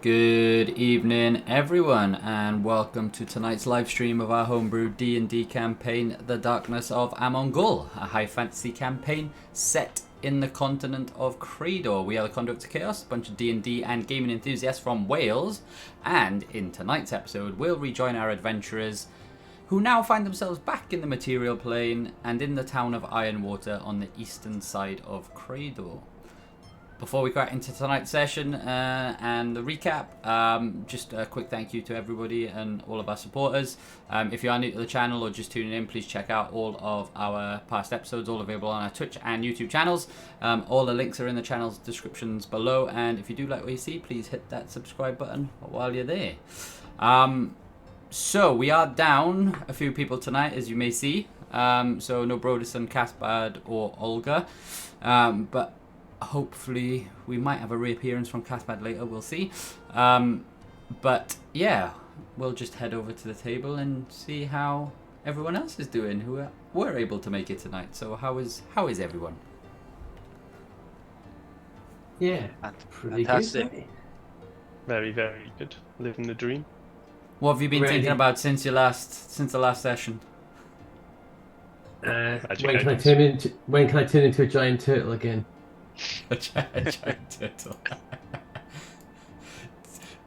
Good evening, everyone, and welcome to tonight's live stream of our homebrew D&D campaign, The Darkness of Amon'Gul, a high fantasy campaign set in the continent of Creydor. We are the Conduit to Chaos, a bunch of D&D and gaming enthusiasts from Wales, and in tonight's episode, we'll rejoin our adventurers who now find themselves back in the material plane and in the town of Ironwater on the eastern side of Creydor. Before we get into tonight's session and the recap, just a quick thank you to everybody and all of our supporters. If you are new to the channel or just tuning in, please check out all of our past episodes, all available on our Twitch and YouTube channels. All the links are in the channel's descriptions below, and if you do like what you see, please hit that subscribe button while you're there. So we are down a few people tonight, as you may see. So no Brodesson, Cathbad or Olga, but hopefully we might have a reappearance from Cathbad later, we'll see. But yeah, we'll just head over to the table and see how everyone else is doing who were able to make it tonight. So how is everyone? Yeah, pretty fantastic. good. Very, very good. Living the dream. What have you been thinking about since the last session? When can I turn into a giant turtle again? A giant turtle.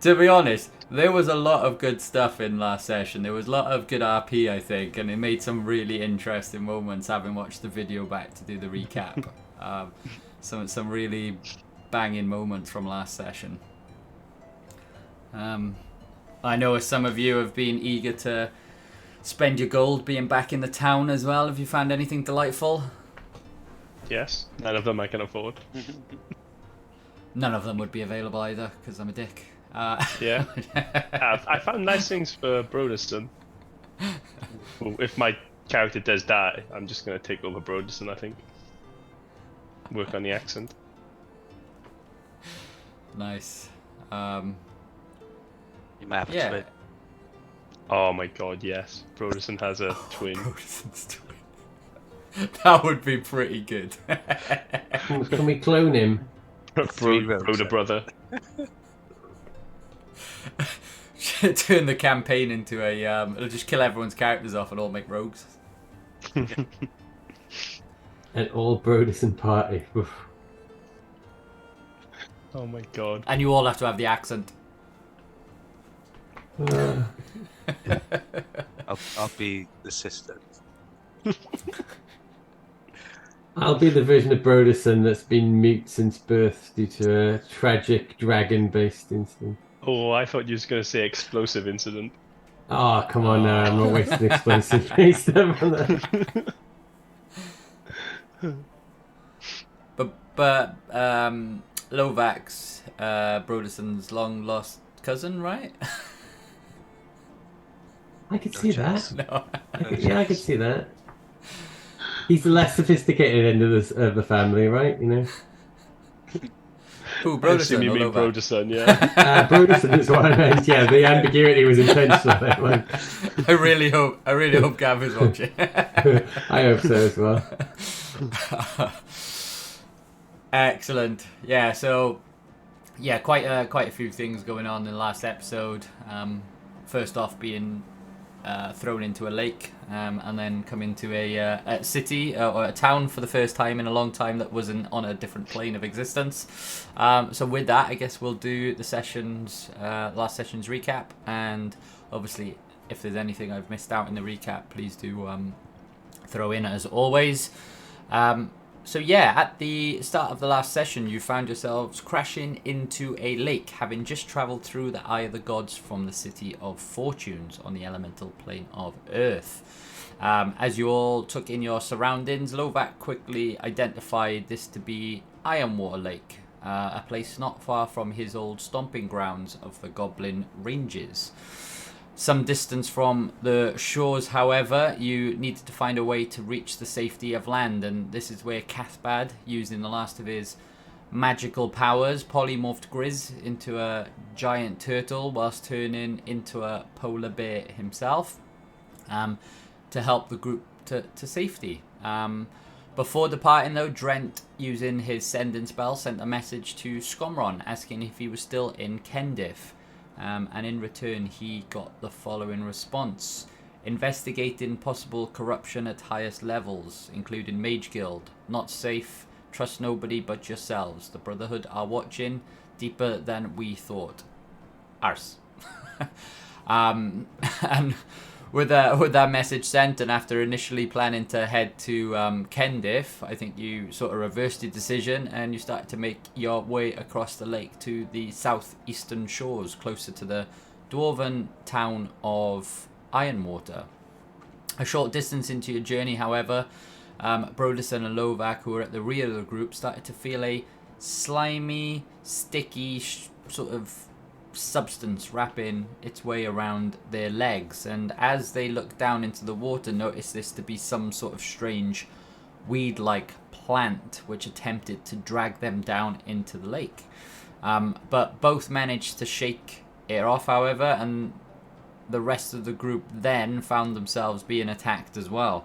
To be honest, there was a lot of good stuff in last session. There was a lot of good RP, I think, and it made some really interesting moments having watched the video back to do the recap. Some really banging moments from last session. I know some of you have been eager to spend your gold being back in the town as well. Have you found anything delightful? Yes, none of them I can afford. None of them would be available either, because I'm a dick. Yeah. I found nice things for Brodesson. Well, if my character does die, I'm just going to take over Brodesson, I think. Work on the accent. Nice. You might have a Yeah. twin. Oh my god, yes. Brodesson has a twin. Brodesson's twin. That would be pretty good. Can we clone him? Broder brother. Turn the campaign into a it'll just kill everyone's characters off and all make rogues. An all Brodesson party. Oof. Oh my god. And you all have to have the accent. I'll be the assistant. I'll be the version of Brodesson that's been mute since birth due to a tragic dragon-based incident. Oh, I thought you was going to say explosive incident. Oh, come on now, I'm not wasting explosive-based stuff on that. But Lovak's Brodesson's long lost cousin, right? I could see that. No. I could see that. He's the less sophisticated end of the family, right? You know. Who, I assume Brodesson you or mean Lovak? Brodesson, yeah. Brodesson is what I meant. Yeah, the ambiguity was intentional. That one. I really hope Gav is watching. I hope so as well. Excellent. Yeah. So, yeah, quite a few things going on in the last episode. First off, being thrown into a lake, and then come into a city or a town for the first time in a long time that wasn't on a different plane of existence. So with that, I guess we'll do the last session's recap, and obviously if there's anything I've missed out in the recap, please do throw in as always. So yeah, at the start of the last session, you found yourselves crashing into a lake, having just travelled through the Eye of the Gods from the City of Fortunes on the elemental plane of Earth. As you all took in your surroundings, Lovak quickly identified this to be Ironwater Lake, a place not far from his old stomping grounds of the Goblin Ranges. Some distance from the shores, however, you needed to find a way to reach the safety of land, and this is where Cathbad, using the last of his magical powers, polymorphed Grizz into a giant turtle whilst turning into a polar bear himself, to help the group to safety. But Before departing though, Drent, using his sending spell, sent a message to Scomron asking if he was still in Kendif. And in return he got the following response. Investigating possible corruption at highest levels, including Mage Guild. Not safe. Trust nobody but yourselves. The Brotherhood are watching. Deeper than we thought. Arse. And with that message sent, and after initially planning to head to Kendif, I think you sort of reversed your decision and you started to make your way across the lake to the southeastern shores, closer to the dwarven town of Ironwater. A short distance into your journey, however, Broderson and Lovac, who were at the rear of the group, started to feel a slimy, sticky sort of substance wrapping its way around their legs, and as they looked down into the water, noticed this to be some sort of strange weed-like plant which attempted to drag them down into the lake. But both managed to shake it off, however, and the rest of the group then found themselves being attacked as well.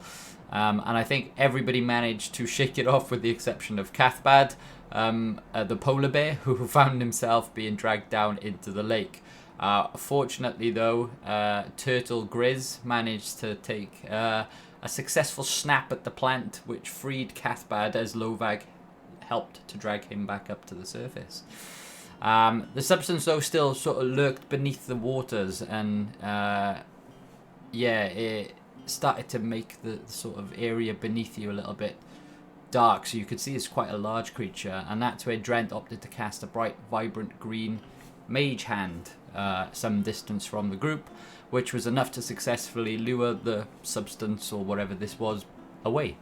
And I think everybody managed to shake it off with the exception of Cathbad, the polar bear, who found himself being dragged down into the lake. Fortunately though, Turtle Grizz managed to take a successful snap at the plant, which freed Cathbad as Lovag helped to drag him back up to the surface. The substance though still sort of lurked beneath the waters, and it started to make the sort of area beneath you a little bit dark, so you could see it's quite a large creature, and that's where Drent opted to cast a bright, vibrant green mage hand some distance from the group, which was enough to successfully lure the substance, or whatever this was, away.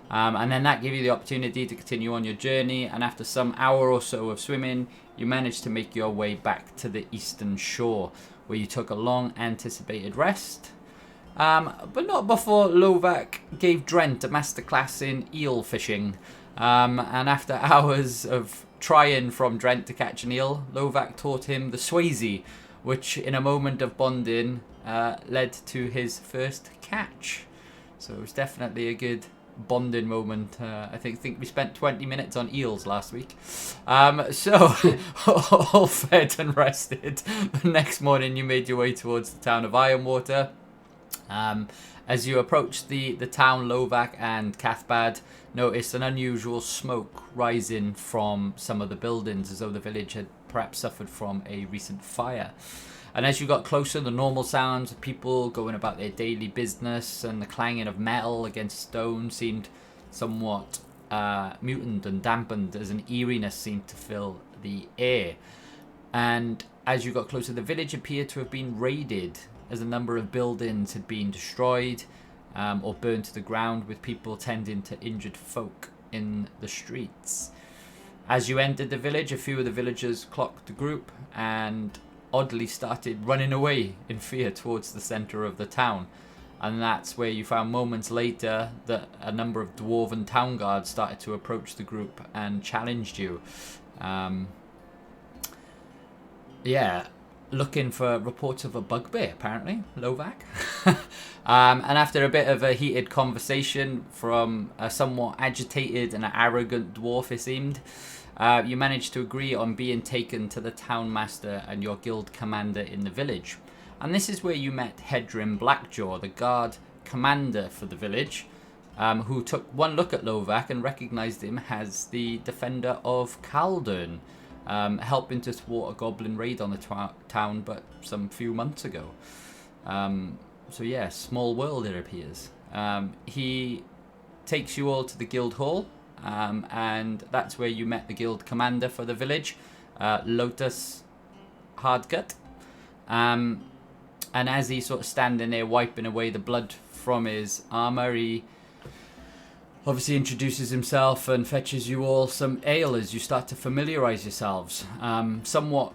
And then that gave you the opportunity to continue on your journey, and after some hour or so of swimming, you managed to make your way back to the eastern shore, where you took a long anticipated rest. But not before Lovac gave Drent a masterclass in eel fishing. And after hours of trying from Drent to catch an eel, Lovac taught him the Swayze, which in a moment of bonding led to his first catch. So it was definitely a good bonding moment. I think we spent 20 minutes on eels last week. So all fed and rested, the next morning you made your way towards the town of Ironwater. As you approached the town, Lovac and Cathbad noticed an unusual smoke rising from some of the buildings, as though the village had perhaps suffered from a recent fire. And as you got closer, the normal sounds of people going about their daily business and the clanging of metal against stone seemed somewhat muted and dampened, as an eeriness seemed to fill the air. And as you got closer, the village appeared to have been raided, as a number of buildings had been destroyed or burned to the ground, with people tending to injured folk in the streets. As you entered the village, a few of the villagers clocked the group and oddly started running away in fear towards the centre of the town. And that's where you found moments later that a number of dwarven town guards started to approach the group and challenged you. Looking for reports of a bugbear, apparently, Lovac. And after a bit of a heated conversation from a somewhat agitated and arrogant dwarf, it seemed, you managed to agree on being taken to the town master and your guild commander in the village. And this is where you met Hedrim Blackjaw, the guard commander for the village, who took one look at Lovac and recognised him as the defender of Caldern, helping to thwart a goblin raid on the town but some few months ago. Small world it appears. He takes you all to the guild hall, and that's where you met the guild commander for the village, Lotus Hardgut. And as he's sort of standing there wiping away the blood from his armour, he obviously introduces himself and fetches you all some ale as you start to familiarise yourselves. Somewhat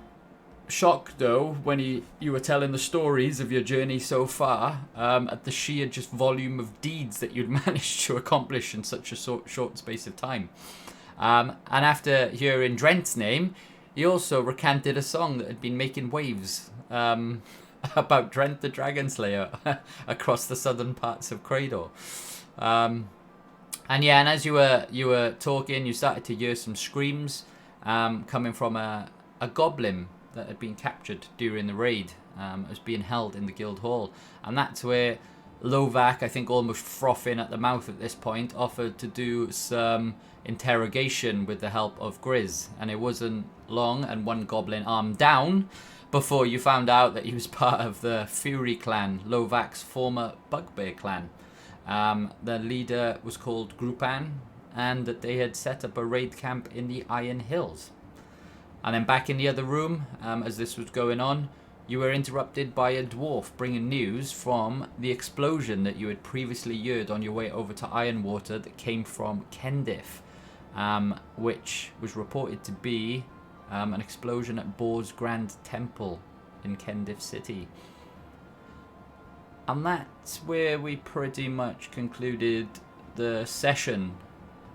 shocked though when you were telling the stories of your journey so far, at the sheer just volume of deeds that you'd managed to accomplish in such a short space of time. And after hearing Drent's name, he also recanted a song that had been making waves about Drent the Dragon Slayer across the southern parts of Creydor. And yeah, and as you were talking, you started to hear some screams coming from a goblin that had been captured during the raid, as being held in the guild hall. And that's where Lovak, I think almost frothing at the mouth at this point, offered to do some interrogation with the help of Grizz. And it wasn't long, and one goblin armed down, before you found out that he was part of the Fury clan, Lovak's former Bugbear clan. The leader was called Grupan, and that they had set up a raid camp in the Iron Hills. And then back in the other room, as this was going on, you were interrupted by a dwarf bringing news from the explosion that you had previously heard on your way over to Ironwater that came from Kendif, which was reported to be an explosion at Boar's Grand Temple in Kendif City. And that's where we pretty much concluded the session,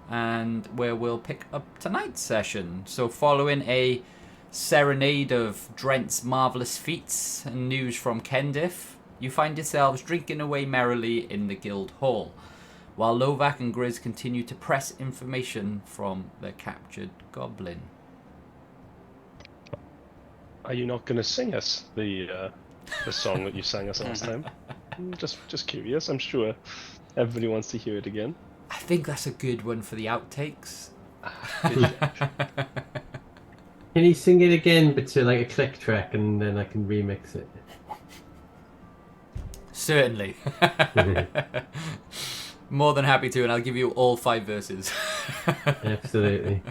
and where we'll pick up tonight's session. So following a serenade of Drent's marvellous feats and news from Kendif, you find yourselves drinking away merrily in the guild hall, while Lovak and Grizz continue to press information from the captured goblin. Are you not going to sing us the song that you sang us last time? Just curious. I'm sure everybody wants to hear it again. I think that's a good one for the outtakes. Can you sing it again, but to like a click track, and then I can remix it? Certainly. More than happy to, and I'll give you all 5 verses. Absolutely.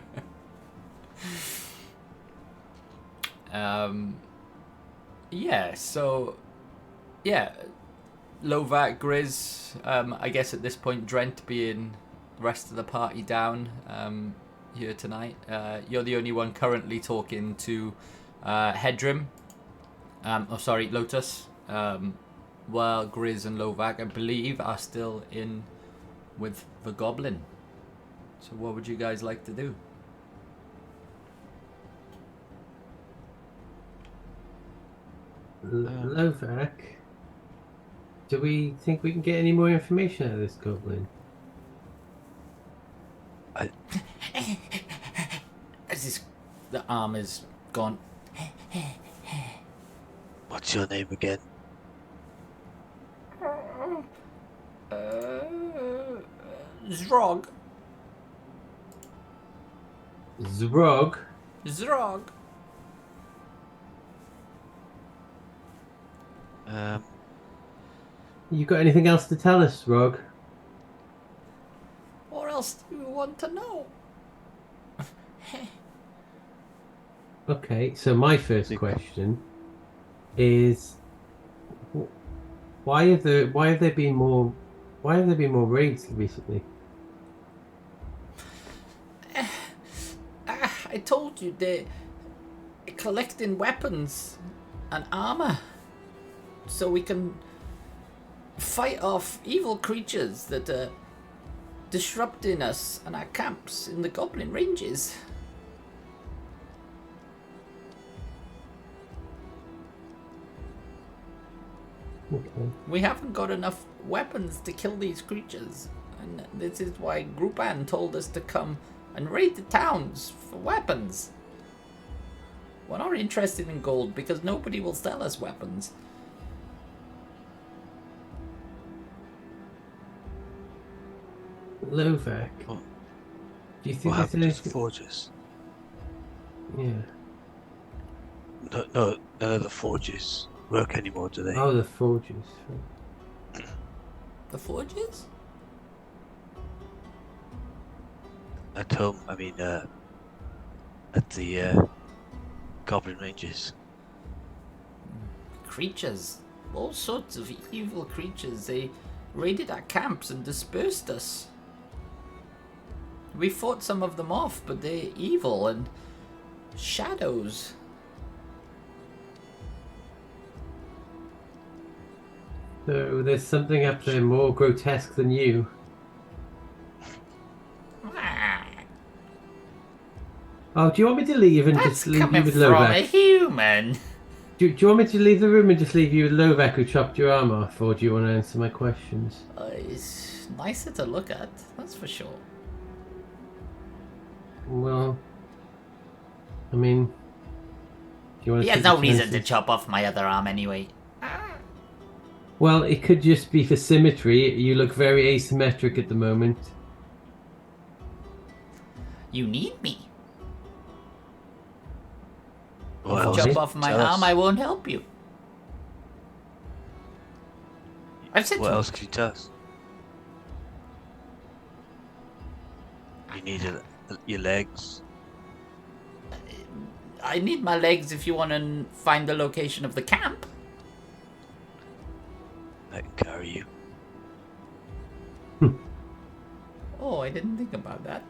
Yeah, so yeah, Lovak, Grizz, I guess at this point Drent being the rest of the party down here tonight, you're the only one currently talking to Hedrim, Lotus, while Grizz and Lovak, I believe, are still in with the goblin. So what would you guys like to do? Lovak, do we think we can get any more information out of this goblin? As the arm is gone. What's your name again? Zrog. Zrog? Zrog. You got anything else to tell us, Rog? What else do you want to know? Okay, so my first question is, why have there been more raids recently? I told you they're collecting weapons and armor so we can fight off evil creatures that are disrupting us and our camps in the Goblin Ranges. Okay. We haven't got enough weapons to kill these creatures, and this is why Grupan told us to come and raid the towns for weapons. We're not interested in gold because nobody will sell us weapons. Lovak, What? do you think What there's happened to the anything? forges? Yeah. No, none of the forges work anymore, do they? Oh, the forges. The forges? At home, I mean, at the Goblin Ranges. Creatures. All sorts of evil creatures. They raided our camps and dispersed us. We fought some of them off, but they're evil and shadows. So there's something up there more grotesque than you. Oh, do you want me to leave and That's just leave you coming with from a Lovak? human. Do you want me to leave the room and just leave you with Lovak who chopped your arm off, or do you want to answer my questions? It's nicer to look at, that's for sure. Well, I mean, do you want He to has take no the reason to chances? chop off my other arm anyway. Well, it could just be for symmetry. You look very asymmetric at the moment. You need me. What If you else? chop off my Tell us. arm, I won't help you. I've said What to else can you tell us? You need your legs. I need my legs if you want to find the location of the camp. I can carry you. Oh, I didn't think about that.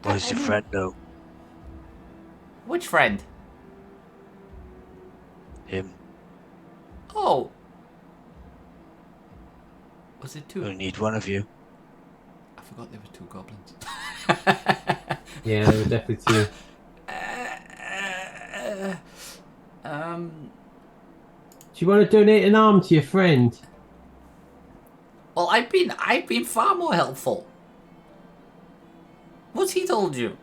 What does your friend know? Which friend? Him. Oh. Was it two? We need one of you. I forgot there were two goblins. Yeah, there were definitely two. Do you want to donate an arm to your friend? Well, I've been far more helpful. What's he told you?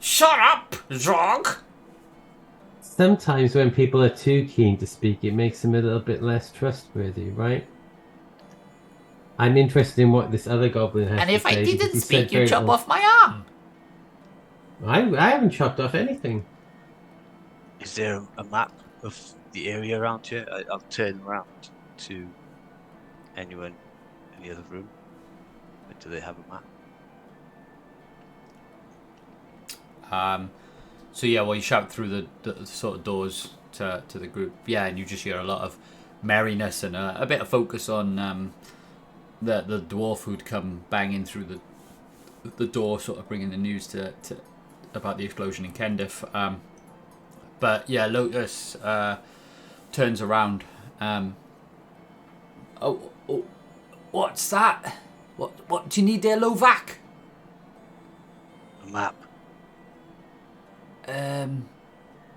Shut up, Zog! Sometimes when people are too keen to speak, it makes them a little bit less trustworthy, right? I'm interested in what this other goblin has And to if I say. because didn't he speak, said you very chop little. off my arm. I haven't chopped off anything. Is there a map of the area around here? I'll turn around to anyone in the other room. Do they have a map? So yeah, well, you shout through the sort of doors to the group. Yeah, and you just hear a lot of merriness and a bit of focus on the dwarf who'd come banging through the door, sort of bringing the news to about the explosion in Kendif. But yeah, Lotus turns around. Oh, what's that? What do you need there, Lovak? A map.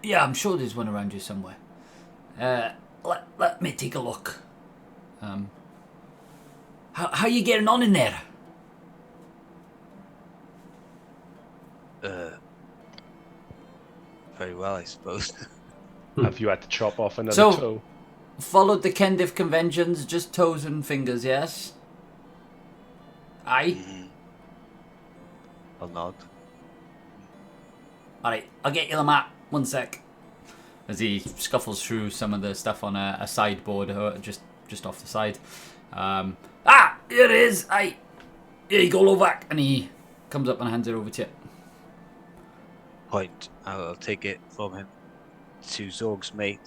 Yeah, I'm sure there's one around here somewhere. Let me take a look. How you getting on in there? Very well, I suppose. Have you had to chop off another So- toe? Followed the Kendif conventions, just toes and fingers, yes? Aye? I'll nod. Alright, I'll get you the map. One sec. As he scuffles through some of the stuff on a sideboard, just off the side. Here it is! Aye! Here you go, Lovak. And he comes up and hands it over to you. Point. I'll take it from him to Zorg's mate.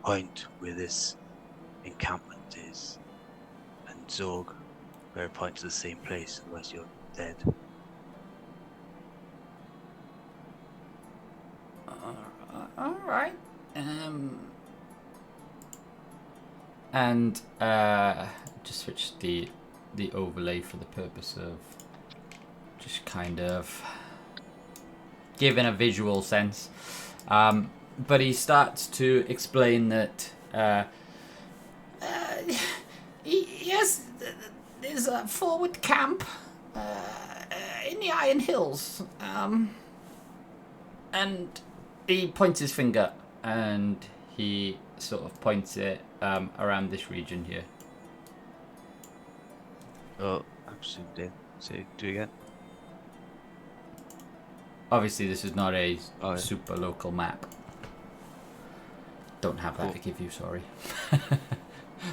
Point where this encampment is. And Zorg, better point to the same place, otherwise you're dead. Alright. And just switch the overlay for the purpose of just kind of giving a visual sense. But he starts to explain that yes, there's a forward camp in the Iron Hills. And he points his finger and he sort of points it around this region here. Oh, I'm zoomed in. Say, do it again. Obviously, this is not a Oh, yeah. super local map. Don't have that to give you, sorry.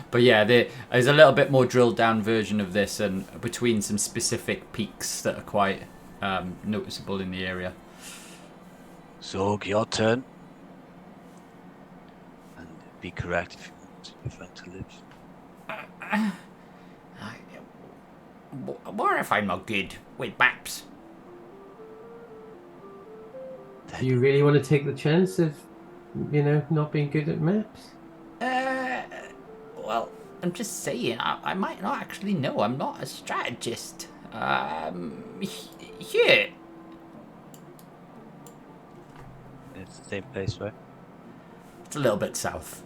But yeah, there's a little bit more drilled down version of this, and between some specific peaks that are quite noticeable in the area. Zorg, your turn. And be correct if you want your friend to live. What if I'm not good with maps? Do you really want to take the chance of, not being good at maps? well, I'm just saying, I might not actually know. I'm not a strategist. Here. It's the same place, right? It's a little bit south.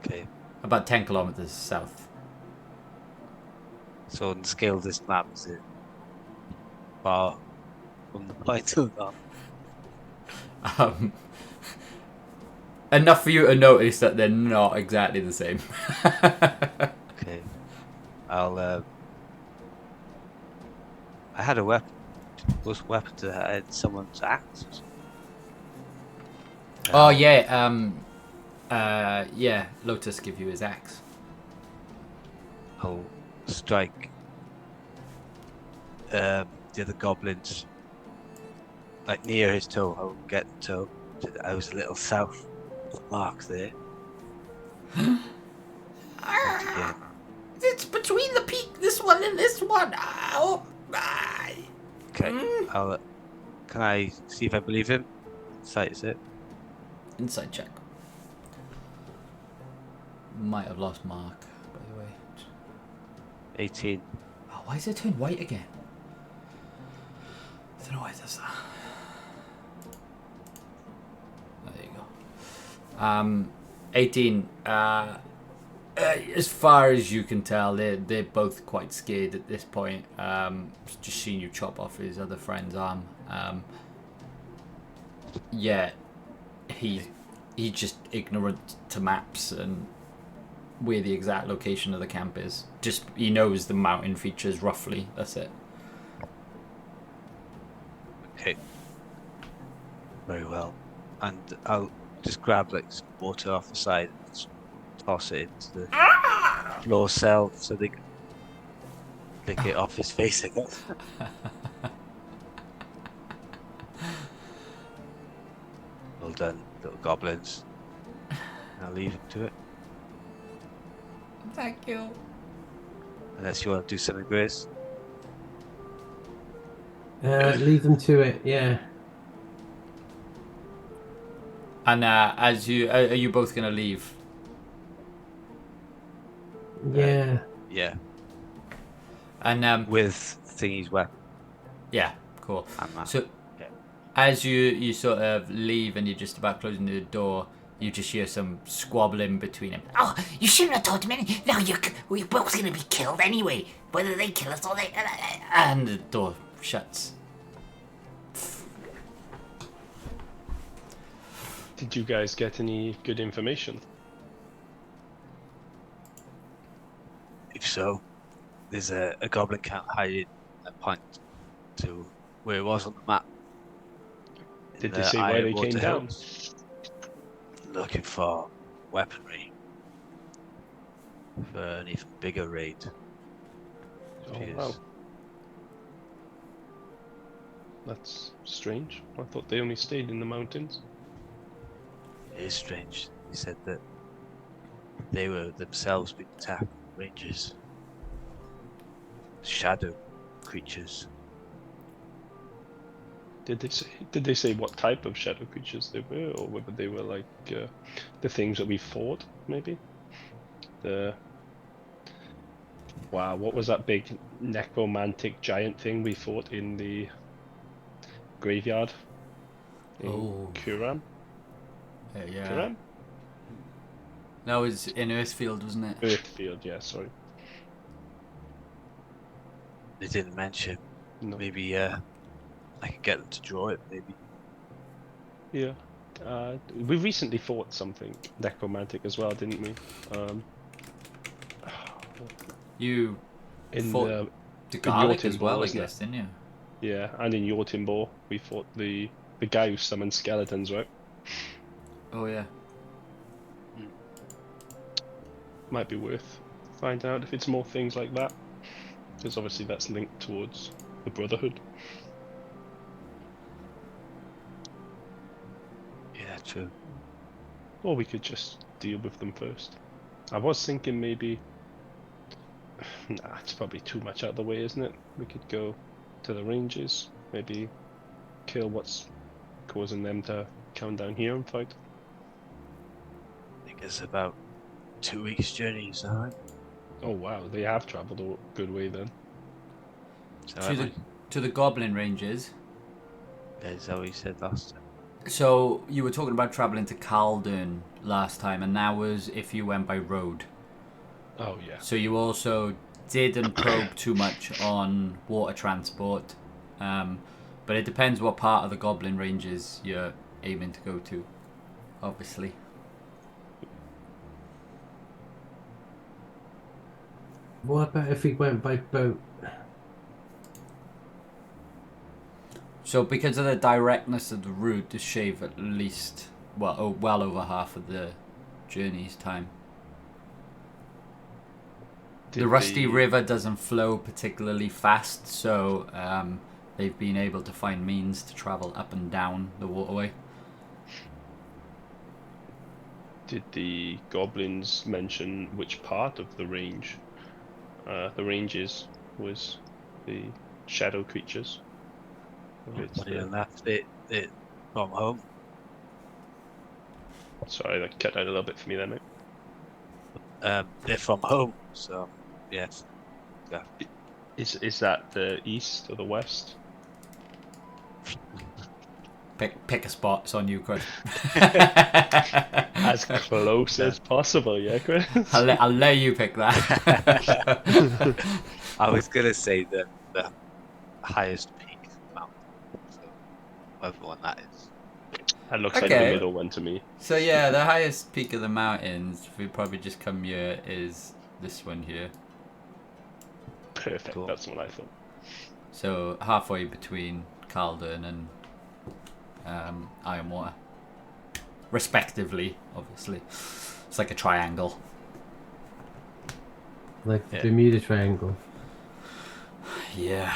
Okay. About 10 kilometers south. So on the scale of this map, is it far from the point of that? Enough for you to notice that they're not exactly the same. Okay. I had a weapon. Was weapon to had someone's axe. Oh yeah, yeah. Lotus give you his axe. I'll strike the other goblins like near his toe. I'll get the toe. I was a little south of the mark there. Once again. It's between the peak, this one and this one. Okay. Can I see if I believe him? Sight is it? Inside check. Might have lost Mark, by the way. 18. Oh, why is it turned white again? I don't know why it does that. Oh, there you go. 18. As far as you can tell, they're both quite scared at this point. Just seeing you chop off his other friend's arm. Yeah, he's just ignorant to maps and where the exact location of the camp is. Just he knows the mountain features roughly. That's it. Okay. Very well. And I'll just grab like some water off the side and just toss it into the floor cell so they can lick it off his face, I guess. Well done, little goblins. I'll leave him to it. Thank you. Unless you want to do something, Grace. Leave them to it, yeah. And as you are you both gonna leave? Yeah. Yeah. And With Thingy's weapon. yeah, cool. And that. So Okay. as you sort of leave and you're just about closing the door, you just hear some squabbling between them. Oh, you shouldn't have told me. No, we're both gonna be killed anyway. Whether they kill us or they. And the door shuts. Did you guys get any good information? If so, there's a goblin camp hiding at point to where it was on the map. Did they say why they came down? Looking for weaponry for an even bigger raid. Oh wow. That's strange. I thought they only stayed in the mountains. It is strange. He said that they were themselves being attacked by rangers, shadow creatures. Did they say what type of shadow creatures they were, or whether they were like the things that we fought? Maybe wow, what was that big necromantic giant thing we fought in the graveyard in Kuram? Yeah. Kuram? That was in Earthfield, wasn't it? Earthfield, yeah. Sorry. They didn't mention. No. Maybe I could get them to draw it. Maybe. Yeah. We recently fought something necromantic as well, didn't we? You In fought the garlic as Jortinbor, well, I wasn't it? guess, didn't you? Yeah, and in Jortinbor we fought the guy who summoned skeletons, right? Oh yeah. Might be worth finding out if it's more things like that, because obviously that's linked towards the Brotherhood. Yeah, true. Or we could just deal with them first. I was thinking maybe... Nah, it's probably too much out of the way, isn't it? We could go to the ranges, maybe kill what's causing them to come down here and fight. is about 2 weeks' journey, is that right? Oh wow, they have travelled a good way then. So To the Goblin Ranges. is that what you said last time? So you were talking about travelling to Caldern last time, and that was if you went by road. Oh yeah. So you also didn't probe too much on water transport, but it depends what part of the Goblin Ranges you're aiming to go to, obviously. What about if we went by boat? So because of the directness of the route, to shave at least well over half of the journey's time. The Rusty River doesn't flow particularly fast, so they've been able to find means to travel up and down the waterway. Did the goblins mention which part of the range, the ranges, was the shadow creatures? Or it's Funny enough, they from home. Sorry, that cut out a little bit for me then, mate. They're from home, so yes. Yeah. Is that the east or the west? Pick a spot. It's on you, Chris. As close as possible, yeah, Chris. I'll let you pick that. I was gonna say the highest peak mountain, so whatever one that is. That looks like the Okay. middle one to me. So yeah, the highest peak of the mountains, if we probably just come here, is this one here. Perfect, Cool. that's what I thought. So halfway between Caldern and Ironwater, respectively. Obviously, it's like a triangle. Like the Yeah. Bermuda Triangle. Yeah,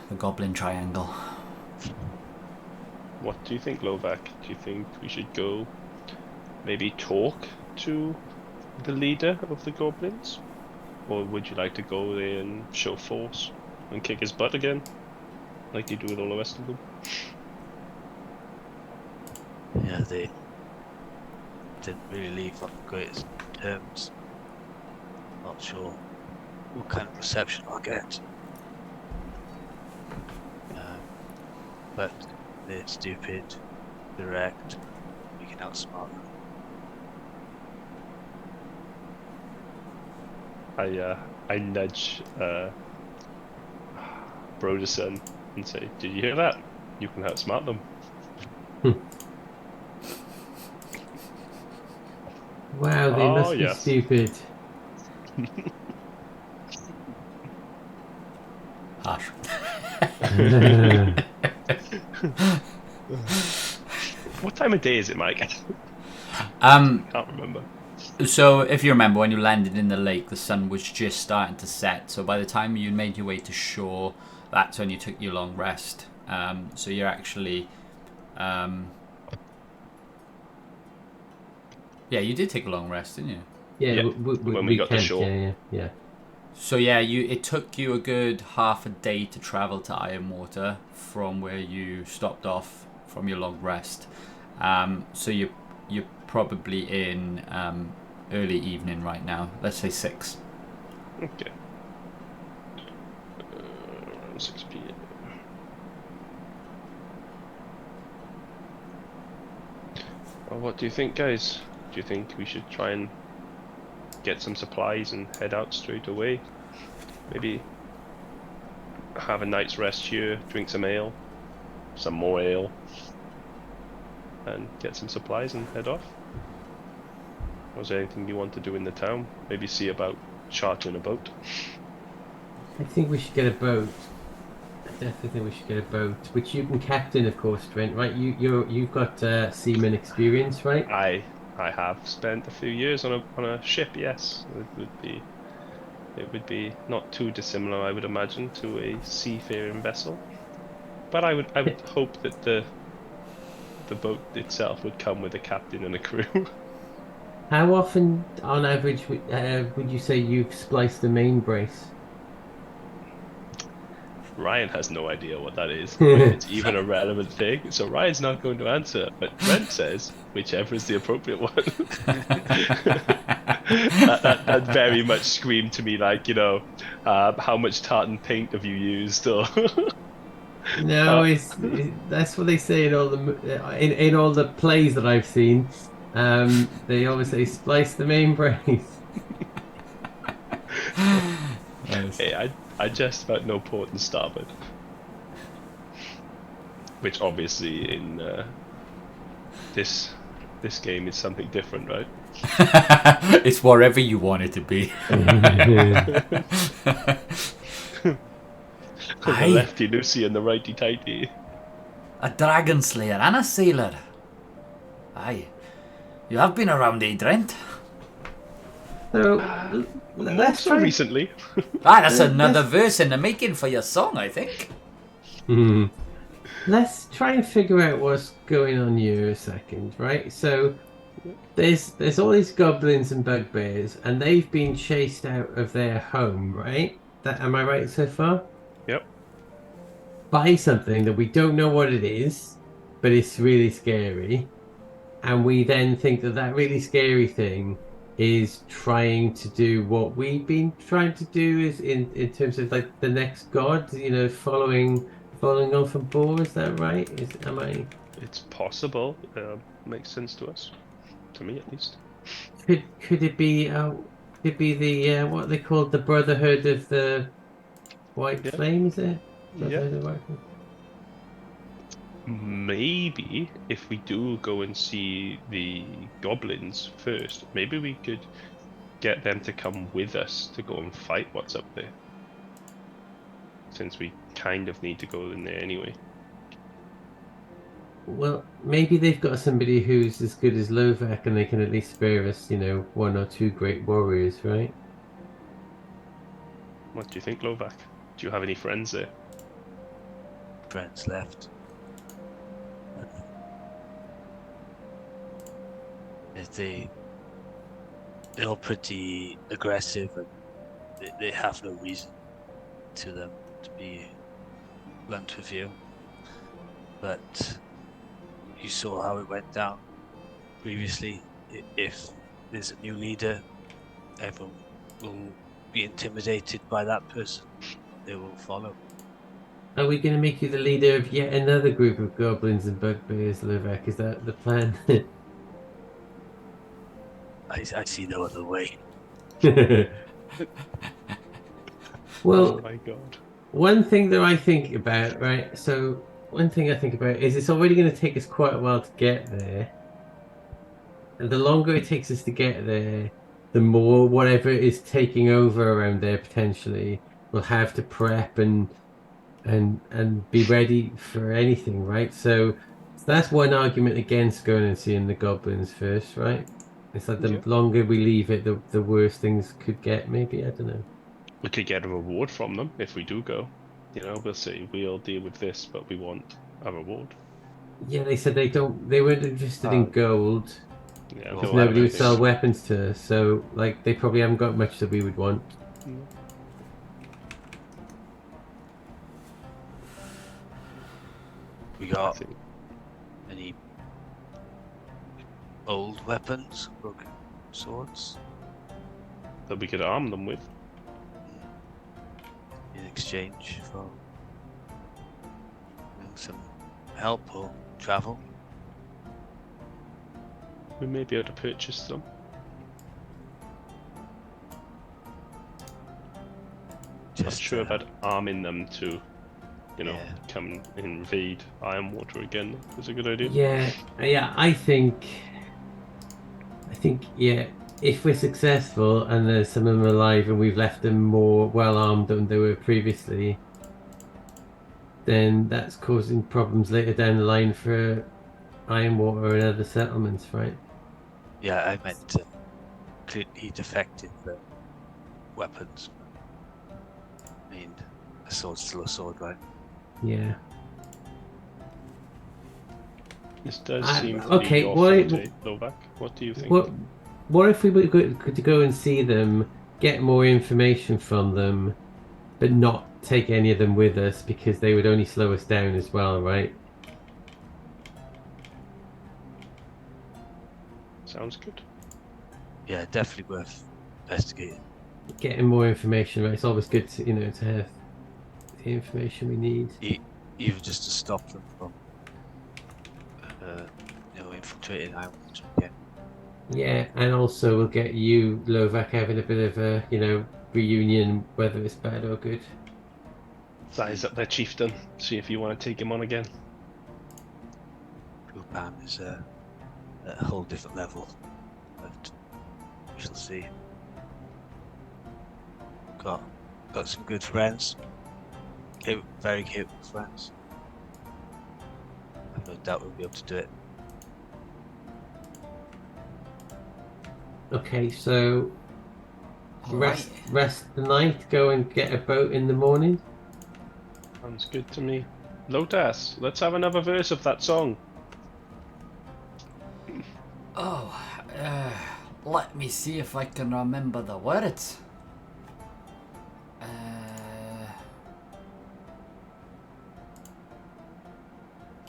the Goblin Triangle. What do you think, Lovak? Do you think we should go maybe talk to the leader of the goblins? Or would you like to go there and show force and kick his butt again? Like you do with all the rest of them? Yeah, they didn't really leave on the greatest terms. Not sure what kind of reception I'll get. But they're stupid, direct, we can outsmart them. I nudge Broderson and say, "Did you hear that? You can outsmart them." Wow, they Oh, must be yes. stupid. Harsh. What time of day is it, Mike? Um. Can't remember. So if you remember, when you landed in the lake, the sun was just starting to set. So by the time you made your way to shore, that's when you took your long rest. So you're actually, yeah, you did take a long rest, didn't you? Yeah, Yeah, when we got to camped, shore. Yeah. So yeah, it took you a good half a day to travel to Ironwater from where you stopped off from your long rest. So you're probably in early evening right now. Let's say 6. Okay. Around 6 p.m. Well, what do you think, guys? Do you think we should try and get some supplies and head out straight away? Maybe have a night's rest here, drink some ale, some more ale, and get some supplies and head off? Or is there anything you want to do in the town? Maybe see about chartering a boat? I think we should get a boat. I definitely think we should get a boat, which you can captain, of course, Trent. Right? You've got seaman experience, right? I have spent a few years on a ship. Yes, it would be not too dissimilar, I would imagine, to a seafaring vessel. But I would hope that the boat itself would come with a captain and a crew. How often, on average, would you say you've spliced the main brace? Ryan has no idea what that is. It's even a relevant thing, so Ryan's not going to answer. But Trent says whichever is the appropriate one. that very much screamed to me like, how much tartan paint have you used? Or No, that's what they say in all in all the plays that I've seen. They always say splice the main brace. Nice. hey, I just about know port and starboard, which obviously in this game is something different, right? It's wherever you want it to be. The Aye. lefty loosey and the righty tighty. A dragon slayer and a sailor. Aye. You have been around, Trent? So More let's so try. recently. That's another verse in the making for your song, I think. Let's try and figure out what's going on here a second, right? So there's all these goblins and bugbears, and they've been chased out of their home, right? Am I right so far? Yep. By something that we don't know what it is, but it's really scary, and we then think that really scary thing is trying to do what we've been trying to do, is in terms of like the next god, following on from Boar. Is that right? Am I? It's possible. Makes sense to us. To me, at least. Could it be? Could it be the what they called the Brotherhood of the White Yeah. Flame? Is it? Yeah. Brotherhood of the White Flame? Maybe if we do go and see the goblins first, maybe we could get them to come with us to go and fight what's up there. Since we kind of need to go in there anyway. Well, maybe they've got somebody who's as good as Lovak, and they can at least spare us, one or two great warriors, right? What do you think, Lovak? Do you have any friends there? Friends left. They're all pretty aggressive, and they have no reason to them, to be blunt with you. But you saw how it went down previously. If there's a new leader, everyone will be intimidated by that person. They will follow. Are we going to make you the leader of yet another group of goblins and bugbears, Lovak? Is that the plan? I see no other way. Well, Oh my god. one thing that I think about, right? So one thing I think about is it's already going to take us quite a while to get there. And the longer it takes us to get there, the more whatever is taking over around there potentially will have to prep and be ready for anything, right? So that's one argument against going and seeing the goblins first, right? It's like the Yeah. longer we leave it, the worse things could get. Maybe, I don't know. We could get a reward from them if we do go. We'll say we'll deal with this, but we want a reward. Yeah, they said they weren't interested in gold. Yeah, Well, Because they'll have nobody would anything. sell weapons to us, so like they probably haven't got much that we would want. We I got think. any old weapons, broken swords, That we could arm them with. in exchange for some help or travel. We may be able to purchase them. Not Just sure about arming them to, Yeah. come invade Ironwater again. Is a good idea. Yeah. I think, yeah. If we're successful and there's some of them alive and we've left them more well armed than they were previously, then that's causing problems later down the line for Ironwater and other settlements, right? Yeah, I meant clearly defective weapons. I mean, a sword's still a sword, right? Yeah. This does I- seem to okay, be your what- forte, Novak. What do you think? What if we were to go and see them, get more information from them, but not take any of them with us because they would only slow us down as well, right? Sounds good. Yeah, definitely worth investigating. Getting more information, right? It's always good to to have the information we need. Even just to stop them from, infiltrating islands again. Yeah, and also we'll get you, Lovak, having a bit of a reunion, whether it's bad or good. Size up their chieftain. See if you want to take him on again. Rupan is a whole different level, but we shall see. Got some good friends. Very capable friends. I've no doubt we'll be able to do it. Okay, so All rest right. the night, go and get a boat in the morning. Sounds good to me. Lotus, let's have another verse of that song. Oh, let me see if I can remember the words.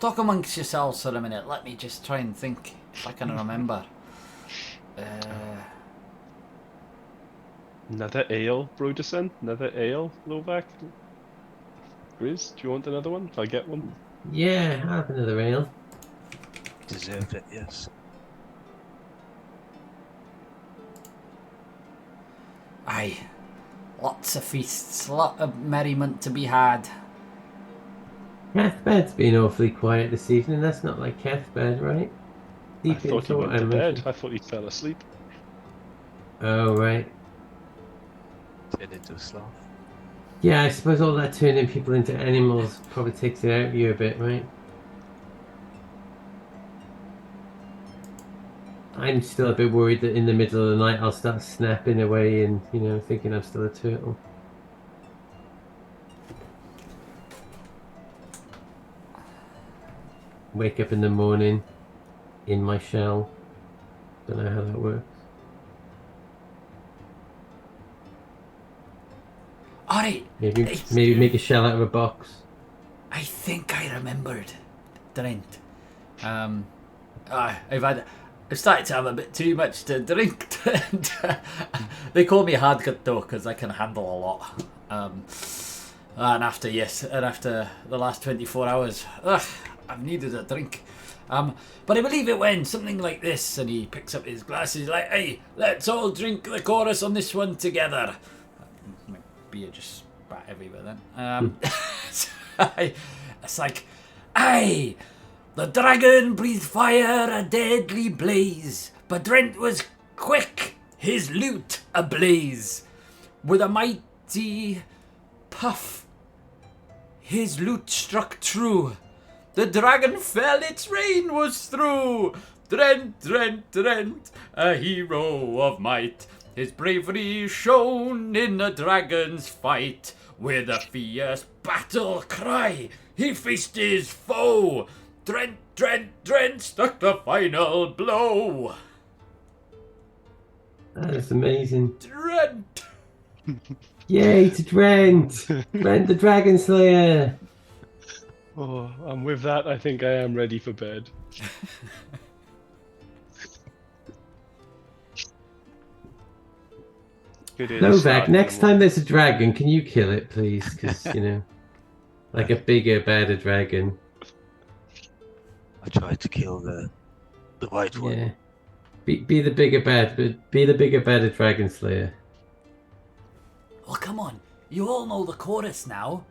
Talk amongst yourselves for a minute. Let me just try and think if I can remember. Another ale, Broderson? Another ale, Lovak? Grizz, do you want another one? I'll get one. Yeah, have another ale. Deserved it, yes. Aye, lots of feasts, lot of merriment to be had. Cathbed's been awfully quiet this evening. That's not like Cathbed, right? I thought he went to bed. I thought he fell asleep. Oh, right. Turned into a sloth. Yeah, I suppose all that turning people into animals probably takes it out of you a bit, right? I'm still a bit worried that in the middle of the night I'll start snapping away and, thinking I'm still a turtle. Wake up in the morning in my shell. Don't know how that works. Alright, Maybe make a shell out of a box. I think I remembered. Drink. I've started to have a bit too much to drink. They call me hardcut though, because I can handle a lot. And after the last 24 hours, I've needed a drink. But I believe it went something like this, and he picks up his glasses like, "Hey, let's all drink the chorus on this one together." My beer just spat everywhere then. It's like, "Aye, the dragon breathed fire, a deadly blaze, but Drent was quick, his lute ablaze. With a mighty puff, his lute struck true. The dragon fell, its reign was through. Drent, Drent, Drent, a hero of might. His bravery shone in the dragon's fight. With a fierce battle cry, he faced his foe. Drent, Drent, Drent struck the final blow." That is amazing. Drent! Yay to Drent! Drent the Dragon Slayer! Oh, and with that, I think I am ready for bed. Novak, next time there's a dragon, can you kill it, please? Because, like a bigger, badder dragon. I tried to kill the white one. Yeah. Be the bigger bad, but be the bigger, badder dragon slayer. Well, come on. You all know the chorus now.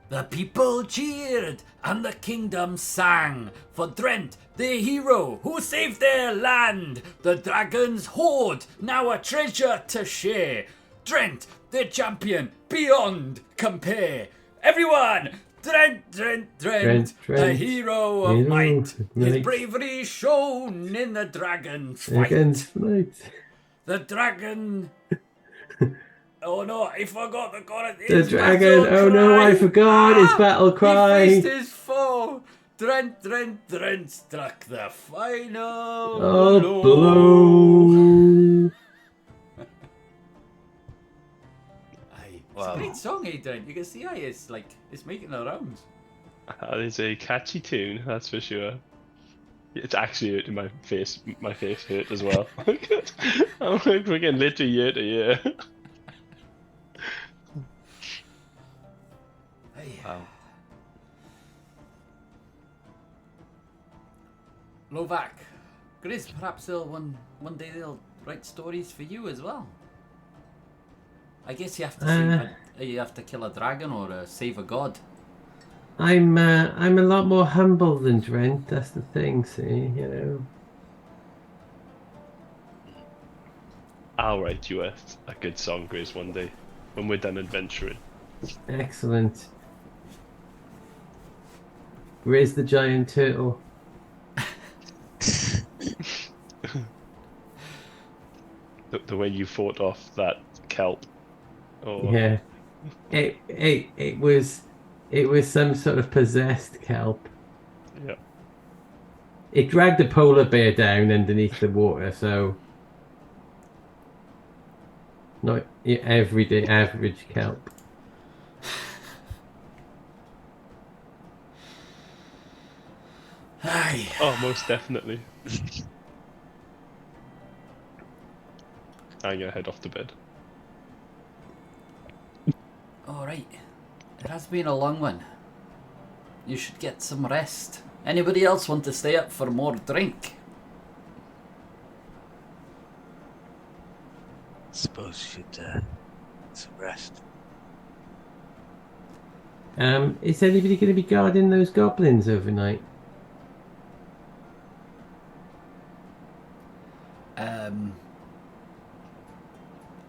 The people cheered and the kingdom sang for Drent, the hero who saved their land. The dragon's hoard, now a treasure to share. Drent, the champion beyond compare. Everyone, Drent, Drent, Drent, a hero of might. His bravery shone in the dragon's fight. The dragon... Oh no, I forgot the chorus. The dragon, oh no, I forgot his battle cry. He faced his foe. Drent, Drent, Drent struck the final blow. Aye, it's Wow. a great great song, Adrian. You can see how it's making the rounds. That is a catchy tune, that's for sure. It's actually hurting my face. My face hurt as well. I'm like freaking literally year to year. Hey. Wow. Lovac, Grizz, perhaps one day they'll write stories for you as well. I guess you have to you have to kill a dragon or save a god. I'm a lot more humble than Drent. That's the thing. See, you know. I'll write you a good song, Grace, one day when we're done adventuring. Excellent. Raise the giant turtle. The way you fought off that kelp. Oh. Yeah. It was some sort of possessed kelp. Yeah. It dragged a polar bear down underneath the water, so not your everyday average kelp. Aye. Oh, most definitely. I'm gonna head off to bed. Alright. It has been a long one. You should get some rest. Anybody else want to stay up for more drink? Suppose you should get some rest. Is anybody going to be guarding those goblins overnight?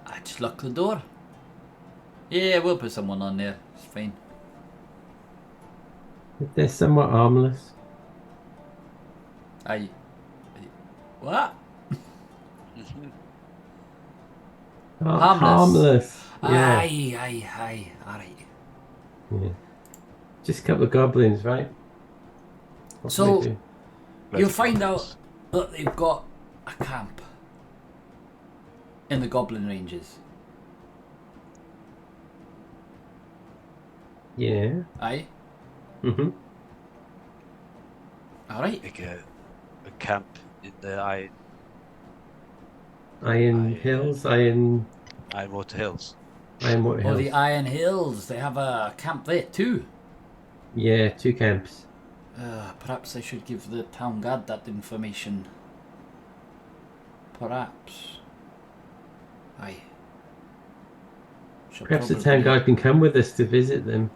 I just lock the door. Yeah, we'll put someone on there. It's fine. They're somewhat harmless. What? Oh, Harmless. Yeah. Aye. Alright. Yeah. Just a couple of goblins, right? What So- can You'll find out that they've got a camp in the Goblin Ranges. they do? Yeah. Aye. Mm-hmm. Alright. Like a camp in the Iron Hills, Iron Ironwater Hills. Water Or Hills. the Iron Hills. They have a camp there too. Yeah, 2 camps. Perhaps I should give the town guard that information. Perhaps. Aye. Should Perhaps the probably- town guard can come with us to visit them.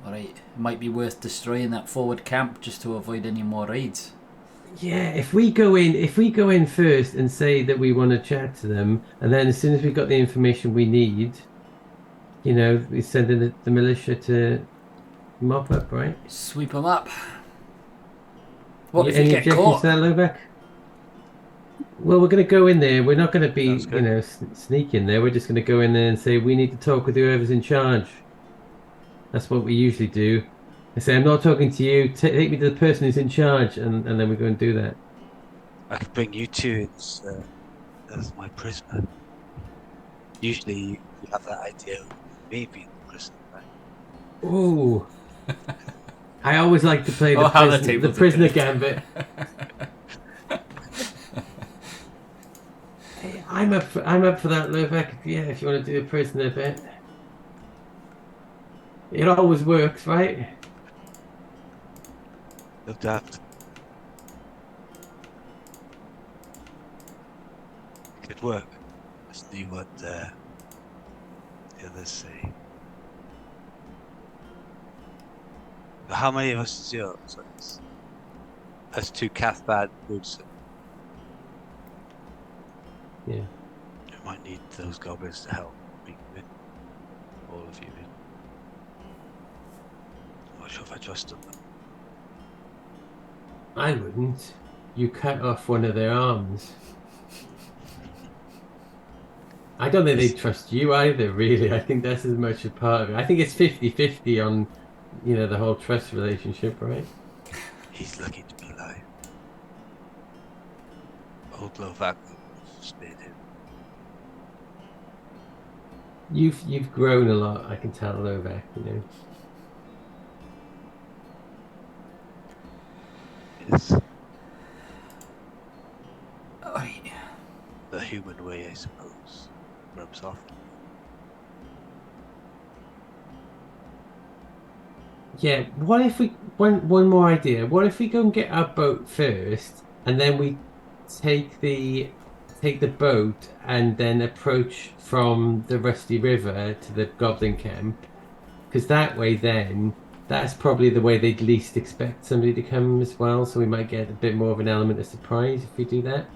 Alright. It might be worth destroying that forward camp just to avoid any more raids. Yeah, if we go in first and say that we want to chat to them, and then as soon as we've got the information we need, you know, we send in the militia to mop up, right? Sweep them up. What if Any you get objections caught? to that, Lobeck? Well, we're going to go in there. We're not going to be, Sounds good. you know, sneak in there. We're just going to go in there and say, we need to talk with whoever's in charge. That's what we usually do. I say, I'm not talking to you. Take me to the person who's in charge, and then we go and do that. I could bring you two as my prisoner. Usually you have that idea of me being the prisoner, right? Ooh. I always like to play Oh, how the the tables are prisoner turned. gambit. Hey, I'm up for that, Lovac. Yeah, if you want to do a prisoner bit. It always works, right? No doubt. Could work. Let's see what the others say. But how many of us is yours? So that's 2 Cathbad goods. Yeah. You might need those goblins to help bring you in. All of you in. I'm not sure if I trust them. I wouldn't. You cut off one of their arms. I don't think they trust you either, really. I think that's as much a part of it. I think it's 50-50 on, you know, the whole trust relationship, right? He's lucky to be alive. Old Lovac spared him. You've grown a lot. I can tell, Novak. You know. It's Alright. the human way, I suppose. Rubs off. Yeah. What if we one more idea? What if we go and get our boat first, and then we take the boat and then approach from the Rusty River to the Goblin camp? Because that way, then that's probably the way they'd least expect somebody to come as well. So we might get a bit more of an element of surprise if we do that.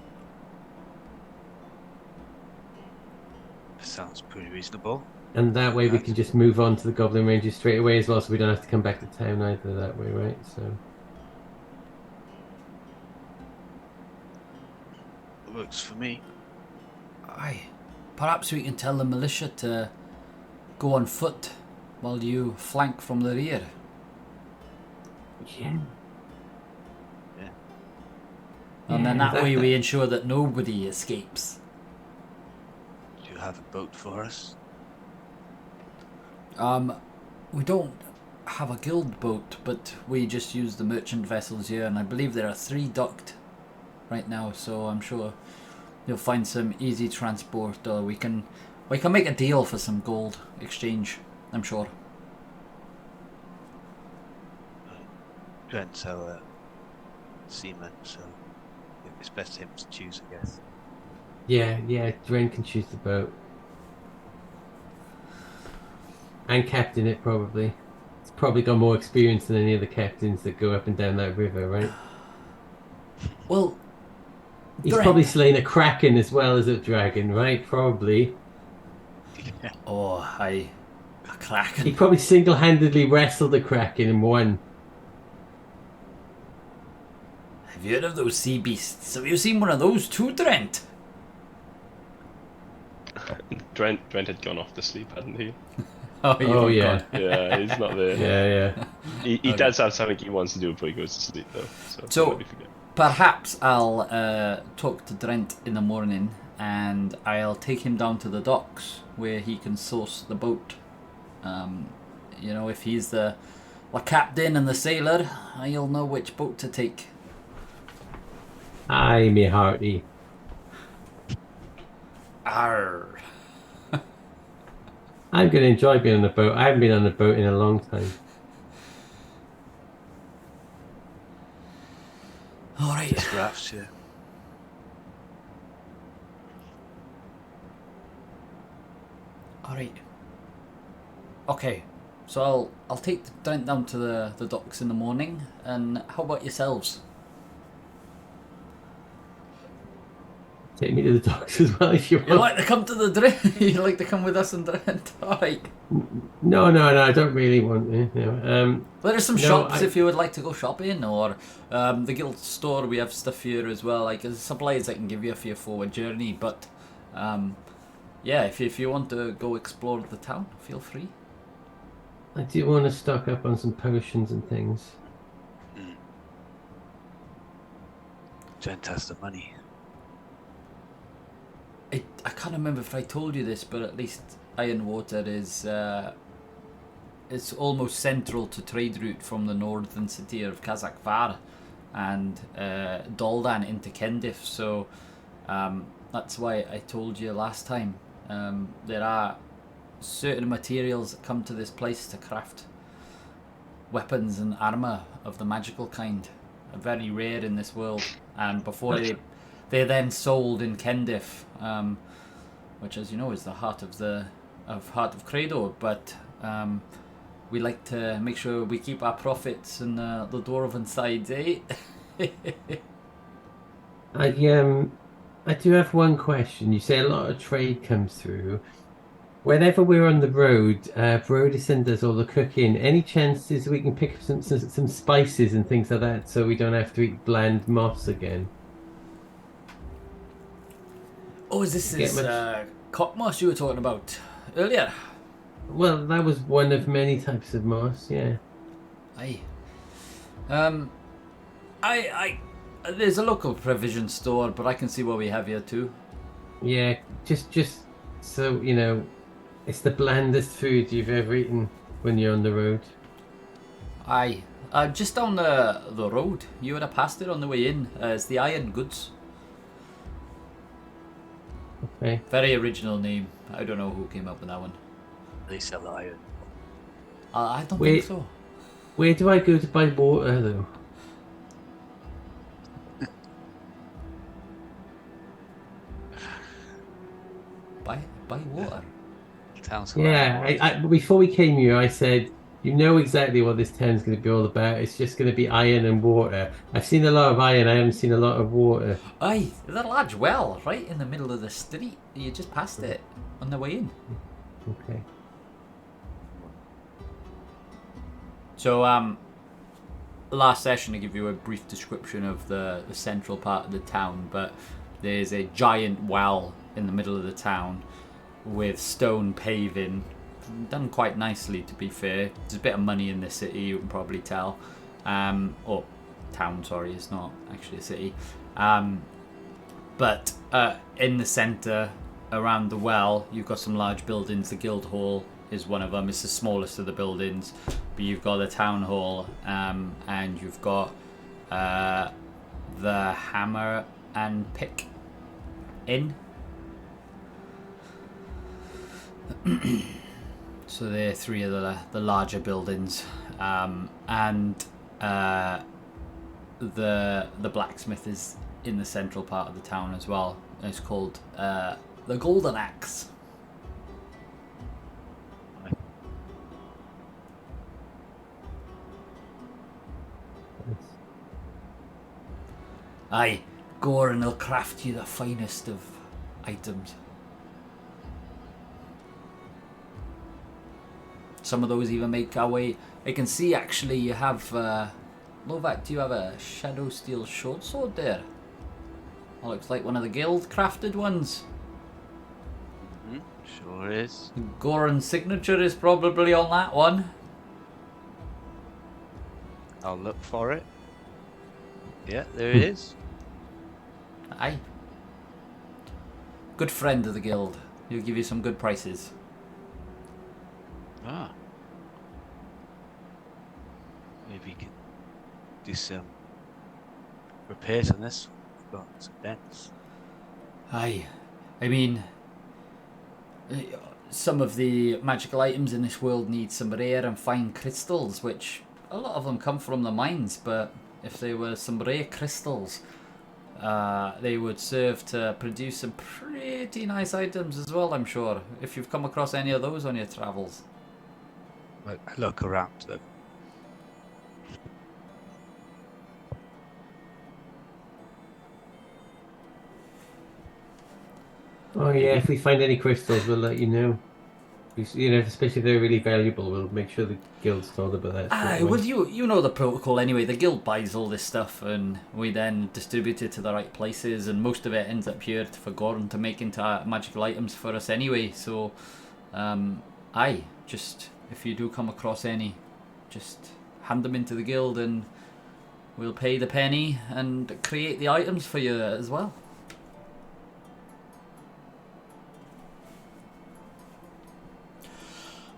Sounds pretty reasonable. And that way we can just move on to the Goblin Ranges straight away as well, so we don't have to come back to town either that way, right? So Works for me. Aye. Perhaps we can tell the militia to go on foot while you flank from the rear. yeah. And then Yeah, that way we ensure that nobody escapes. Do you have a boat for us? We don't have a guild boat, but we just use the merchant vessels here, and I believe there are 3 docked right now, so I'm sure you'll find some easy transport, or we can make a deal for some gold exchange, I'm sure. Trent's our seaman, so it's best him to choose, I guess. Yeah, Dren can choose the boat. And captain it, probably. It's probably got more experience than any of the captains that go up and down that river, right? Well, He's Dren. probably slain a kraken as well as a dragon, right? Probably. Oh, aye. A kraken. He probably single-handedly wrestled a kraken and won. Have you heard of those sea beasts? Have you seen one of those too, Trent? Trent had gone off to sleep, hadn't he? Oh yeah. Yeah, he's not there. Yeah. He Okay. does have something he wants to do before he goes to sleep, though. So So- maybe forget. Perhaps I'll talk to Drent in the morning, and I'll take him down to the docks where he can source the boat. You know, if he's the captain and the sailor, he'll know which boat to take. Aye, me hearty. Arr. I'm going to enjoy being on a boat. I haven't been on a boat in a long time. All right. Just rafts, yeah. All right. Okay. So I'll take Drent down to the docks in the morning. And how about yourselves? Take me to the docks as well if you want. You like to come to the Drent? You like to come with us and Drent? All right. No, I don't really want to. No. There are some No, shops I- if you would like to go shopping, or the guild store. We have stuff here as well, like supplies I can give you for your forward journey. But yeah, if you want to go explore the town, feel free. I do want to stock up on some potions and things. Trent has the money. I can't remember if I told you this, but at least Ironwater is it's almost central to trade route from the northern city of Kazakvar and Daldan into Kendif. So that's why I told you last time. There are certain materials that come to this place to craft weapons and armor of the magical kind, are very rare in this world. And before they're then sold in Kendif, which, as you know, is the heart of Creydor. But we like to make sure we keep our profits in the dwarven sides, eh? I do have one question. You say a lot of trade comes through. Whenever we're on the road, Brodison does all the cooking. Any chances we can pick up some spices and things like that, so we don't have to eat bland moss again? Oh, is this Get cock moss you were talking about earlier? Well, that was one of many types of moss. Yeah. Aye. I there's a local provision store, but I can see what we have here too. Yeah. Just so you know, It's the blandest food you've ever eaten when you're on the road. Aye. Just down the road. You would have passed it on the way in. It's the Iron Goods. Okay. Very original name. I don't know who came up with that one. They sell iron. I don't Wait. think so. Where do I go to buy water though? Buy water. Town's Yeah, before we came here, I said, you know exactly what this town's going to be all about. It's just going to be iron and water. I've seen a lot of iron. I haven't seen a lot of water. Aye, there's a large well right in the middle of the street. You just passed it on the way in. Okay. So, last session to give you a brief description of the central part of the town, but there's a giant well in the middle of the town with stone paving, done quite nicely to be fair. There's a bit of money in the city, you can probably tell. Or town, sorry, it's not actually a city. But in the centre, around the well, you've got some large buildings. The guild hall is one of them. It's the smallest of the buildings, but you've got the town hall, and you've got the Hammer and Pick Inn. So they're three of the larger buildings, and the blacksmith is in the central part of the town as well. It's called the Golden Axe. Aye, Gore and they'll craft you the finest of items. Some of those even make our way. I can see actually you have Lovac, do you have a shadow steel short sword there? That looks like one of the guild crafted ones. Sure is. Goran's signature is probably on that one. I'll look for it. Yeah, there it is. Aye. Good friend of the guild. He'll give you some good prices. Ah. Maybe you can do some repairs on this. Got some dents. Aye. I mean, some of the magical items in this world need some rare and fine crystals, which a lot of them come from the mines, but if they were some rare crystals, they would serve to produce some pretty nice items as well, I'm sure, if you've come across any of those on your travels. Look around them. Oh yeah, if we find any crystals, we'll let you know. You know, especially if they're really valuable, we'll make sure the guild's told about that. Aye, well, you know the protocol anyway. The guild buys all this stuff, and we then distribute it to the right places, and most of it ends up here for Gordon to make into magical items for us anyway. So, aye, just if you do come across any, just hand them into the guild, and we'll pay the penny and create the items for you as well.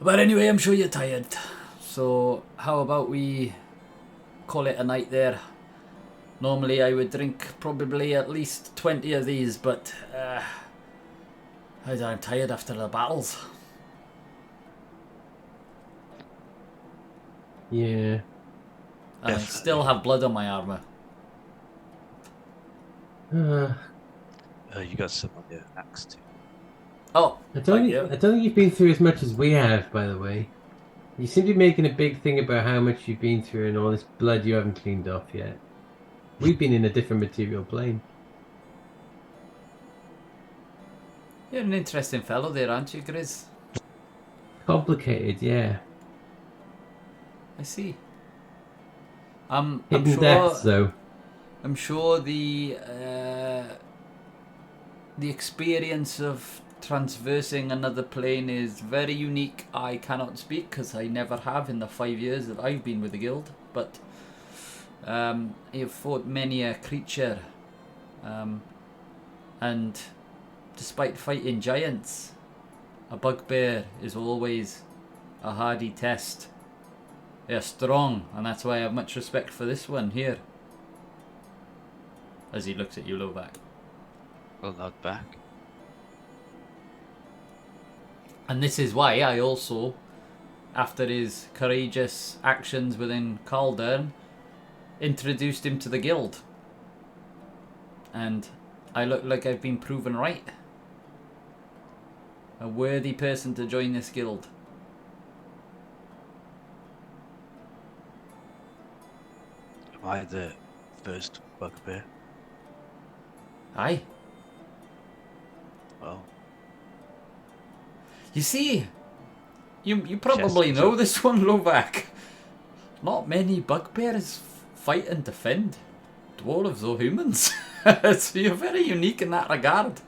But anyway, I'm sure you're tired. So how about we call it a night there? Normally I would drink probably at least 20 of these, but I'm tired after the battles. Yeah. And I still have blood on my armour. You got some on your axe too. Oh, I don't think you've been through as much as we have, by the way. You seem to be making a big thing about how much you've been through and all this blood you haven't cleaned off yet. We've been in a different material plane. You're an interesting fellow there, aren't you, Grizz? Complicated, yeah. I see. I'm Hidden sure. depths, though. I'm sure the experience of transversing another plane is very unique. I cannot speak because I never have in the 5 years that I've been with the guild, but you've fought many a creature, and despite fighting giants, A bugbear is always a hardy test. They're strong, and that's why I have much respect for this one here. As he looks at you, Lovak. Well, not back. And this is why I also, after his courageous actions within Caldern, introduced him to the guild. And I look like I've been proven right. A worthy person to join this guild. Am I the first bugbear? Aye. Well, You see, you probably Yes, know so- this one, Lovak. Not many bugbears fight and defend dwarves or humans. So you're very unique in that regard.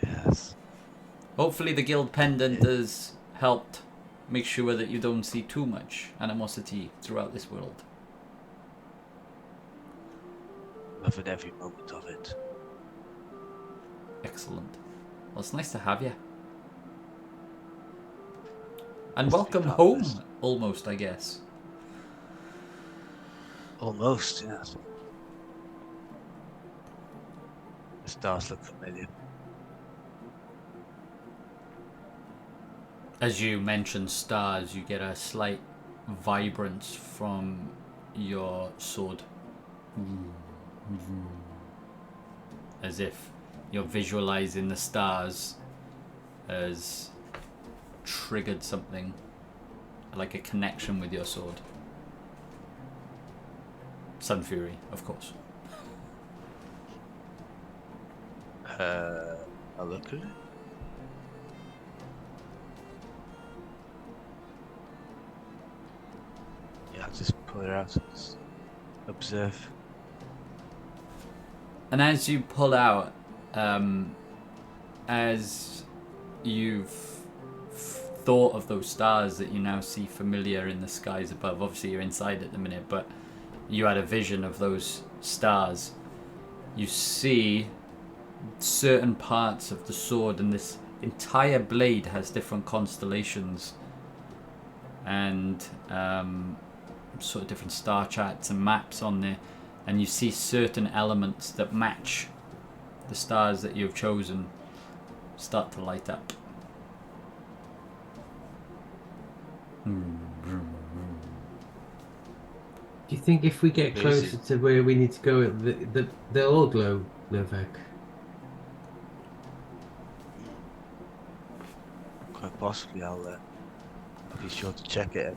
yes. Hopefully the guild pendant has helped make sure that you don't see too much animosity throughout this world. Loving every moment of it. Excellent. Well, it's nice to have you. And Nice to be welcome part of home, this. almost, I guess. Almost, yes. The stars look familiar. As you mention stars, you get a slight vibrance from your sword. As if you're visualizing the stars as triggered something, like a connection with your sword. Sun Fury, of course. I'll look at it. Yeah, I'll just pull it out and just observe. And as you pull out, as you've thought of those stars that you now see familiar in the skies above, obviously you're inside at the minute, but you had a vision of those stars. You see certain parts of the sword, and this entire blade has different constellations and sort of different star charts and maps on there, and you see certain elements that match the stars that you've chosen start to light up. Do you think if we get Crazy. closer to where we need to go, they'll all glow, Novak? Quite possibly, I'll be sure to check it.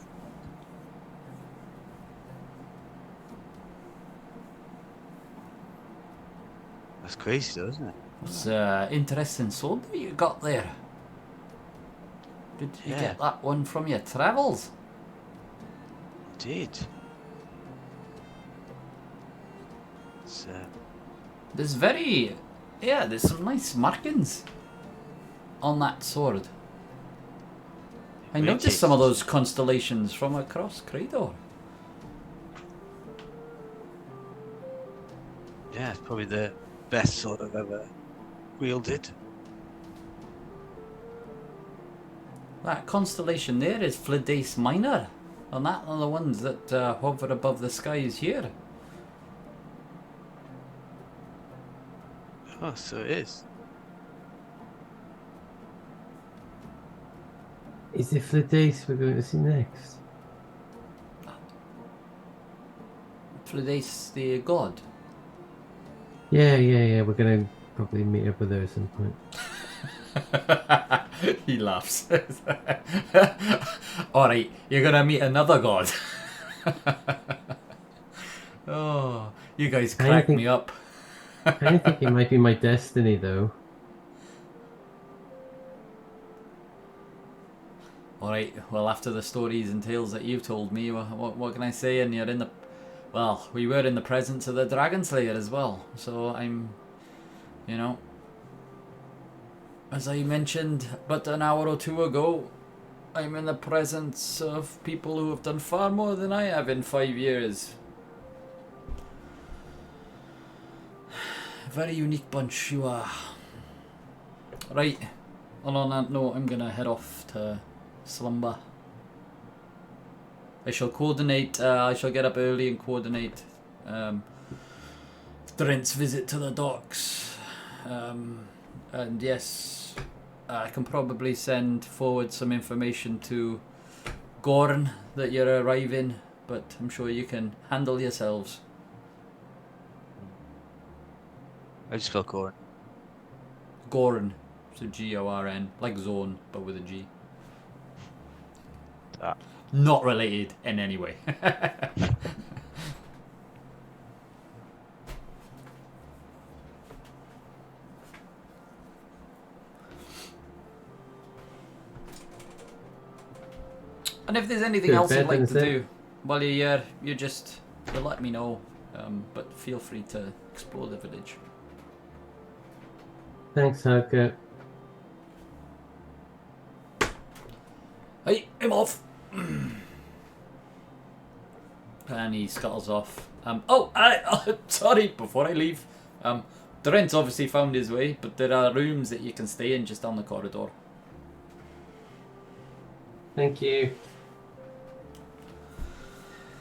That's crazy, though, isn't it? It's interesting sword that you got there. Did you Yeah. get that one from your travels? Indeed. It's, There's there's some nice markings on that sword. I noticed some of those constellations from across Creydor. yeah, it's probably the best sword I've ever wielded. That constellation there is Flidace Minor, and that are the ones that hover above the skies here. Oh, so it is. Is it Flidace we're going to see next? Flidace the god. Yeah. We're going to probably meet up with her at some point. He laughs. Alright, you're gonna meet another god. Oh, you guys crack think- me up. I kind of think it might be my destiny, though. Alright, well, after the stories and tales that you've told me, what can I say? And you're in the... Well, we were in the presence of the Dragon Slayer as well. So I'm... You know... As I mentioned but an hour or two ago, I'm in the presence of people who have done far more than I have in 5 years. Very unique bunch you are. Right. And on that note, I'm gonna head off to slumber. I shall coordinate. I shall get up early and coordinate Drent's visit to the docks. And yes, I can probably send forward some information to Gorn that you're arriving, but I'm sure you can handle yourselves. I just feel Goran. Gorn, so Gorn, like zone, but with a G. Ah. Not related in any way. And if there's anything Good else you'd bed, like to isn't it? do while you're here, you let me know. But feel free to explore the village. Thanks, Harker. Hey, I'm off. And he scuttles off. Sorry, before I leave. Durant's obviously found his way, but there are rooms that you can stay in just down the corridor. Thank you.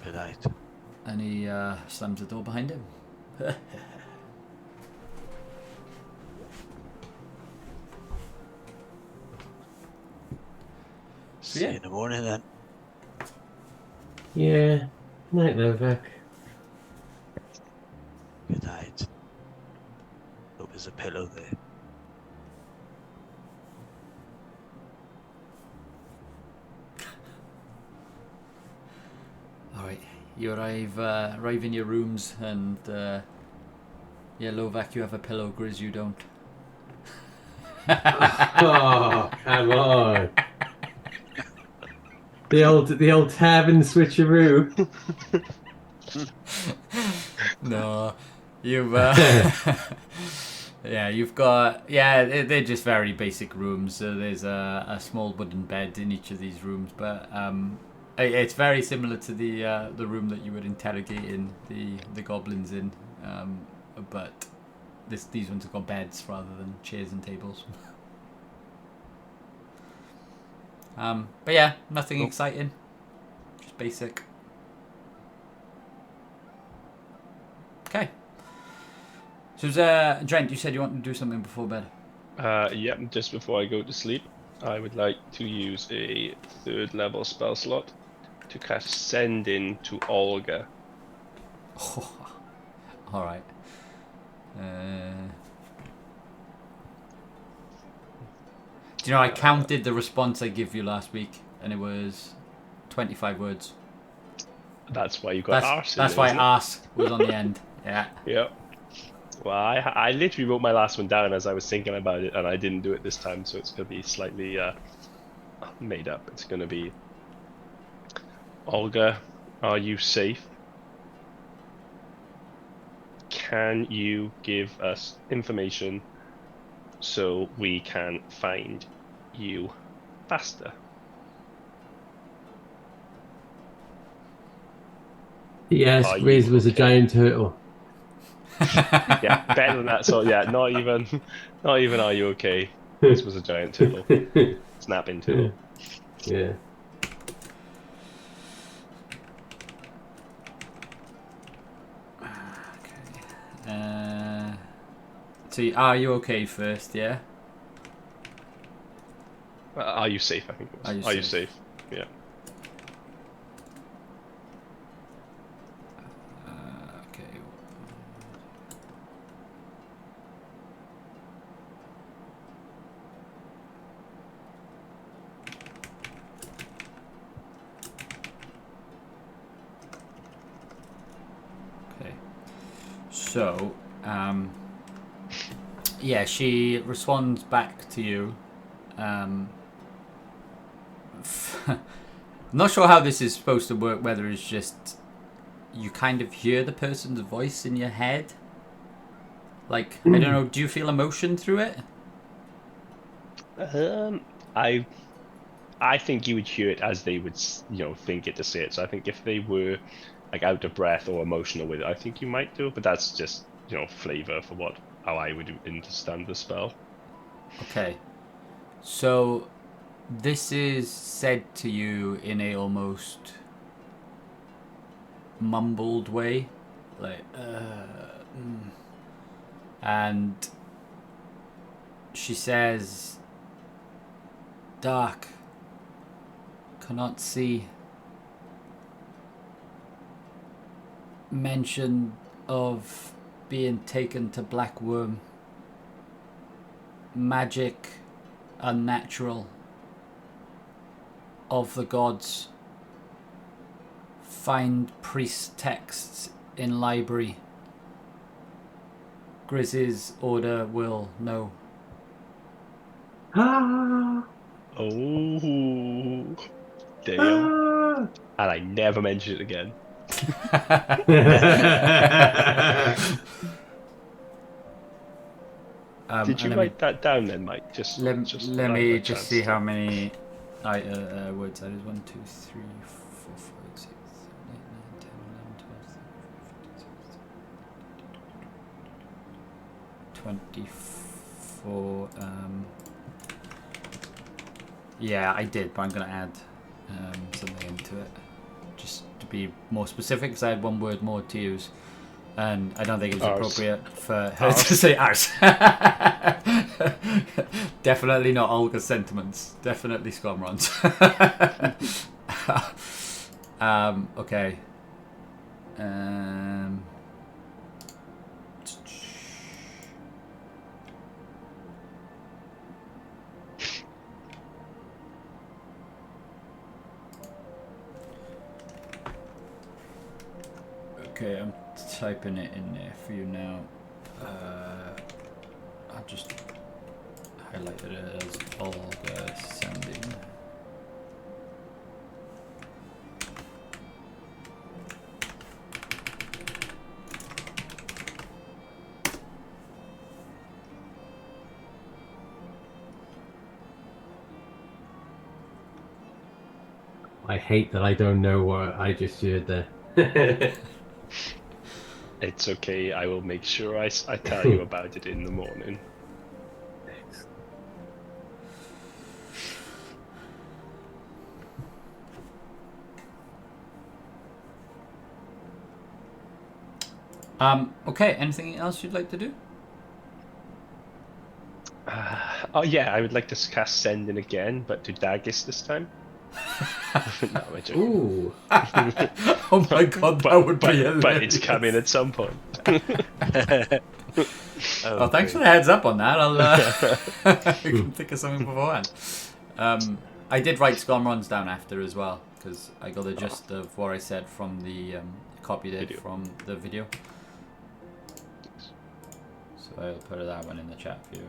Good night. And he slams the door behind him. See you in the morning then. Yeah. Night, Novak. Good night. Hope there's a pillow there. Alright, you arrive in your rooms, and yeah, Lovak, you have a pillow, Grizz, you don't. Oh, come on. The old tavern switcheroo. No, you've yeah, you've got they're just very basic rooms. So there's a small wooden bed in each of these rooms, but it's very similar to the room that you were interrogating the goblins in, but these ones have got beds rather than chairs and tables. But yeah, nothing exciting, just basic. Okay. So, Drent, you said you wanted to do something before bed. Yeah, just before I go to sleep, I would like to use a 3rd level spell slot to cast Send In to Olga. All right. Do you know I counted the response I gave you last week, and it was 25 words. That's why you got arse. That's why arse was on the end. Yeah. Yeah. Well, I literally wrote my last one down as I was thinking about it, and I didn't do it this time, so it's going to be slightly made up. It's going to be, Olga, are you safe? Can you give us information so we can find you faster? Yes, Are you Riz was a okay? giant turtle. Yeah, better than that. So yeah, not even are you okay? This was a giant turtle, snapping turtle. Yeah. So, are you okay first? Yeah. Are you safe? I think it was. Are you safe? Yeah. Okay. Okay. So, yeah, she responds back to you. Not sure how this is supposed to work, whether it's just you kind of hear the person's voice in your head. Like, I don't know, do you feel emotion through it? I think you would hear it as they would, think it to say it. So I think if they were like out of breath or emotional with it, I think you might do it. But that's just, flavor for how I would understand the spell. Okay. So, this is said to you in a almost mumbled way, like, and she says, "Dark, cannot see. Mention of being taken to Black Worm. Magic, unnatural, of the gods. Find priest texts in library. Grizz's order will know." Ah, Oh, damn! ah. And I never mentioned it again. Did you let write that down then, Mike? Just Let when I me have a just chance see to- how many words that is. 1, 2, 3, 4, 5, 6, 7, 8, 9, 10, 11, 12, 24. Yeah, I did, but I'm going to add something into it. Just to be more specific, because I had one word more to use. And I don't think it was Ours. appropriate for her to say ours. Definitely not Olga's sentiments. Definitely Scomron's. Okay. Okay, I'm typing it in there for you now. I'll just highlight it as Olga sending. I hate that I don't know what I just heard there. It's okay. I will make sure I tell you about it in the morning. Okay, anything else you'd like to do? Oh yeah, I would like to cast Send in again, but to Dagis this time. No, I'm joking. Ooh. Oh my god, that would be hilarious. But it's coming at some point. Oh, thanks for the heads up on that. I'll I can think of something beforehand. I did write Scomrons down after as well, because I got the gist of what I said from the copied it Video. from the video. So I'll put that one in the chat for you.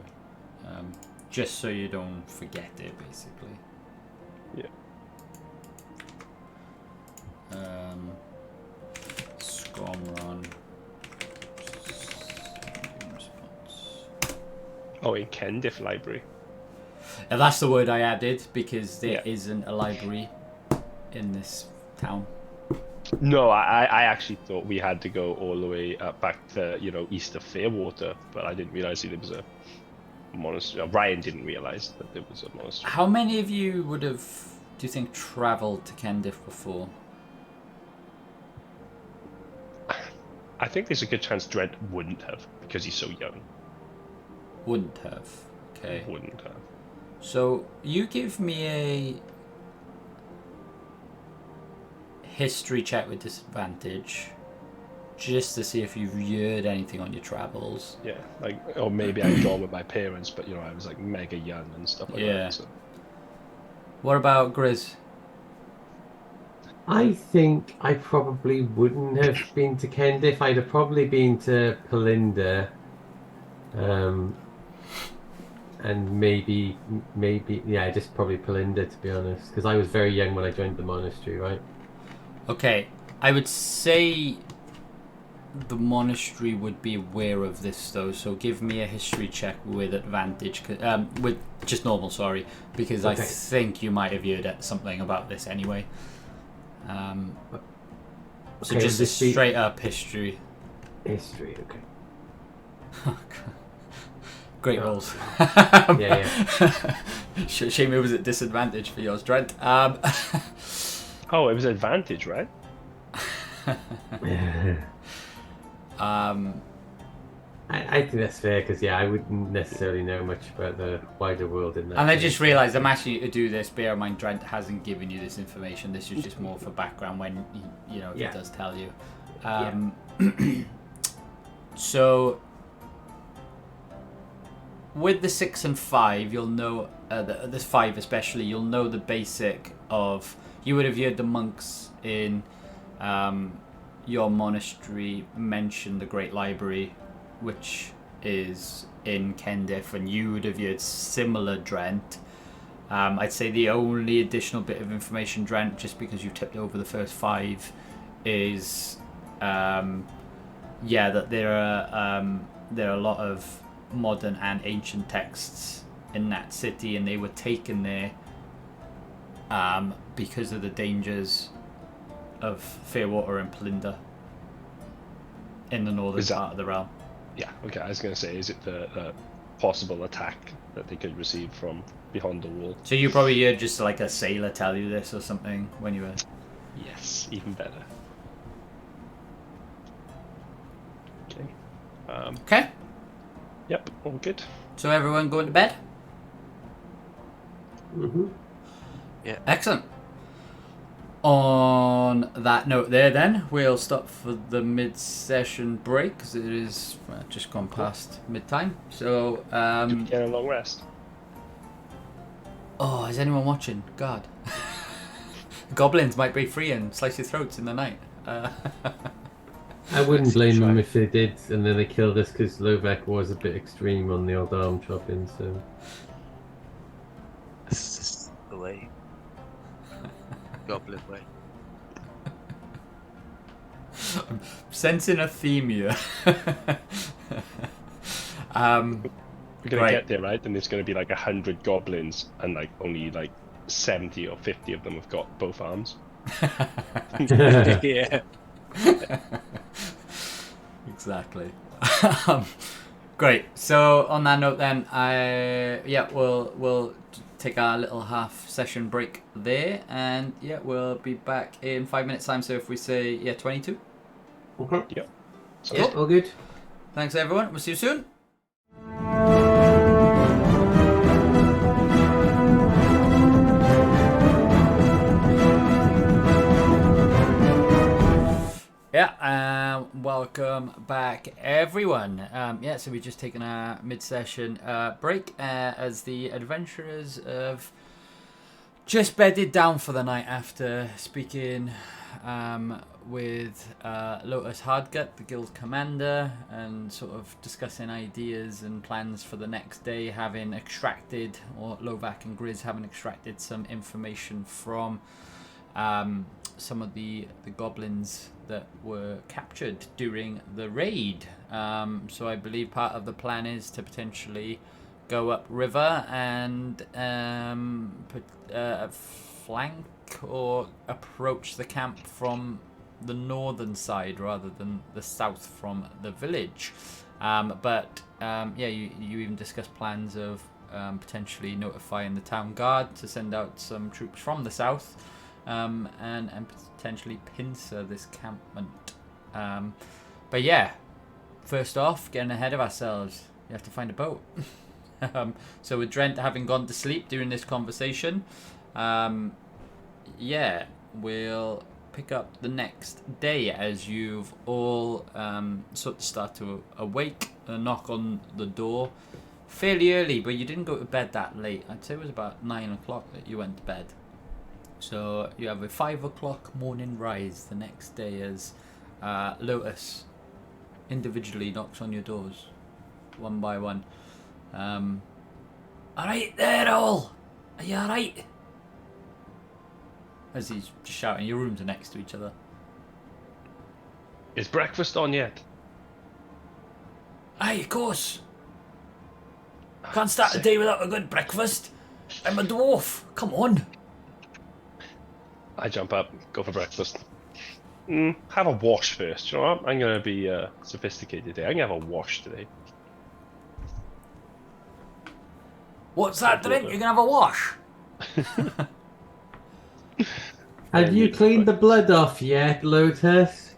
Just so you don't forget it, basically. Yeah. Scomron. Oh, in Kendiff Library. And that's the word I added because there Yeah. isn't a library in this town. No, I actually thought we had to go all the way back to east of Fairwater, but I didn't realize there was a monastery. Ryan didn't realize that there was a monastery. How many of you would have, do you think, travelled to Kendiff before? I think there's a good chance Dredd wouldn't have because he's so young. Wouldn't have. Okay. Wouldn't have. So you give me a history check with disadvantage, just to see if you've heard anything on your travels. Yeah, or maybe I'd gone with my parents, but I was like mega young and stuff like Yeah. that. So. What about Grizz? I think I probably wouldn't have been to Kendiff. I'd have probably been to Palinda. And maybe, yeah, just probably Palinda, to be honest. Because I was very young when I joined the monastery, right? Okay, I would say the monastery would be aware of this though, so give me a history check with advantage, with just normal, sorry, because I Okay. think you might have heard something about this anyway. So Okay, just a this be- straight up history. History, okay. Great Oh. rolls. Yeah, Shame it was at disadvantage for yours, Trent. Oh, it was advantage, right? yeah. Um, I think that's fair because I wouldn't necessarily know much about the wider world in that. and I sense. just realised I'm asking you to do this. Bear in mind, Trent hasn't given you this information. This is just more for background when if Yeah. he does tell you. So with the 6 and 5, you'll know the 5 especially. You'll know the basic of. You would have heard the monks in your monastery mention the Great Library, which is in Kendiff, and you would have heard similar Drent. I'd say the only additional bit of information, Drent, just because you tipped over the first 5, is that there are a lot of modern and ancient texts in that city, and they were taken there because of the dangers of Fairwater and Plunder in the northern part of the realm. Yeah, okay, I was going to say, is it the possible attack that they could receive from beyond the wall? So you probably heard just like a sailor tell you this or something when you were... Yes, even better. Okay. Okay, Yep, all good. so everyone going to bed? Mm-hmm. Excellent. On that note there then, we'll stop for the mid-session break because it is just gone past mid-time. So, Get a long rest. oh, is anyone watching? God. Goblins might break free and slice your throats in the night. I wouldn't blame them if they did, and then they killed us because Lovak was a bit extreme on the old arm chopping. So This is the way. Goblin way. Sensing a theme here. We're gonna Right. get there, right? And there's gonna be like 100 goblins, and like only like 70 or 50 of them have got both arms. Yeah. Exactly. Great. So on that note, then, we'll take our little half session break there, and we'll be back in 5 minutes time. So if we say 22. okay. Yep. So Cool. All good. Thanks everyone. We'll see you soon. Welcome back, everyone. So we've just taken our mid-session break as the adventurers have just bedded down for the night after speaking with Lotus Hardgut, the guild commander, and sort of discussing ideas and plans for the next day, having extracted, or Lovak and Grizz having extracted some information from some of the goblins that were captured during the raid. So I believe part of the plan is to potentially go up river and flank or approach the camp from the northern side rather than the south from the village. You even discussed plans of potentially notifying the town guard to send out some troops from the south and potentially pincer this campment. First off, getting ahead of ourselves, you have to find a boat. So with Drent having gone to sleep during this conversation, we'll pick up the next day as you've all sort of start to awake and knock on the door fairly early, but you didn't go to bed that late. I'd say it was about 9 o'clock that you went to bed. So you have a 5 o'clock morning rise the next day as Lotus individually knocks on your doors one by one. Alright there all! Are you alright? As he's shouting, your rooms are next to each other. is breakfast on yet? Aye, of course. Can't start a day without a good breakfast. I'm a dwarf. Come on. I jump up, go for breakfast. Have a wash first, you know what? I'm gonna be sophisticated today. I'm gonna have a wash today. What's that drink? You can have a wash. Have you cleaned the blood off yet, Lotus?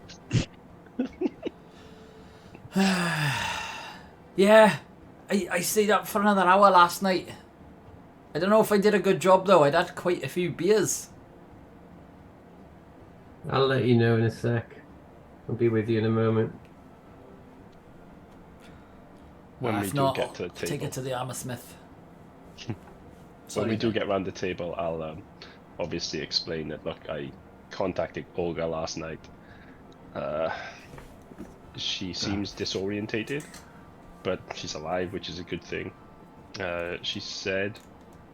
Yeah, I stayed up for another hour last night. I don't know if I did a good job though. I'd had quite a few beers. I'll let you know in a sec. I'll be with you in a moment. When we If do not, get to the I'll take table. it to the armor smith. When we do get round the table, I'll obviously explain that, look, I contacted Olga last night. She seems disorientated, but she's alive, which is a good thing. She said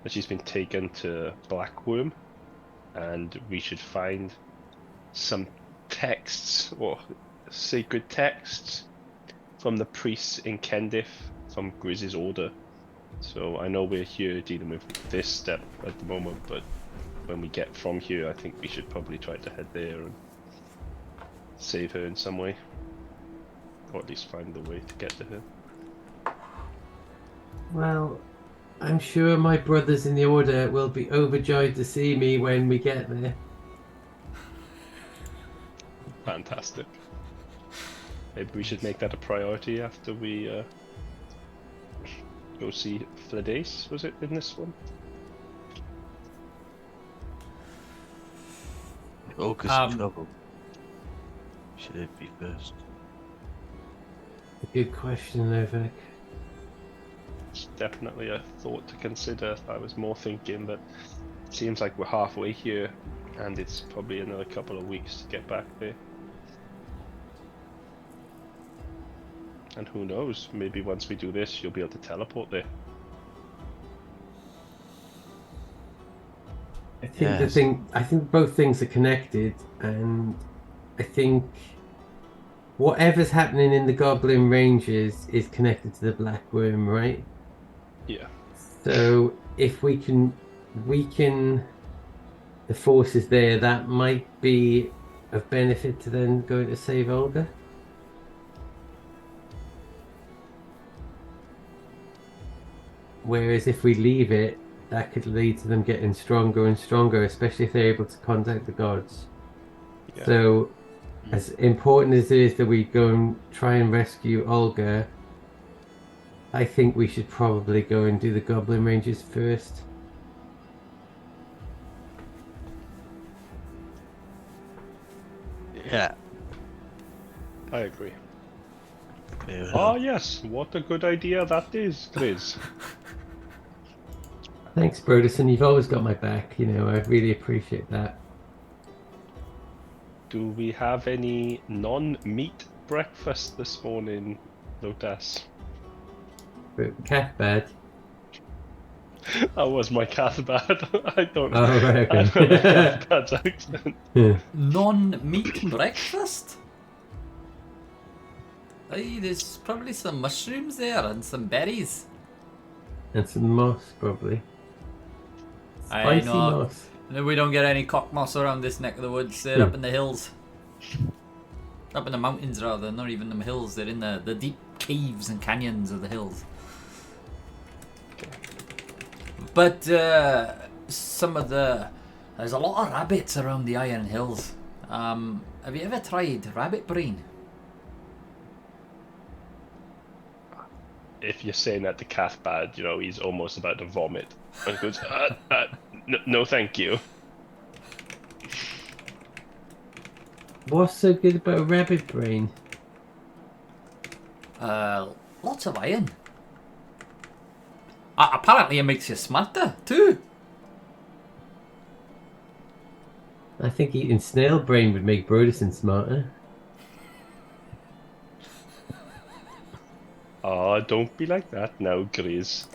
that she's been taken to Blackworm, and we should find some texts, or sacred texts, from the priests in Kendif, from Grizz's order. So I know we're here dealing with this step at the moment, but when we get from here, I think we should probably try to head there and save her in some way. Or at least find the way to get to her. Well, I'm sure my brothers in the Order will be overjoyed to see me when we get there. Fantastic. Maybe we should make that a priority after we go see Fladace, was it, in this one? Olga's in trouble. Should it be first? Good question, Novak. It's definitely a thought to consider. I was more thinking that it seems like we're halfway here, and it's probably another couple of weeks to get back there. And who knows, maybe once we do this, you'll be able to teleport there. I think both things are connected, and I think whatever's happening in the Goblin Ranges is connected to the Black Worm, right? Yeah. So if we can weaken the forces there, that might be of benefit to then going to save Olga. Whereas if we leave it, that could lead to them getting stronger and stronger, especially if they're able to contact the gods. Yeah. So, as important as it is that we go and try and rescue Olga, I think we should probably go and do the Goblin Ranges first. Yeah. I agree. Fair enough. Ah, yes, what a good idea that is, Grizz. Thanks, Broderson. You've always got my back. You know, I really appreciate that. Do we have any non-meat breakfast this morning, Lotus? But cat bad. That was my cat bad. I don't Oh, right, I don't okay. have Cat's accent. Non-meat breakfast? Hey, there's probably some mushrooms there and some berries. And some moss, probably. I Spicy know. moss. No, we don't get any cock moss around this neck of the woods. They're up in the hills. Up in the mountains, rather. Not even the hills. They're in the deep caves and canyons of the hills. But some of there's a lot of rabbits around the Iron Hills. Have you ever tried rabbit brain? If you're saying that to Cathbad, you know, he's almost about to vomit. And goes, no thank you. What's so good about rabbit brain? Lots of iron. Apparently it makes you smarter, too. I think eating snail brain would make Broderson smarter. Oh, don't be like that now, Grizz.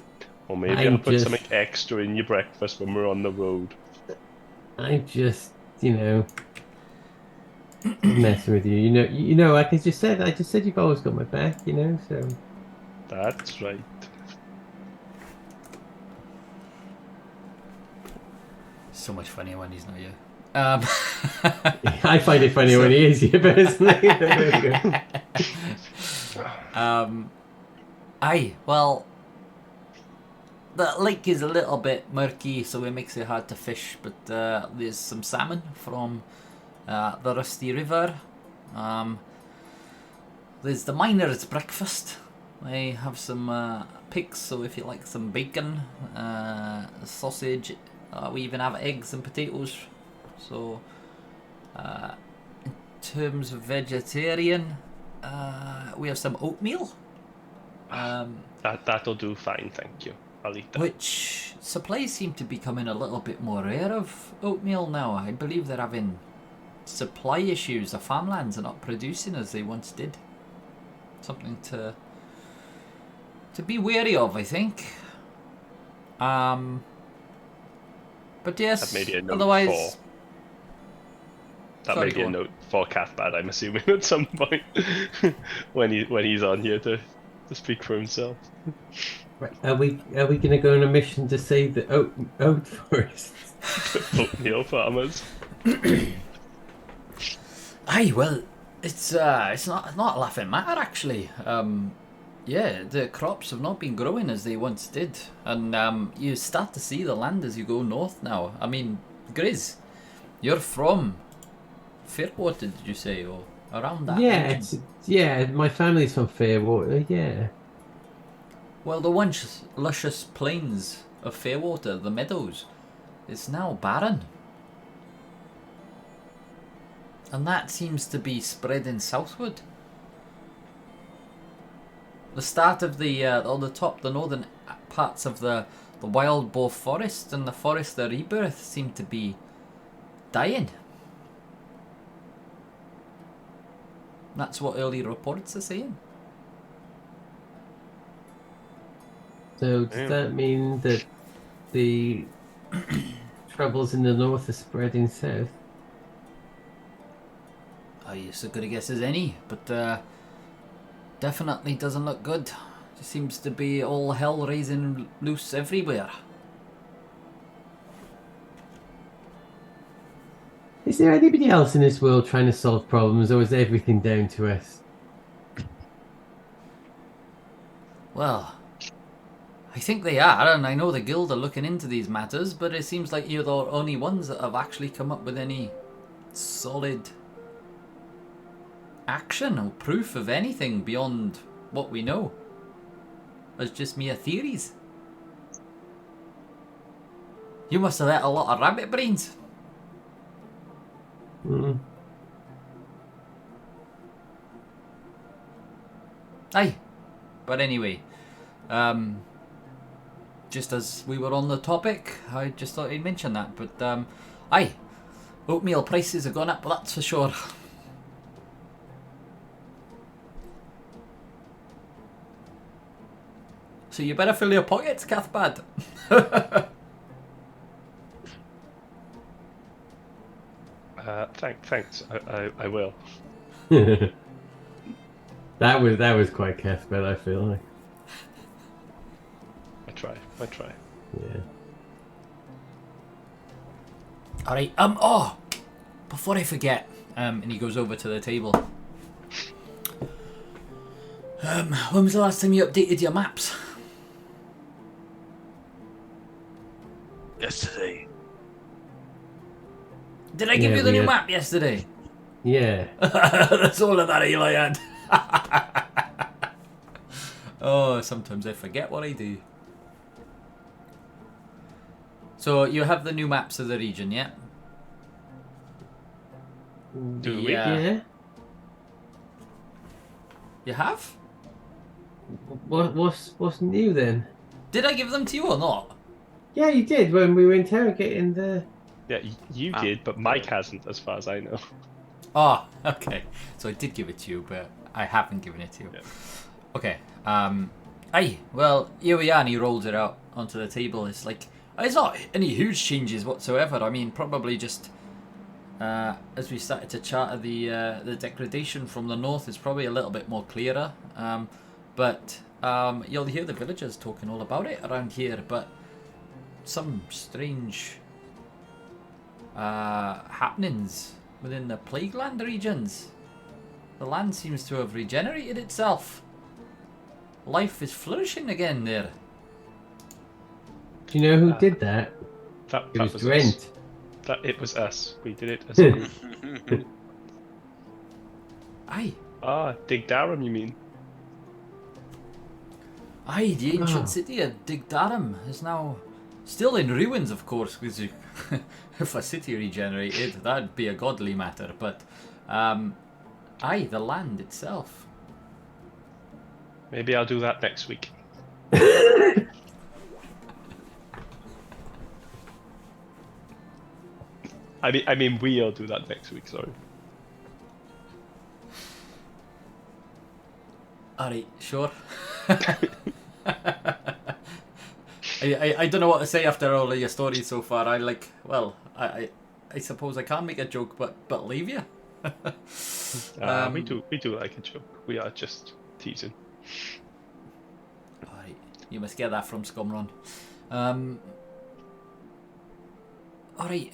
Or maybe I'm I'll put just- something extra in your breakfast when we're on the road. I'm just, you know, messing with you. You know, like I just said you've always got my back, you know, so. That's right. So much funnier when he's not here. I find it funny when he is here, personally. There we go. Aye, well, the lake is a little bit murky, so it makes it hard to fish. But there's some salmon from the Rusty River. There's the miner's breakfast. I have some pigs, so if you like some bacon, sausage, we even have eggs and potatoes. So, in terms of vegetarian, we have some oatmeal. That'll do fine, thank you. I'll eat that. Which supplies seem to be becoming a little bit more rare of oatmeal now. I believe they're having supply issues. The farmlands are not producing as they once did. Something to be wary of, I think. But yes, That may be a note otherwise... That Sorry, may be go a on. note for Cathbad, I'm assuming, at some point when he's on here to speak for himself. Right. Are we going to go on a mission to save the oat forest? Oatmeal farmers. Aye, well, it's not a laughing matter actually. Yeah, the crops have not been growing as they once did, and you start to see the land as you go north now. I mean, Grizz, you're from Fairwater, did you say, or around that? Yeah, region? my family's from Fairwater. Yeah. Well, the once luscious plains of Fairwater, the meadows, is now barren. And that seems to be spreading southward. The start of the northern parts of the wild boar forest and the forest of rebirth seem to be dying. That's what early reports are saying. So does that mean that the troubles in the north are spreading south? Oh, you're so good a guess as any, but definitely doesn't look good. There seems to be all hell raising loose everywhere. Is there anybody else in this world trying to solve problems, or is everything down to us? Well, I think they are, and I know the guild are looking into these matters, but it seems like you're the only ones that have actually come up with any solid action or proof of anything beyond what we know. It's just mere theories. You must have had a lot of rabbit brains. Mm. Aye. But anyway, just as we were on the topic, I just thought I'd mention that. But aye, oatmeal prices have gone up, that's for sure. So you better fill your pockets, Cathbad. Thanks. I will. That was quite Cuthbert, I feel like. I try. Yeah. Alright, oh! Before I forget, and he goes over to the table. When was the last time you updated your maps? Yesterday. Did I give Yeah, you the we new had- map yesterday? Yeah. That's all of that Eli had. Oh, sometimes I forget what I do. So you have the new maps of the region, yeah? Do we? Yeah. You have? What's new then? Did I give them to you or not? Yeah, you did when we were interrogating the. Yeah, you did, but Mike hasn't, as far as I know. Oh, okay. So I did give it to you, but I haven't given it to you. Yeah. Okay. Aye. Well, here we are, and he rolls it out onto the table. It's like it's not any huge changes whatsoever. I mean, probably just as we started to chart the degradation from the north, it's probably a little bit more clearer. But you'll hear the villagers talking all about it around here. But some strange happenings within the Plague Land regions. The land seems to have regenerated itself. Life is flourishing again there. Do you know who did that? That It was was Drent. us. It was us. We did it as a group. Aye. Dig Darum, you mean? Aye, the ancient Oh. city of Digdarum is now still in ruins, of course, because if a city regenerated, that'd be a godly matter. But, aye, the land itself. Maybe I'll do that next week. I mean, we'll do that next week. Sorry. Alright, sure. I don't know what to say after all of your stories so far. I suppose I can't make a joke, but leave you. We do like a joke. We are just teasing. Alright, you must get that from Scumrun. Alright.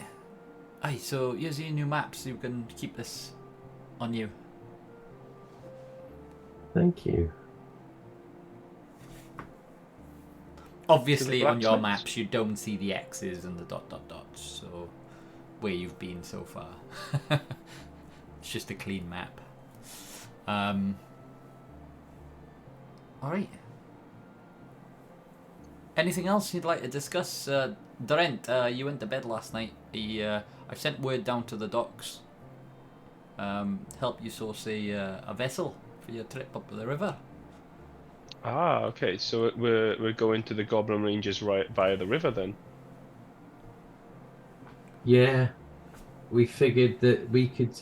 Aye, so here's your new maps. You can keep this on you. Thank you. Obviously, To the on your blacksmiths. maps, you don't see the X's and the ... so where you've been so far. It's just a clean map. Alright. Anything else you'd like to discuss? Durant, you went to bed last night. I've sent word down to the docks. Help you source a vessel for your trip up the river. Okay. So we're going to the Goblin Ranges right via the river then. Yeah, we figured that we could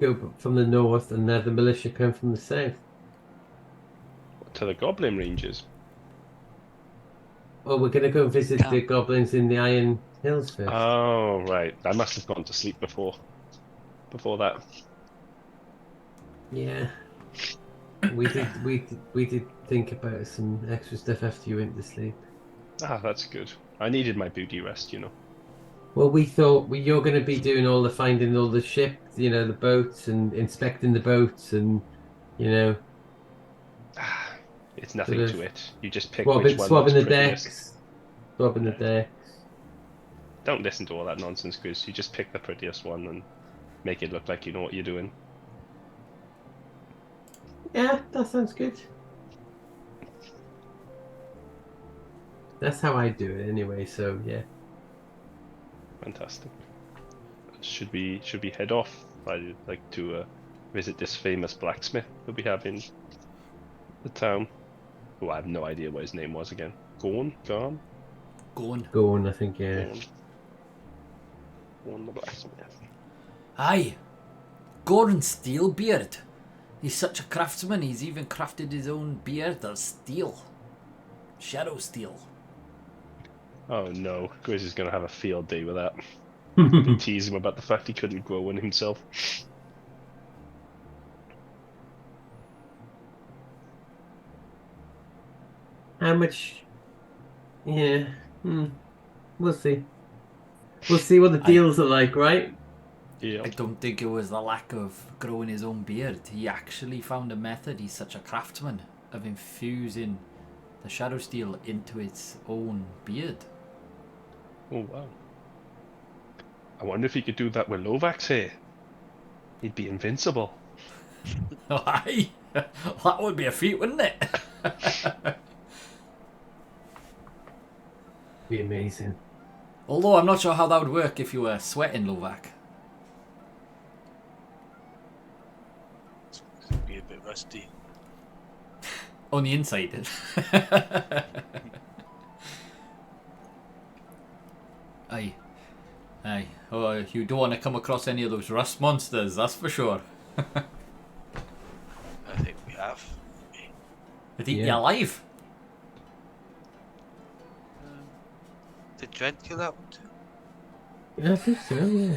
go from the north and now the militia come from the south. To the Goblin Ranges. Oh, we're going to go visit the goblins in the Iron Hills first. Oh right. I must have gone to sleep before that. Yeah, we did think about some extra stuff after you went to sleep. That's good. I needed my booty rest, you know. Well, we thought you're going to be doing all the finding all the ships, you know, the boats and inspecting the boats and, you know, It's nothing sort to of it. You just pick swabbing, which one swabbing the looks prettiest. decks, swabbing the decks. Don't listen to all that nonsense, Chris. You just pick the prettiest one and make it look like you know what you're doing. Yeah, that sounds good. That's how I do it anyway, so yeah. Fantastic. Should we head off? I'd like to visit this famous blacksmith that we have in the town. Oh, I have no idea what his name was again. Gorn Going. Go on, I think, yeah. Gorn the blacksmith. Aye. Goran Steelbeard. He's such a craftsman, he's even crafted his own beard of steel. Shadow steel. Oh no, Grizz is gonna have a field day with that. Tease him about the fact he couldn't grow one himself. How much? Yeah. We'll see. We'll see what the deals are like, right? Yeah. I don't think it was the lack of growing his own beard. He actually found a method, he's such a craftsman, of infusing the shadow steel into its own beard. Oh wow. I wonder if he could do that with Lovak's hair. He'd be invincible. Aye. That would be a feat, wouldn't it? Be amazing. Although I'm not sure how that would work if you were sweating Lovak. It'd be a bit rusty. On the inside. Aye. Aye. Oh, you don't want to come across any of those rust monsters, that's for sure. I think we have. They'd eat you Yeah. alive. Did Trent kill that one too? Yeah, I think so,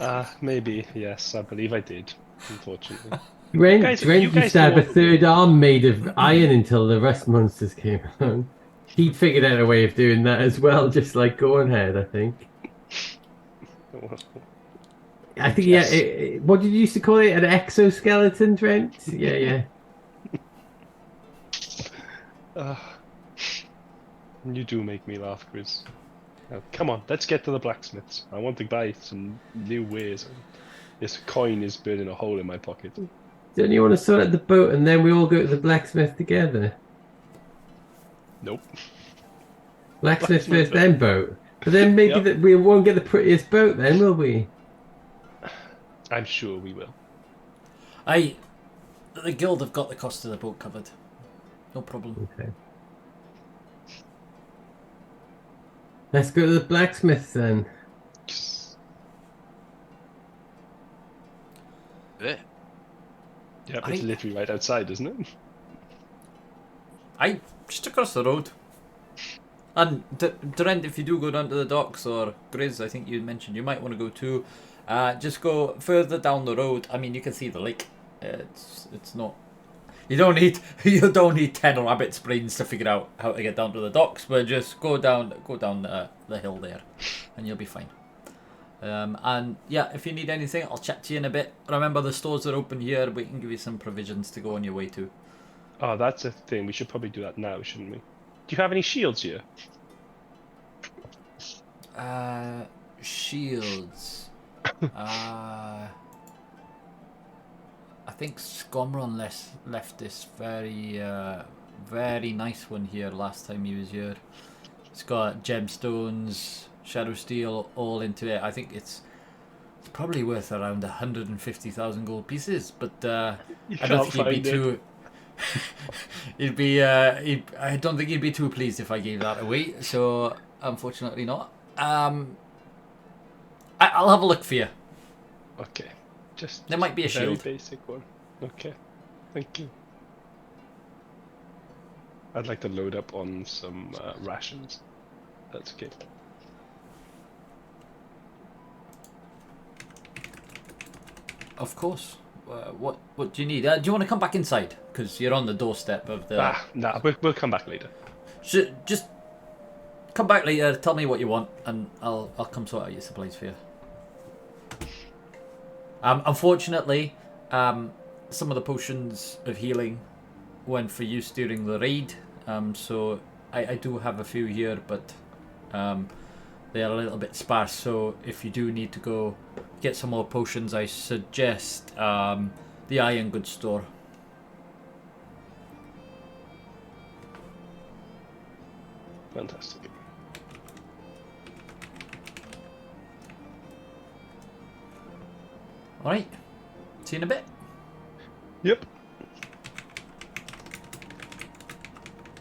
yeah. Maybe, yes, I believe I did, unfortunately. Drent guys used to have go a third arm made of iron until the rust monsters came along. He figured out a way of doing that as well, just like Gornhead, I think. I think, Yes. yeah, what did you used to call it? An exoskeleton, Trent? Yeah, yeah. You do make me laugh, Chris. Now, come on, let's get to the blacksmiths. I want to buy some new wares. This coin is burning a hole in my pocket. Don't you want to sort out the boat and then we all go to the blacksmith together? Nope. Blacksmith Blacksmith first, then boat. But then maybe Yep. that we won't get the prettiest boat then, will we? I'm sure we will. The guild have got the cost of the boat covered. No problem. Okay. Let's go to the blacksmith then. Yeah. Yep, it's literally right outside, isn't it? Just across the road. And Durant, if you do go down to the docks, or Grizz, I think you mentioned you might want to go too. Just go further down the road. I mean, you can see the lake. It's not. You don't need 10 rabbits' brains to figure out how to get down to the docks. But just go down the hill there, and you'll be fine. And yeah, if you need anything, I'll chat to you in a bit. Remember, the stores are open here. We can give you some provisions to go on your way to. Oh, that's a thing. We should probably do that now, shouldn't we? Do you have any shields here? Shields. I think Scomron left this very nice one here last time he was here. It's got gemstones, shadow steel all into it. I think it's probably worth around 150,000 gold pieces, but I don't think he'd be too. I don't think he'd be too pleased if I gave that away. So unfortunately not. I'll have a look for you. Okay. There might be a very shield. Basic one. Okay. Thank you. I'd like to load up on some rations. That's okay. Of course. What do you need? Do you want to come back inside? Because you're on the doorstep of the. Nah. We'll come back later. Just come back later. Tell me what you want, and I'll come sort out your supplies for you. Unfortunately, some of the potions of healing went for use during the raid. So I do have a few here, but they're a little bit sparse. So if you do need to go get some more potions, I suggest the Iron Goods store. Fantastic. Alright, see you in a bit. Yep.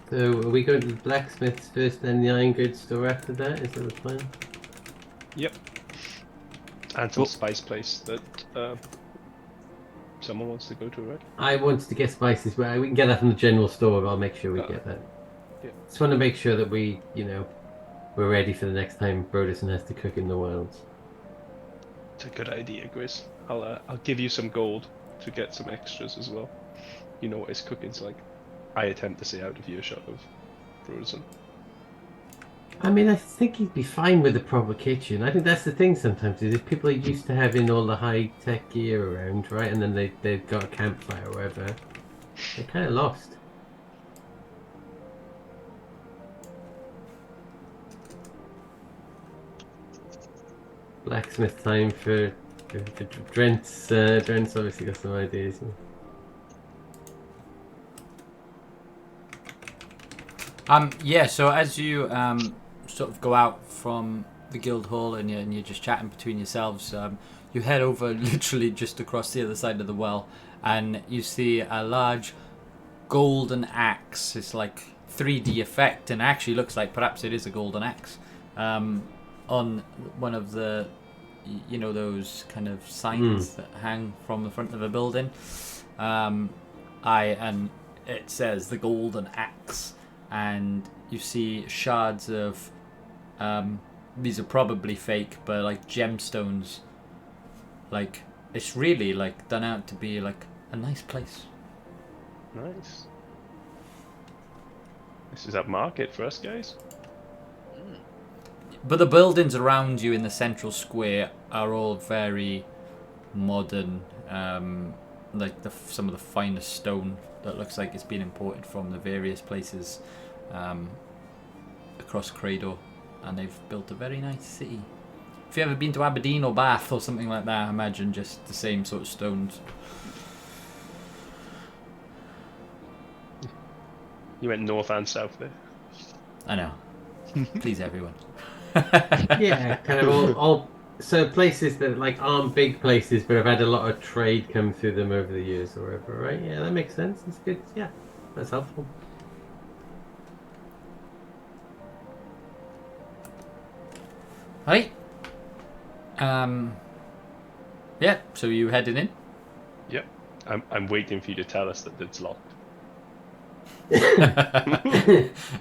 So are we going to the blacksmith's first, then the iron goods store after that? Is that the plan? Yep. And some spice place that someone wants to go to, right? I wanted to get spices, but we can get that from the general store. I'll make sure we get that. Yeah. Just want to make sure that we're ready for the next time Broderson has to cook in the wilds. It's a good idea, Grizz. I'll give you some gold to get some extras as well. You know what his cooking's like. I attempt to stay out of earshot of Broderson. I mean, I think he'd be fine with a proper kitchen. I think that's the thing sometimes, is if people are used to having all the high-tech gear around, right, and then they've got a campfire or whatever, they're kind of lost. Blacksmith time for Drent's. Drent's obviously got some ideas. Yeah, so as you sort of go out from the guild hall and you're just chatting between yourselves, you head over literally just across the other side of the well, and you see a large golden axe. It's like 3D effect, and actually looks like perhaps it is a golden axe on one of the, those kind of signs that hang from the front of a building. And it says the golden axe. And you see shards of these are probably fake, but like gemstones. Like it's really like done out to be like a nice place. Nice. This is up market for us guys. But the buildings around you in the central square are all very modern, like some of the finest stone that looks like it's been imported from the various places across Creydor, and they've built a very nice city. If you've ever been to Aberdeen or Bath or something like that, I imagine just the same sort of stones. You went north and south there. I know. Please, everyone. Yeah, kind of all so places that like aren't big places but have had a lot of trade come through them over the years or whatever, right? Yeah, that makes sense. That's good. Yeah, that's helpful. Right. Yeah, so you heading in? Yep. I'm waiting for you to tell us that it's locked.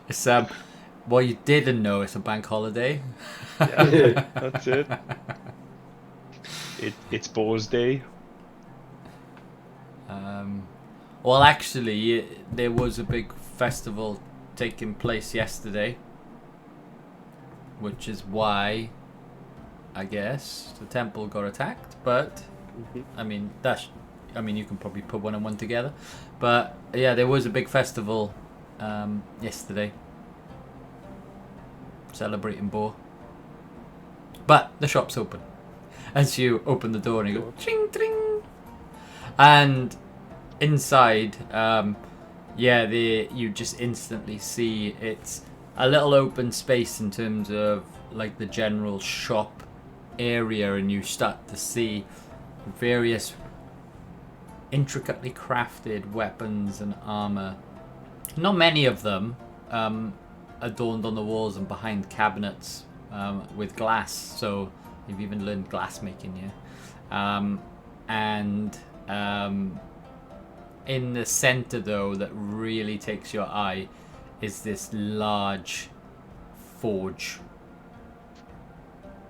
It's well, you didn't know it's a bank holiday. Yeah, that's it. It's Boar's Day. Well, actually, there was a big festival taking place yesterday, which is why, I guess, the temple got attacked. But I mean, you can probably put one and one together. But yeah, there was a big festival yesterday celebrating Boar. But the shop's open. As you open the door and you go ching tring, and inside, you just instantly see it's a little open space in terms of like the general shop area, and you start to see various intricately crafted weapons and armor. Not many of them adorned on the walls and behind cabinets with glass, so you've even learned glass making here. In the center, though, that really takes your eye is this large forge.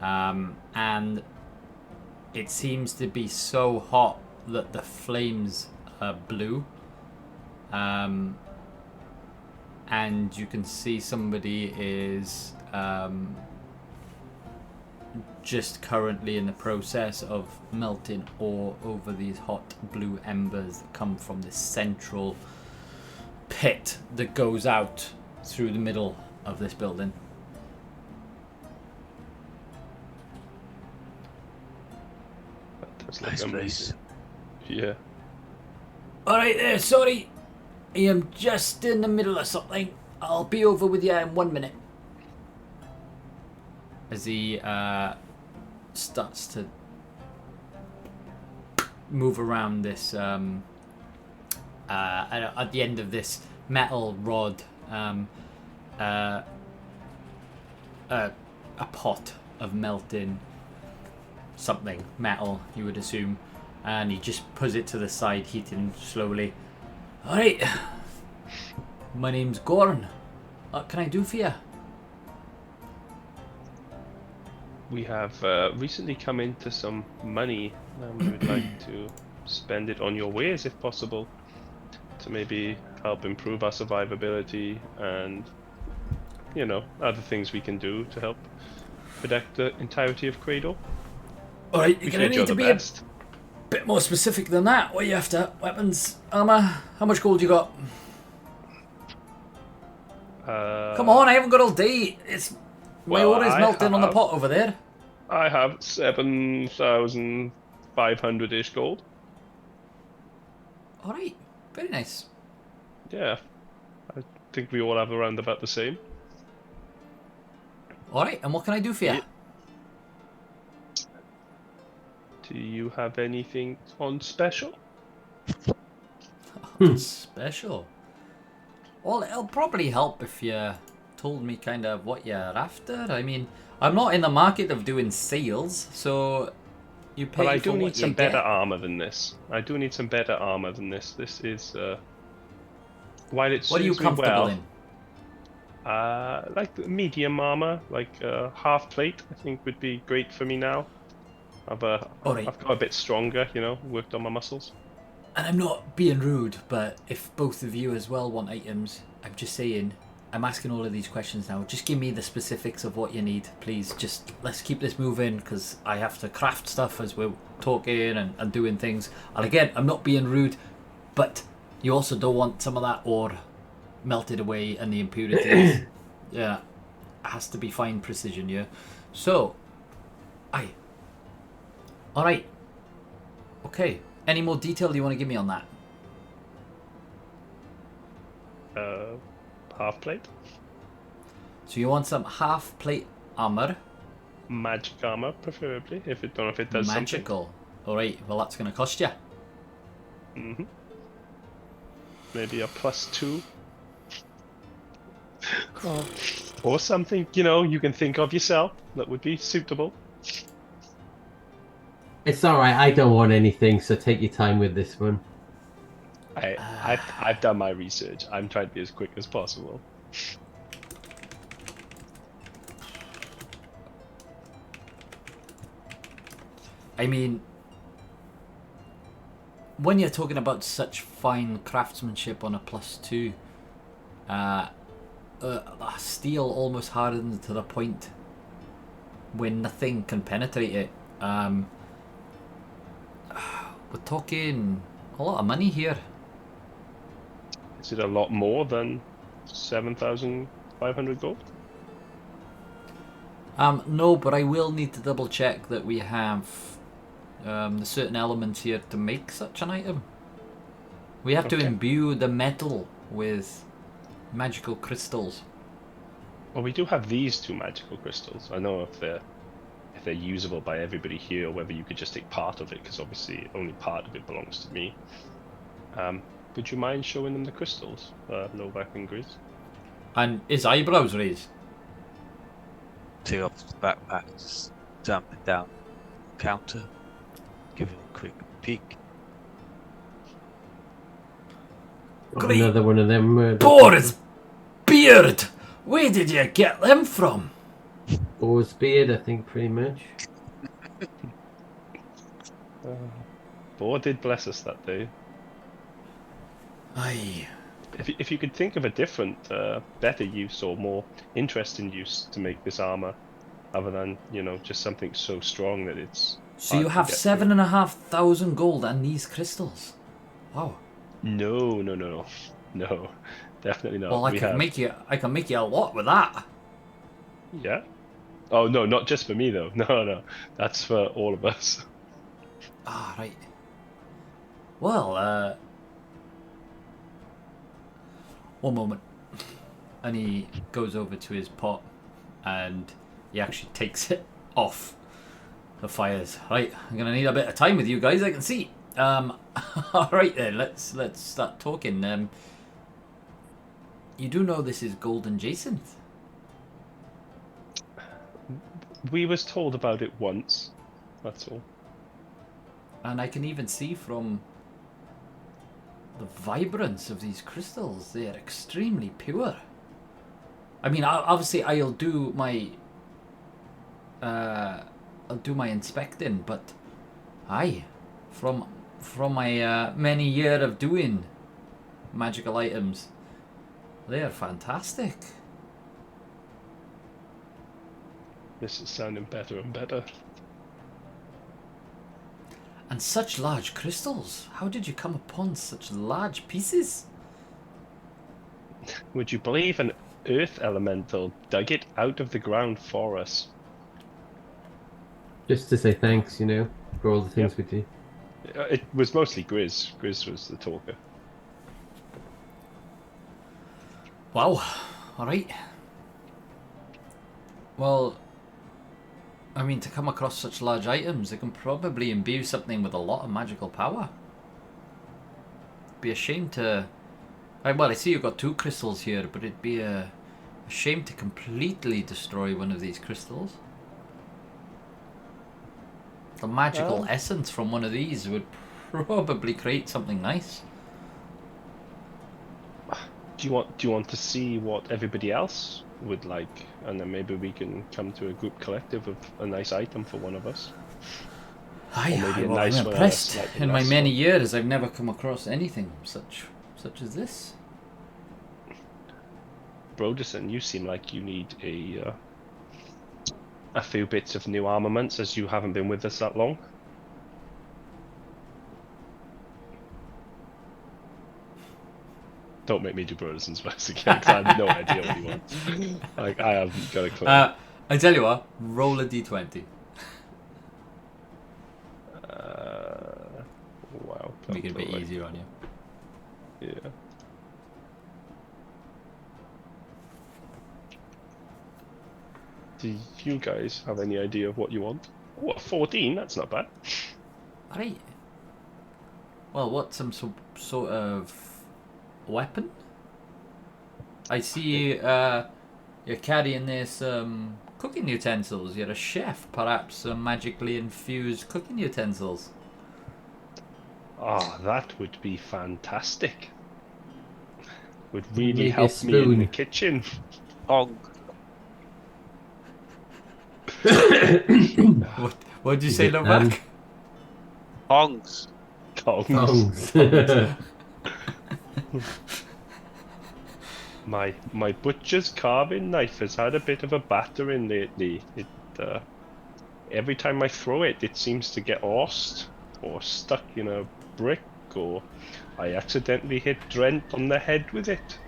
And it seems to be so hot that the flames are blue. And you can see somebody is just currently in the process of melting ore over these hot blue embers that come from this central pit that goes out through the middle of this building. That's Nice place. Yeah. Alright there, sorry. I am just in the middle of something. I'll be over with you in 1 minute. As he starts to move around this, at the end of this metal rod, a pot of melting something, metal, you would assume, and he just puts it to the side, heating slowly. Alright, my name's Gorn. What can I do for you? We have recently come into some money, and we would like to spend it on your wares if possible, to maybe help improve our survivability and, other things we can do to help protect the entirety of Creydor. Alright, We you're can gonna do need to the be a best. bit more specific than that. What are you after? Weapons, armor? How much gold you got? Come on, I haven't got all day. It's my well, ore is I melting on the have- pot over there. I have 7,500-ish gold. Alright, very nice. Yeah, I think we all have around about the same. Alright, and what can I do for you? Yeah. Do you have anything on special? Special. Well, it'll probably help if you told me kind of what you're after. I mean, I'm not in the market of doing sales, so you pay But I for do what need you some get. better armor than this. This is, while it What are you suits me comfortable well, in? like medium armor, like half plate, I think would be great for me now. Alright. I've got a bit stronger, worked on my muscles. And I'm not being rude, but if both of you as well want items, I'm just saying, I'm asking all of these questions now. Just give me the specifics of what you need, please. Just let's keep this moving, because I have to craft stuff as we're talking and doing things. And again, I'm not being rude, but you also don't want some of that ore melted away and the impurities. Yeah. has to be fine precision, yeah. So, aye. All right. Okay. Any more detail you want to give me on that? Half plate, So you want some half plate armor, magic armor, preferably. If it don't know if it does magical. All right. Well, that's going to cost you. something. Maybe a +2. Or something, you can think of yourself that would be suitable. It's all right. I don't want anything, so take your time with this one. I've done my research. I'm trying to be as quick as possible. I mean, when you're talking about such fine craftsmanship on a +2, steel almost hardened to the point where nothing can penetrate it. We're talking a lot of money here. Is it a lot more than 7,500 gold? No, but I will need to double check that we have the certain elements here to make such an item. We have to Okay. imbue the metal with magical crystals. Well, we do have these 2 magical crystals. I know if they're usable by everybody here, or whether you could just take part of it, because obviously only part of it belongs to me. Would you mind showing them the crystals, Novak and Grizz? And his eyebrows raised. Take off the backpack, just dump it down the counter, give it a quick peek. Great. Another one of them. Boar's beard! Where did you get them from? Boar's beard, I think, pretty much. Boar did bless us that day. Aye. If you could think of a different, better use or more interesting use to make this armor, other than just something so strong that it's. So you hard to have get 7,500 gold and these crystals. Wow. through. No, definitely not. Well, I We can have- make you a lot with that. Yeah. Oh no, not just for me though. No, that's for all of us. Ah, right. Well, one moment. And he goes over to his pot and he actually takes it off the fires. Right, I'm gonna need a bit of time with you guys, I can see. Alright then, let's start talking. You do know this is Golden Jacinth? We was told about it once. That's all. And I can even see from the vibrance of these crystals, they are extremely pure. I mean, obviously I'll do my inspecting, but aye, from my many year of doing magical items, they are fantastic. This is sounding better and better. And such large crystals. How did you come upon such large pieces? Would you believe an earth elemental dug it out of the ground for us? Just to say thanks, for all the things we do. It was mostly Grizz. Grizz was the talker. Wow. Alright. Well, I mean, to come across such large items, they can probably imbue something with a lot of magical power. Be a shame to... Well, I see you've got 2 crystals here, but it'd be a shame to completely destroy one of these crystals. The magical essence from one of these would probably create something nice. Do you want to see what everybody else would like, and then maybe we can come to a group collective of a nice item for one of us? Aye, maybe a well, nice I'm one, impressed. slightly In my less many one. years, I've never come across anything such as this. Broderson, you seem like you need a few bits of new armaments, as you haven't been with us that long. Don't make me do Broderson's voice again, because I have no idea what he wants. Like, I haven't got a clue. I tell you what, roll a d20. Wow. Make it a bit easier on you. Yeah. Do you guys have any idea of what you want? What, 14? That's not bad. Alright. Well, what, some sort of weapon? I see you're carrying this cooking utensils. You're a chef. Perhaps some magically infused cooking utensils. Ah, that would be fantastic. Would really Maybe a help me in the spoon. kitchen. Ong. What did you say, it, Novak? Ongs. Tongs. Tongs. My butcher's carving knife has had a bit of a battering lately. It every time I throw it, it seems to get lost or stuck in a brick, or I accidentally hit Drent on the head with it.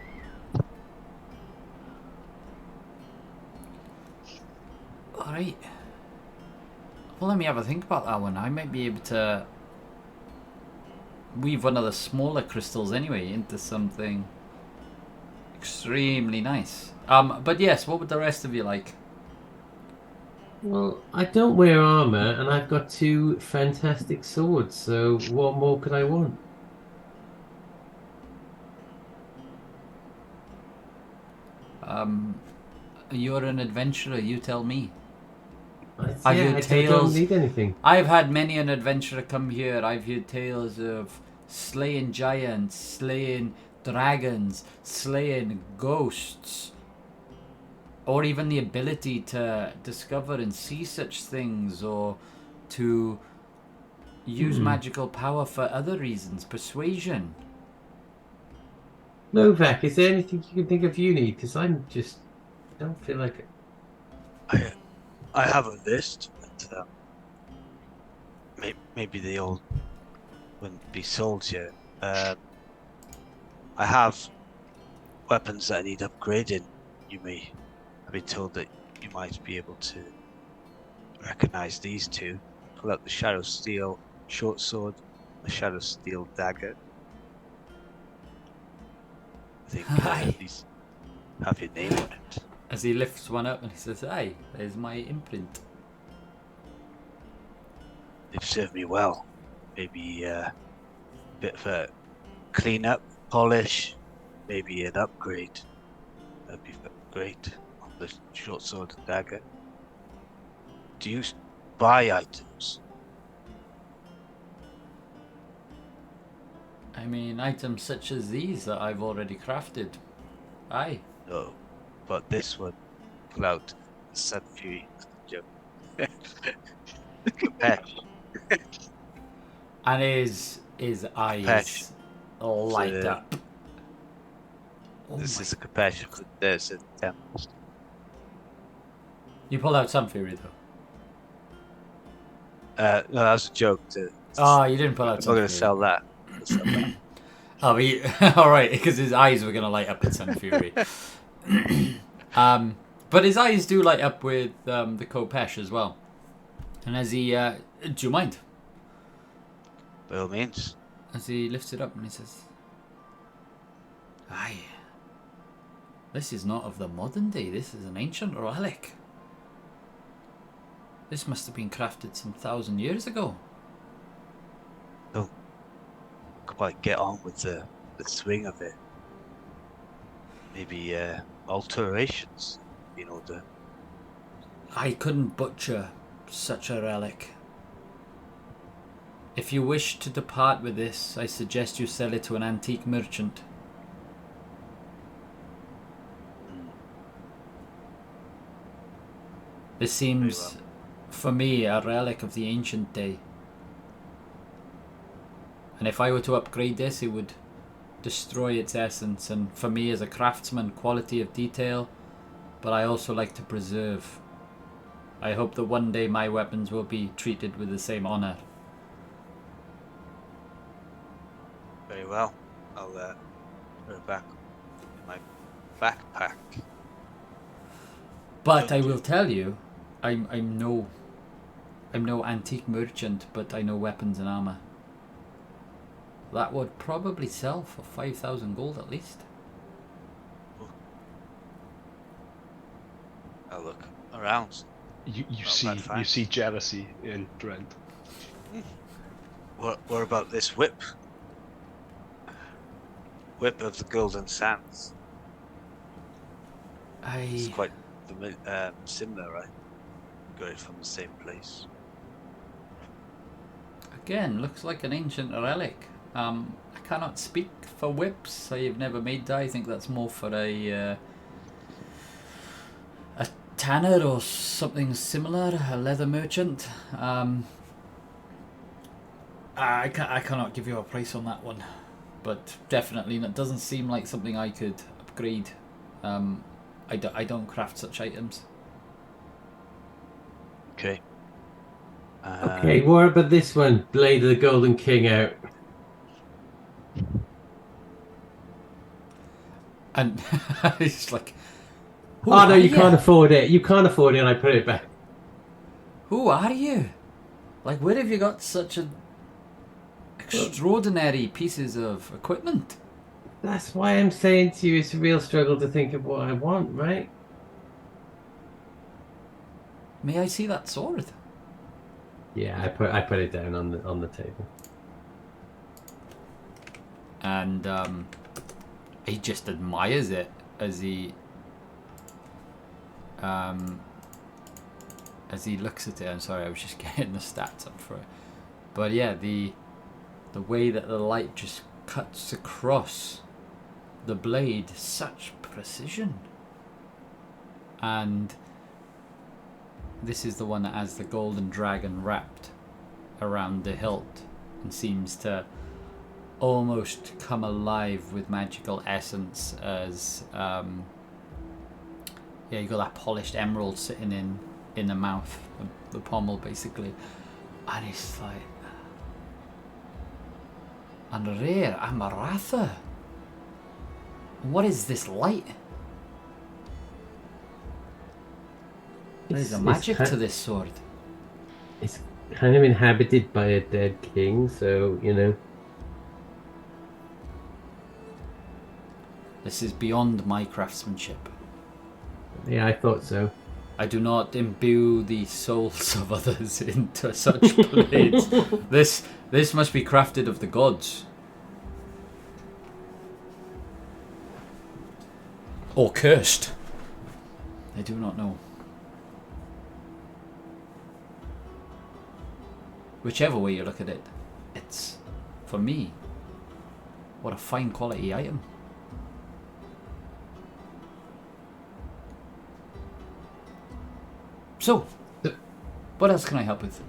Alright. Well, let me have a think about that one. I might be able to weave one of the smaller crystals anyway into something extremely nice. But yes, what would the rest of you like? Well, I don't wear armor, and I've got 2 fantastic swords. So what more could I want? You're an adventurer, you tell me. I've I heard don't tales. need anything. I've had many an adventurer come here. I've heard tales of slaying giants, slaying dragons, slaying ghosts, or even the ability to discover and see such things, or to use magical power for other reasons, persuasion. Novak, is there anything you can think of you need? Because I'm just don't feel like it. I have a list, but maybe they all wouldn't be sold yet. I have weapons that need upgrading. You may have been told that you might be able to recognize these 2. Pull out the Shadow Steel short sword, the Shadow Steel dagger. I think these have your name on it. As he lifts one up and he says, "Hey, there's my imprint." They've served me well. Maybe a bit of a clean up, polish, maybe an upgrade. That'd be great on the short sword and dagger. Do you buy items? I mean, items such as these that I've already crafted. Aye. No, but this one, pull out the Sun Fury joke. Capesh. And his eyes Capesh. light up. This is a Capesh. There's a Tempest. You pull out some fury though. No, that was a joke. Oh, you didn't pull I'm out not some going to fury. sell that. Oh, alright, because his eyes were going to light up with some fury. But his eyes do light up with the Kopesh as well. And as he... do you mind? By all means. As he lifts it up and he says, "Aye, this is not of the modern day. This is an ancient relic. This must have been crafted some 1,000 years ago." Don't quite get on with the swing of it. Maybe alterations in order. I couldn't butcher such a relic. If you wish to depart with this, I suggest you sell it to an antique merchant. This seems, for me, a relic of the ancient day. And if I were to upgrade this, it would destroy its essence. And for me, as a craftsman, quality of detail, but I also like to preserve. I hope that one day my weapons will be treated with the same honor. Very well. I'll Put it back in my backpack. But I will tell you, I'm no antique merchant, but I know weapons and armor. That would probably sell for 5,000 gold at least. I'll look around. You Not bad find. see jealousy in Brent. What about this whip? Whip of the Golden Sands. It's quite similar, right? Got it from the same place. Again, looks like an ancient relic. I cannot speak for whips. I have never made that. I think that's more for a tanner or something similar, a leather merchant. I cannot give you a price on that one, but definitely it doesn't seem like something I could upgrade. I don't craft such items. Okay. Okay, what about this one? Blade of the Golden King out. And it's like, Oh no, you can't afford it. You can't afford it, and I put it back. Who are you? Like, where have you got such a extraordinary pieces of equipment? That's why I'm saying to you, it's a real struggle to think of what I want, right? May I see that sword? Yeah, I put it down on the table. And he just admires it as he looks at it. I'm sorry, I was just getting the stats up for it. But yeah, the way that the light just cuts across the blade, such precision. And this is the one that has the golden dragon wrapped around the hilt and seems to almost come alive with magical essence as you got that polished emerald sitting in the mouth, the pommel basically, and it's like, and rare Amaratha. What is this light? There is a magic to this sword. It's kind of inhabited by a dead king, so you know. This is beyond my craftsmanship. Yeah, I thought so. I do not imbue the souls of others into such blades. This must be crafted of the gods. Or cursed. I do not know. Whichever way you look at it, it's, for me, what a fine quality item. So, what else can I help with?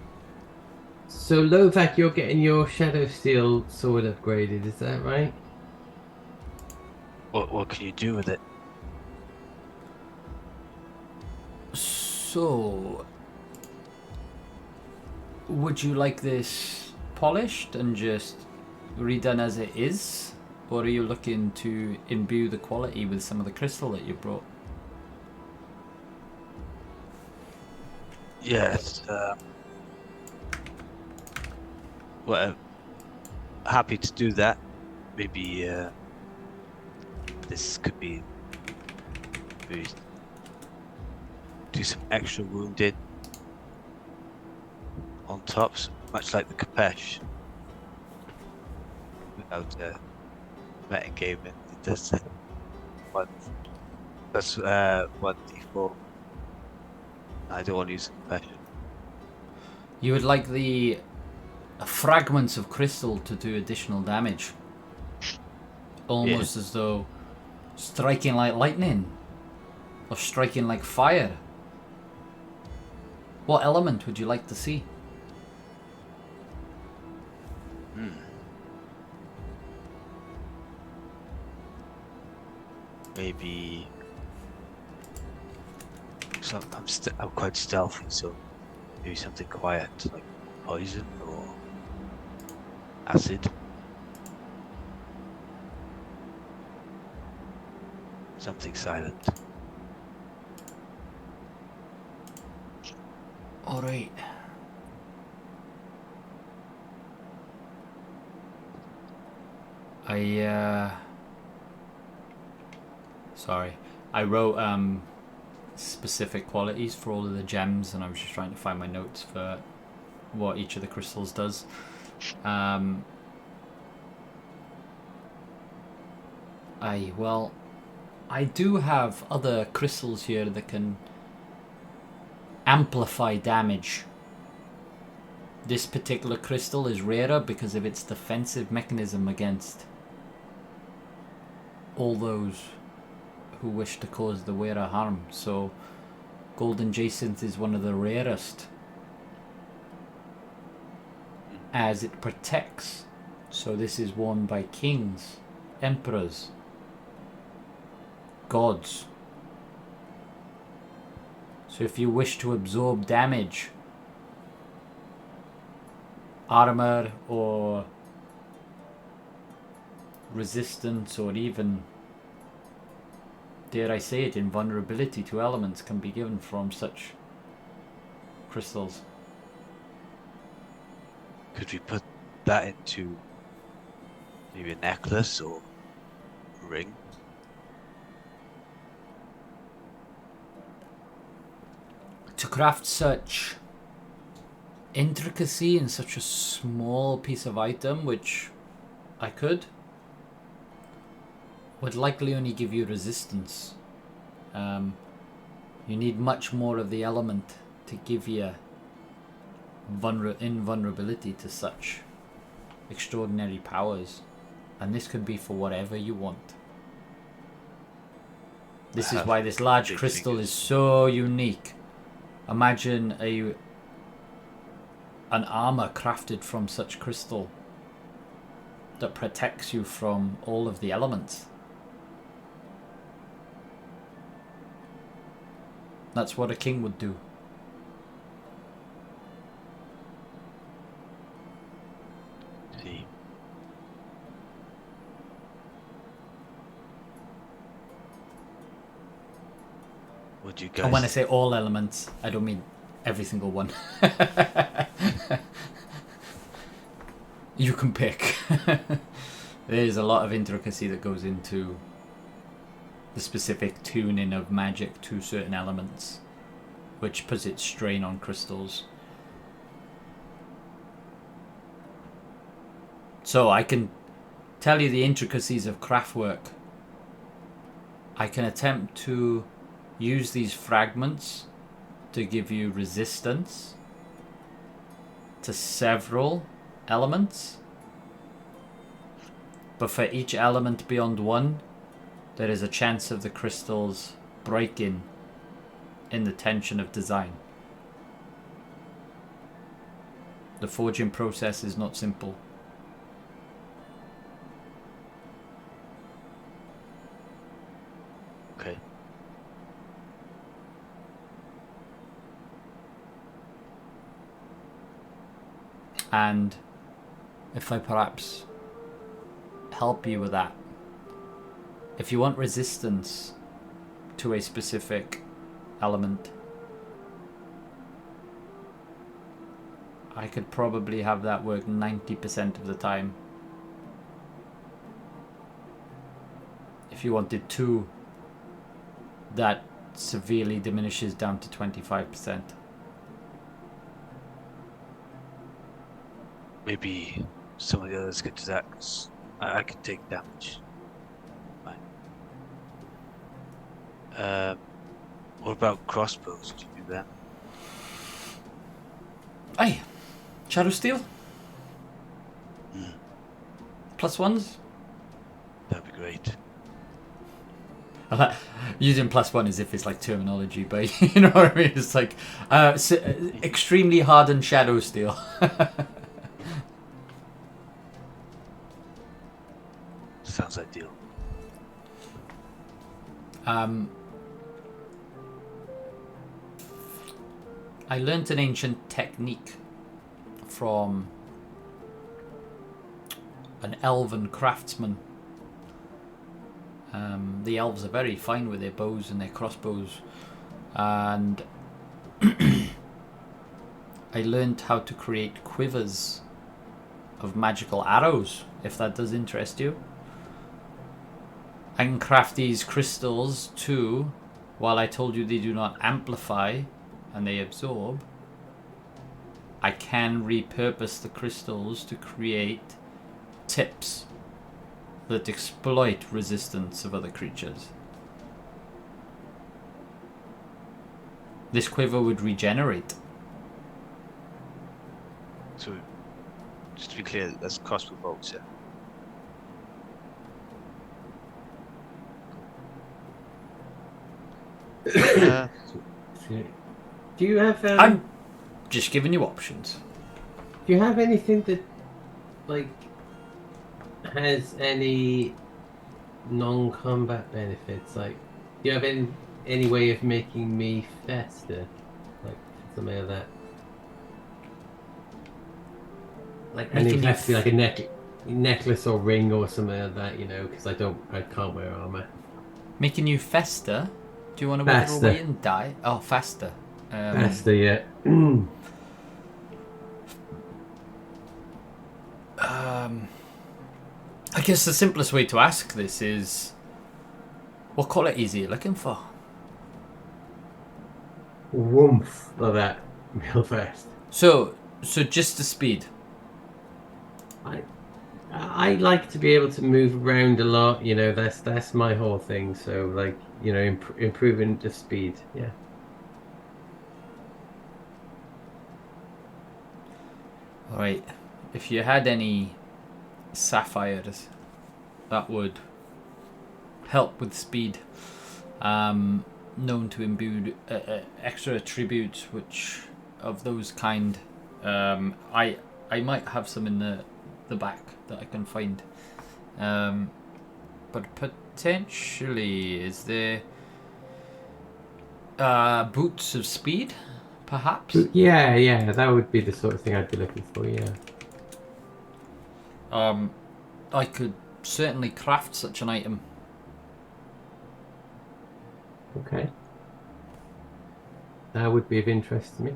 So Lovac, you're getting your Shadow Steel sword upgraded, is that right? What can you do with it? So, would you like this polished and just redone as it is? Or are you looking to imbue the quality with some of the crystal that you brought? Yes. Well, happy to do that. Maybe this could be maybe do some extra wounded on tops, much like the Kapesh. Without metagaming, it does one. That's 1d4. I don't want to use a Kapesh. You would like the fragments of crystal to do additional damage. Almost as though striking like lightning or striking like fire. What element would you like to see? Maybe. So I'm quite stealthy, so maybe something quiet like poison or acid. Something silent. All right. Sorry. I wrote specific qualities for all of the gems, and I was just trying to find my notes for what each of the crystals does. I do have other crystals here that can amplify damage. This particular crystal is rarer because of its defensive mechanism against all those who wish to cause the wearer harm. So golden jacinth is one of the rarest, as it protects. So this is worn by kings, emperors, gods. So if you wish to absorb damage, armor or resistance, or even, dare I say it, invulnerability to elements can be given from such crystals. Could we put that into maybe a necklace or a ring? To craft such intricacy in such a small piece of item, which I could, would likely only give you resistance. You need much more of the element to give you invulnerability to such extraordinary powers, and this could be for whatever you want. This is why this large crystal is so unique. Imagine an armor crafted from such crystal that protects you from all of the elements. That's what a king would do. See. Would you guys? And when I say all elements, I don't mean every single one. You can pick. There's a lot of intricacy that goes into the specific tuning of magic to certain elements, which puts its strain on crystals. So I can tell you the intricacies of craftwork. I can attempt to use these fragments to give you resistance to several elements, but for each element beyond one, there is a chance of the crystals breaking in the tension of design. The forging process is not simple. Okay. And if I perhaps help you with that, if you want resistance to a specific element, I could probably have that work 90% of the time. If you wanted two, that severely diminishes down to 25%. Maybe some of the others get to that, 'cause I can take damage. Fine. What about crossbows? Do you do that? Aye, Shadow Steel? +1s? That'd be great. Using +1 as if it's like terminology, but you know what I mean? It's like extremely hardened Shadow Steel. Sounds ideal. I learnt an ancient technique from an elven craftsman. The elves are very fine with their bows and their crossbows, and I learned how to create quivers of magical arrows, if that does interest you. I can craft these crystals too. While I told you they do not amplify and they absorb, I can repurpose the crystals to create tips that exploit resistance of other creatures. This quiver would regenerate. So, just to be clear, that's crossbow bolts, yeah? Do you have? I'm just giving you options. Do you have anything that, like, has any non-combat benefits? Like, do you have any way of making me faster, like something like that? Like, and it would have to be like a necklace or ring or something like that, you know? Because I can't wear armor. Making you fester? Do you want to wither away and die? Oh, faster. Faster, yeah. I guess the simplest way to ask this is, what qualities are you looking for? Woomph of that real fast. So just the speed. I like to be able to move around a lot, you know, that's my whole thing. So, like, you know, improving the speed, yeah. Alright, if you had any sapphires, that would help with speed. Known to imbue extra attributes, which of those kind. I might have some in the back that I can find. But potentially, is there boots of speed, perhaps? Yeah, that would be the sort of thing I'd be looking for, yeah. I could certainly craft such an item. Okay. That would be of interest to me.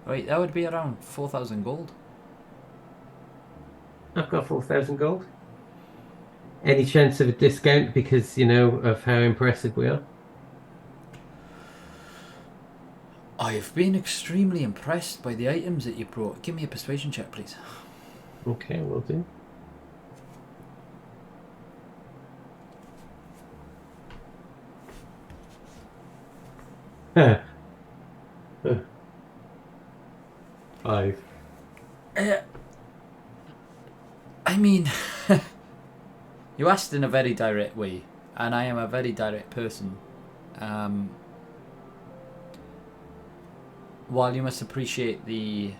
Right, that would be around 4,000 gold. I've got 4,000 gold. Any chance of a discount because, you know, of how impressive we are? I've been extremely impressed by the items that you brought. Give me a persuasion check, please. Okay, will do. Five. I mean, you asked in a very direct way, and I am a very direct person. While you must appreciate the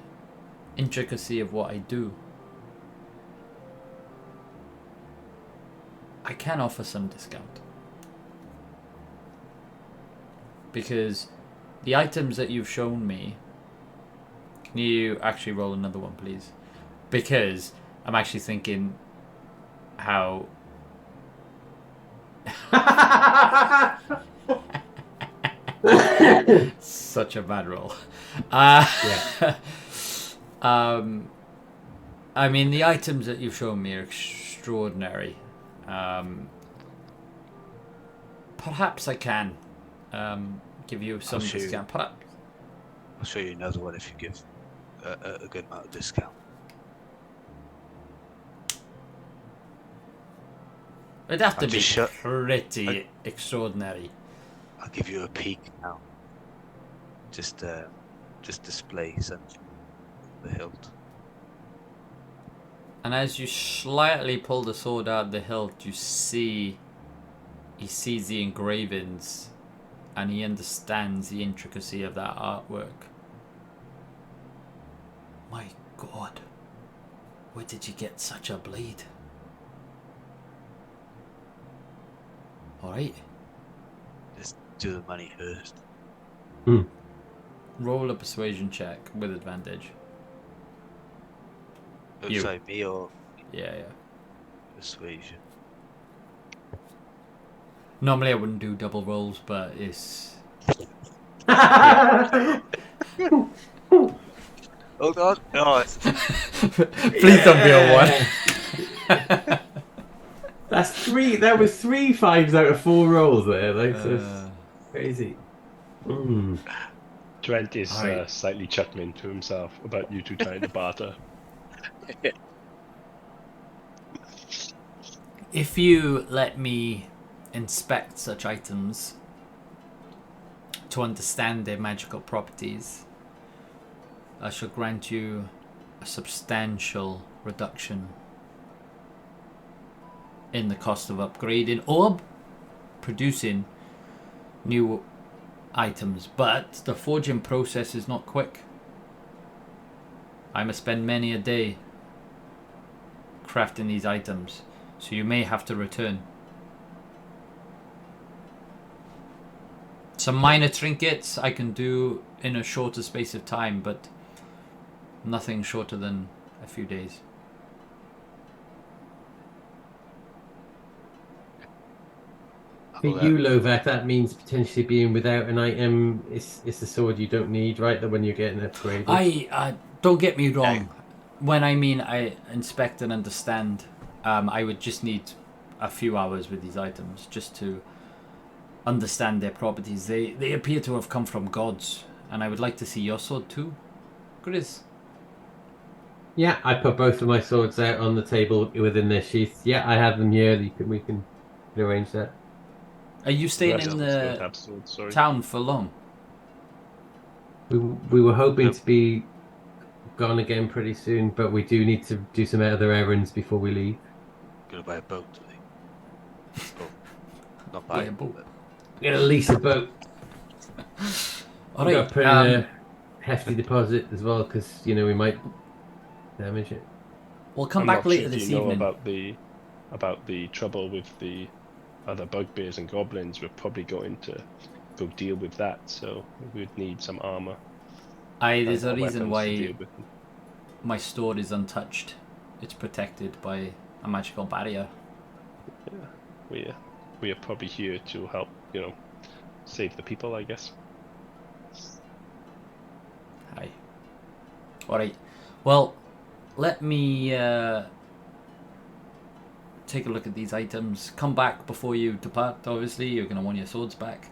intricacy of what I do, I can offer some discount. Because the items that you've shown me... Can you actually roll another one, please? Because I'm actually thinking how... Such a bad roll. Yeah. I mean, the items that you've shown me are extraordinary. Perhaps I can give you some discount. Perhaps. I'll show you another one if you give a good amount of discount. It'd have to I'll be just pretty extraordinary. I'll give you a peek now. Just display something. The hilt. And as you slightly pull the sword out of the hilt, he sees the engravings, and he understands the intricacy of that artwork. My God, where did you get such a blade? Alright. Just do the money first. Roll a persuasion check with advantage. You. Sorry, me or Yeah. persuasion? Normally I wouldn't do double rolls, but it's... Hold on. Oh, it's Please don't be a 1. That's 3. That was 3 5s out of 4 rolls there. Like, so it's Uh, crazy. Mm. Trent is Alright. slightly chuckling to himself about you two trying to barter. If you let me inspect such items to understand their magical properties, I shall grant you a substantial reduction in the cost of upgrading or producing new items. But the forging process is not quick. I must spend many a day crafting these items, so you may have to return. Some minor trinkets I can do in a shorter space of time, but nothing shorter than a few days. For you, Lovak, that means potentially being without an item is the sword you don't need, right? That when you're getting upgraded. I don't get me wrong. When I mean I inspect and understand, I would just need a few hours with these items just to understand their properties. They appear to have come from gods, and I would like to see your sword too, Grizz. Yeah, I put both of my swords out on the table within their sheaths. Yeah, I have them here. We can arrange that. Are you staying Rest in of us don't the have swords, sorry. town for long? We were hoping Nope. to be gone again pretty soon, but we do need to do some other errands before we leave. gonna buy a boat today. Oh, not Buy buy a boat. but We're gonna lease a boat. All We've got right. to put in a hefty deposit as well, because we might damage it. We'll come I'm back not later sure if this you know evening. about the trouble with the other bugbears and goblins. We're probably going to go deal with that, so we would need some armor. There's a and reason weapons to why deal with them. my store is untouched. It's protected by a magical barrier. Yeah, we are probably here to help, save the people, I guess. Hi. Alright. Well, let me take a look at these items. Come back before you depart, obviously. You're going to want your swords back.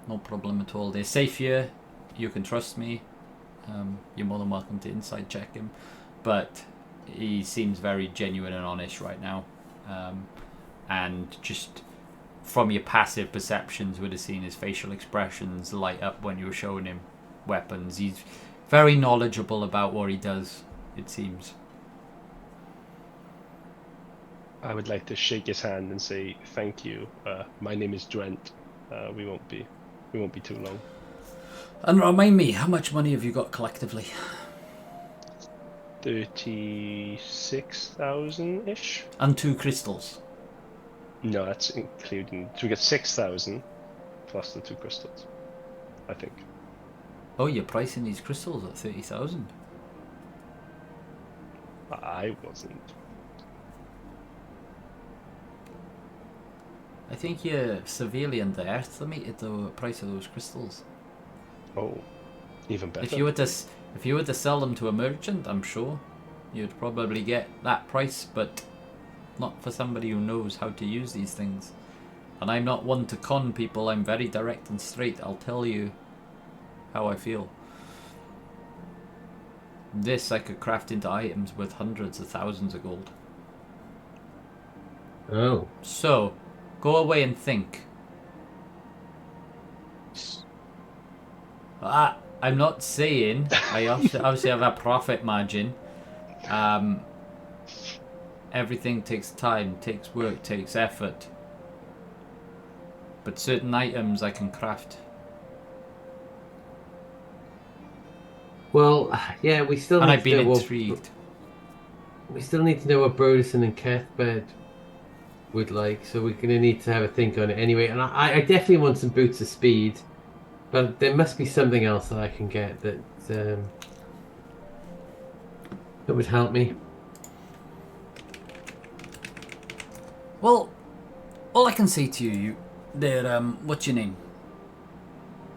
No problem at all. They're safe here. You can trust me. You're more than welcome to inside check him. But he seems very genuine and honest right now. And just from your passive perceptions, would have seen his facial expressions light up when you were showing him weapons. He's very knowledgeable about what he does, it seems. I would like to shake his hand and say thank you. My name is Drent. We won't be too long. And remind me, how much money have you got collectively? 36,000 ish. And 2 crystals. No, that's including. So we get 6,000 plus the 2 crystals, I think. Oh, you're pricing these crystals at 30,000. I wasn't. I think you severely underestimated the price of those crystals. Oh, even better. If you were to sell them to a merchant, I'm sure you'd probably get that price, but not for somebody who knows how to use these things. And I'm not one to con people. I'm very direct and straight. I'll tell you how I feel. This I could craft into items worth hundreds of thousands of gold. Oh. So, go away and think. I'm not saying I obviously have a profit margin. Everything takes time, takes work, takes effort. But certain items I can craft. Well, yeah, we still And need I've to been know intrigued. we still need to know what Broderson and Cuthbert would like, so we're going to need to have a think on it anyway. And I definitely want some boots of speed, but there must be something else that I can get that would help me. Well, all I can say to you, There, what's your name?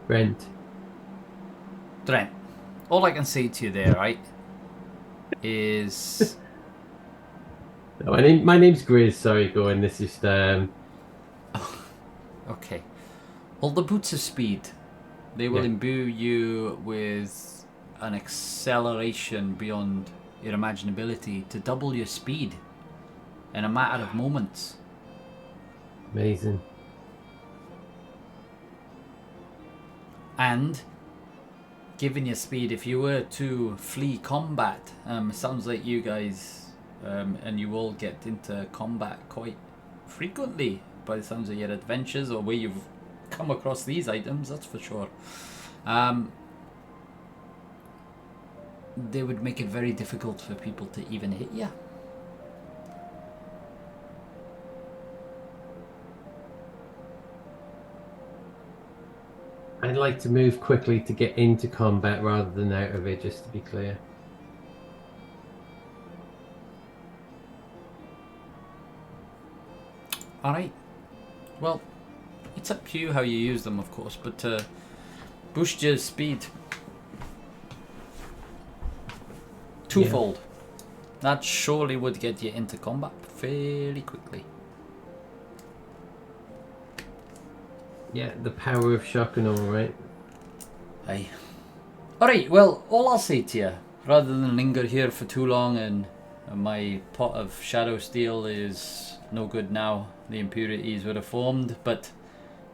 Brent. Trent. All I can say to you there, right, is No, my name's Grizz. Sorry, go on. This is okay. All the boots of speed, they will Yeah. imbue you with an acceleration beyond your imaginability to double your speed in a matter of moments. amazing. And given your speed, if you were to flee combat, sounds like you guys and you all get into combat quite frequently by the sounds of your adventures or where you've come across these items, that's for sure. They would make it very difficult for people to even hit you. I'd like to move quickly to get into combat rather than out of it, just to be clear. Alright. Well, it's up to you how you use them, of course, but boost your speed twofold. That surely would get you into combat fairly quickly. Yeah, the power of shock and all, right? Aye. Alright, well, all I'll say to you, rather than linger here for too long and my pot of shadow steel is no good now, the impurities would have formed, but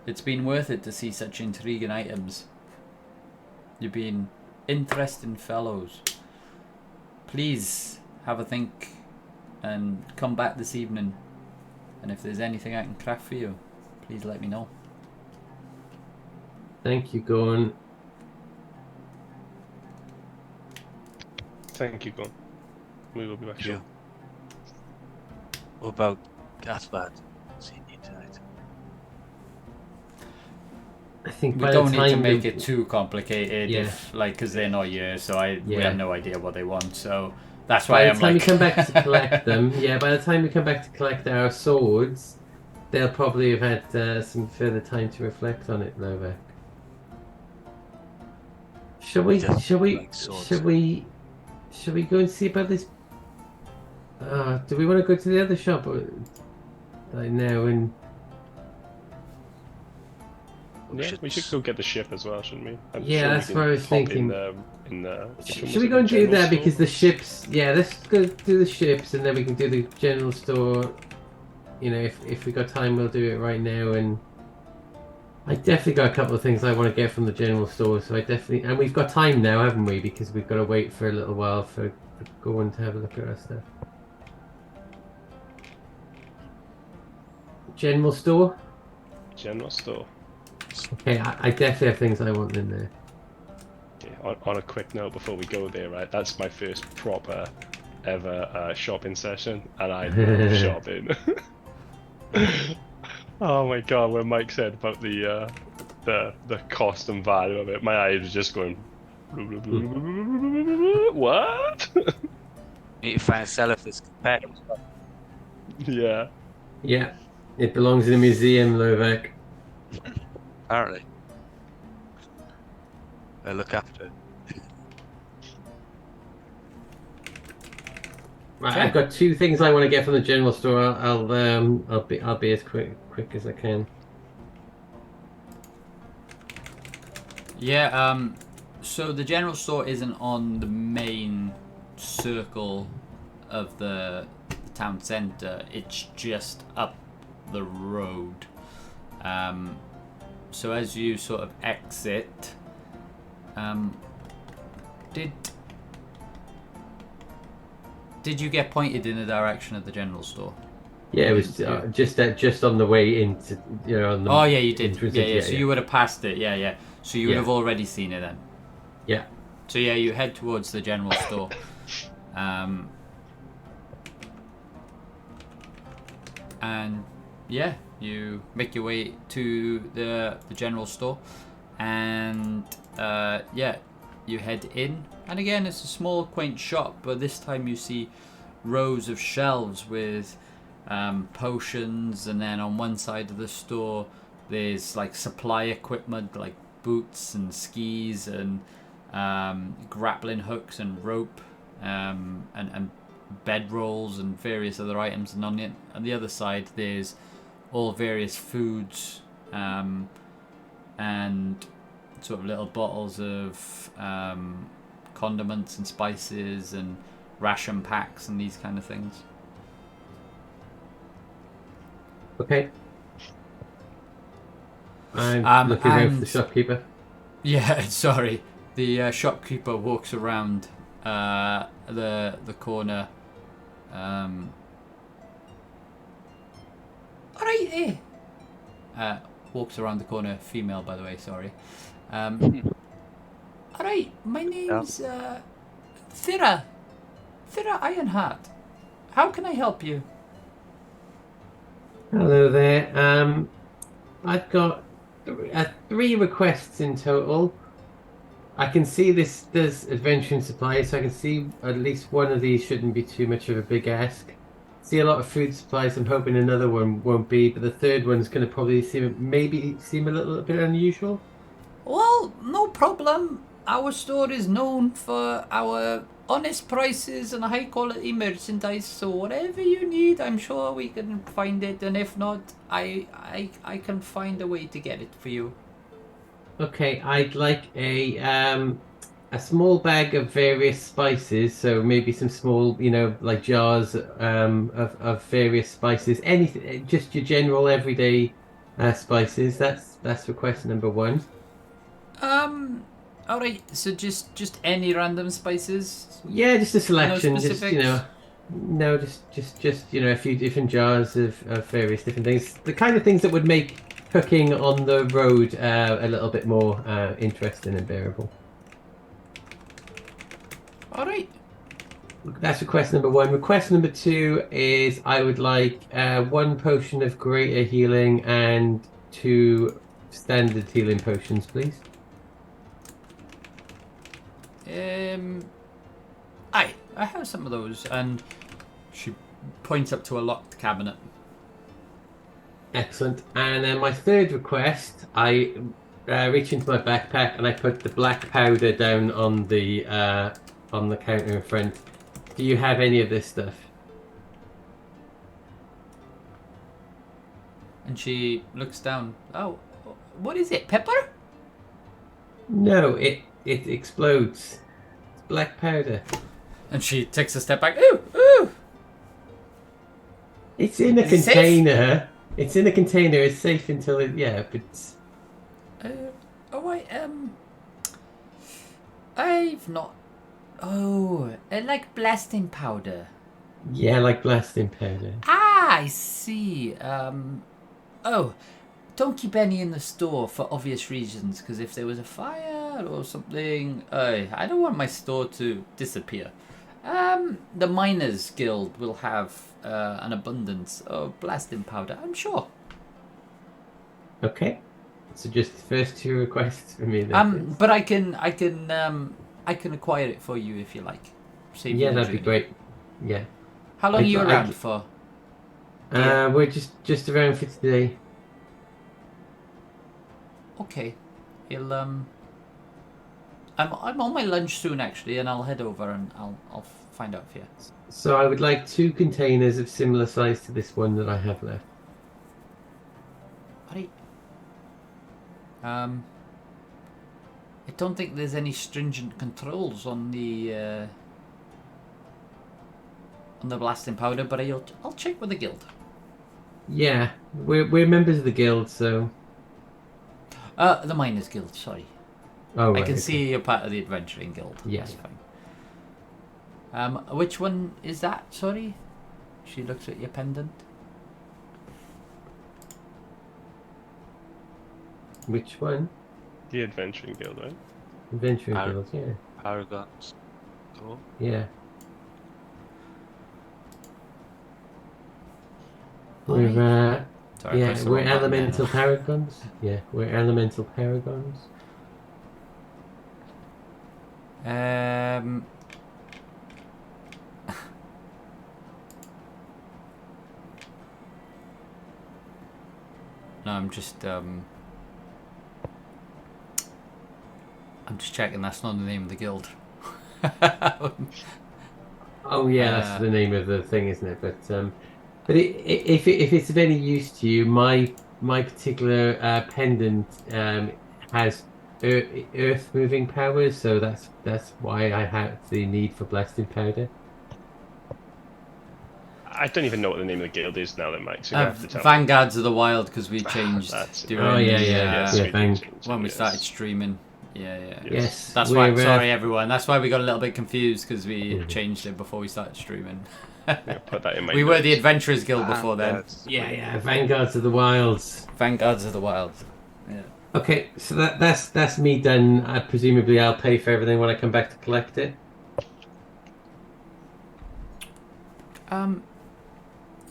it's been worth it to see such intriguing items. You've been interesting fellows. Please have a think and come back this evening, and if there's anything I can craft for you, please let me know. Thank you, Gorn. Thank you, Gon. We will be back Sure. soon. What about Gathbad? See you tonight. I think We by don't the time need to make it too complicated, Yeah. because they're not here, so we Yeah. have no idea what they want. So that's By why the I'm time like, we come back to collect them, by the time we come back to collect our swords, they'll probably have had some further time to reflect on it, Novak. Shall we? Just Shall we? like swords. Shall we? Shall we go and see about this? Do we want to go to the other shop like now? And Yeah, we should go get the ship as well, shouldn't we? I'm Yeah, sure we that's can what I was hop thinking. In the should we go and do that because the ships? Yeah, let's go do the ships, and then we can do the general store. You know, if we got time, we'll do it right now. And I definitely got a couple of things I want to get from the general store, so I definitely, and we've got time now, haven't we? Because we've got to wait for a little while for Gorn to have a look at our stuff. General store. General store. Okay, I definitely have things I want in there. Okay, on a quick note before we go there, right? That's my first proper ever shopping session, and I love shopping. Oh my god, when Mike said about the cost and value of it, my eyes were just going. What? Need to find a seller for this companion. Yeah. Yeah, it belongs in a museum, Lovak. Apparently. I look after it. Right, Okay. I've got two things I want to get from the general store. I'll be as quick as I can. yeah. So the general store isn't on the main circle of the town centre. It's just up the road. So as you sort of exit, did you get pointed in the direction of the general store? Yeah, it was just on the way into on the. Oh yeah, you did. entrance Yeah, into- yeah. So you would have passed it. Yeah, yeah. So you would Yeah. have already seen it then. Yeah. So yeah, you head towards the general store. And yeah, you make your way to the general store, and yeah, you head in. And again, it's a small, quaint shop, but this time you see rows of shelves with potions, and then on one side of the store There's like supply equipment like boots and skis and grappling hooks and rope and bed rolls and various other items. And on the other side there's all various foods and sort of little bottles of condiments and spices and ration packs and these kind of things. Okay. I'm looking around for the shopkeeper. Yeah, sorry. The shopkeeper walks around the corner. Alright, walks around the corner. Female, by the way. Sorry. Alright, my name's Thira Ironheart. How can I help you? Hello there. I've got 3 requests in total. I can see there's adventuring supplies, so I can see at least one of these shouldn't be too much of a big ask. See a lot of food supplies. I'm hoping another one won't be, but the third one's going to probably seem a little bit unusual. Well, no problem. Our store is known for our honest prices and high quality merchandise, so whatever you need, I'm sure we can find it, and if not, I can find a way to get it for you. Okay, I'd like a small bag of various spices, so maybe some small, like jars of various spices. Anything, just your general everyday spices. That's request number 1. Alright, so just any random spices? Yeah, just a selection. No Just specifics? no, just a few different jars of various different things. The kind of things that would make cooking on the road a little bit more interesting and bearable. Alright. That's request number 1. Request number 2 is I would like 1 potion of greater healing and 2 standard healing potions, please. I have some of those, and she points up to a locked cabinet. Excellent. And then my third request, I reach into my backpack and I put the black powder down on the counter in front. Do you have any of this stuff? And she looks down. Oh, what is it? Pepper? No, it explodes. It's black powder. And she takes a step back. Ooh, ooh. It's in a Is it safe? container. It's in a container. It's safe until but I've not. Oh, like blasting powder. yeah, like blasting powder. Ah, I see. Oh, don't keep any in the store for obvious reasons. Because if there was a fire or something, I don't want my store to disappear. The Miners Guild will have an abundance of blasting powder, I'm sure. Okay. So just the first 2 requests for me then. But I can acquire it for you if you like. Save you Yeah, the that'd be journey. great. Yeah. How long are you I- around for? Yeah. We're just around for today. Okay. I'm on my lunch soon actually, and I'll head over and I'll find out for you. So I would like 2 containers of similar size to this one that I have left. Alright. I don't think there's any stringent controls on the blasting powder, but I'll check with the guild. Yeah, we're members of the guild, so. The Miners Guild. Sorry, Oh, I right, can okay. see you're part of the Adventuring Guild. Yeah. That's fine. Which one is that? Sorry. She looks at your pendant. Which one? The Adventuring Guild, right? Adventuring Ar- Guild, yeah. Aragons. Cool. Yeah. Alright. We're Sorry, I pressed the we're wrong button there. elemental paragons. Yeah, we're elemental paragons. No, I'm just checking that's not the name of the guild. Oh yeah, that's the name of the thing, isn't it? But if it's of any use to you, my particular pendant has earth moving powers, so that's why I have the need for blasting powder. I don't even know what the name of the guild is now, then, Mike. So you have to tell me. Vanguards of the Wild, because we changed That's it. during Oh yeah, the, yeah, Yes, yeah. we did change it, when we yes. started streaming. Yeah. Yes, That's why. we're, Sorry, everyone. That's why we got a little bit confused because we Mhm. changed it before we started streaming. Yeah, put that in my We were the notes. Adventurers Guild before then. Vanguards. Yeah, Vanguards of the Wilds. Vanguards of the Wild. Yeah. Okay, so that's me done. Presumably, I'll pay for everything when I come back to collect it.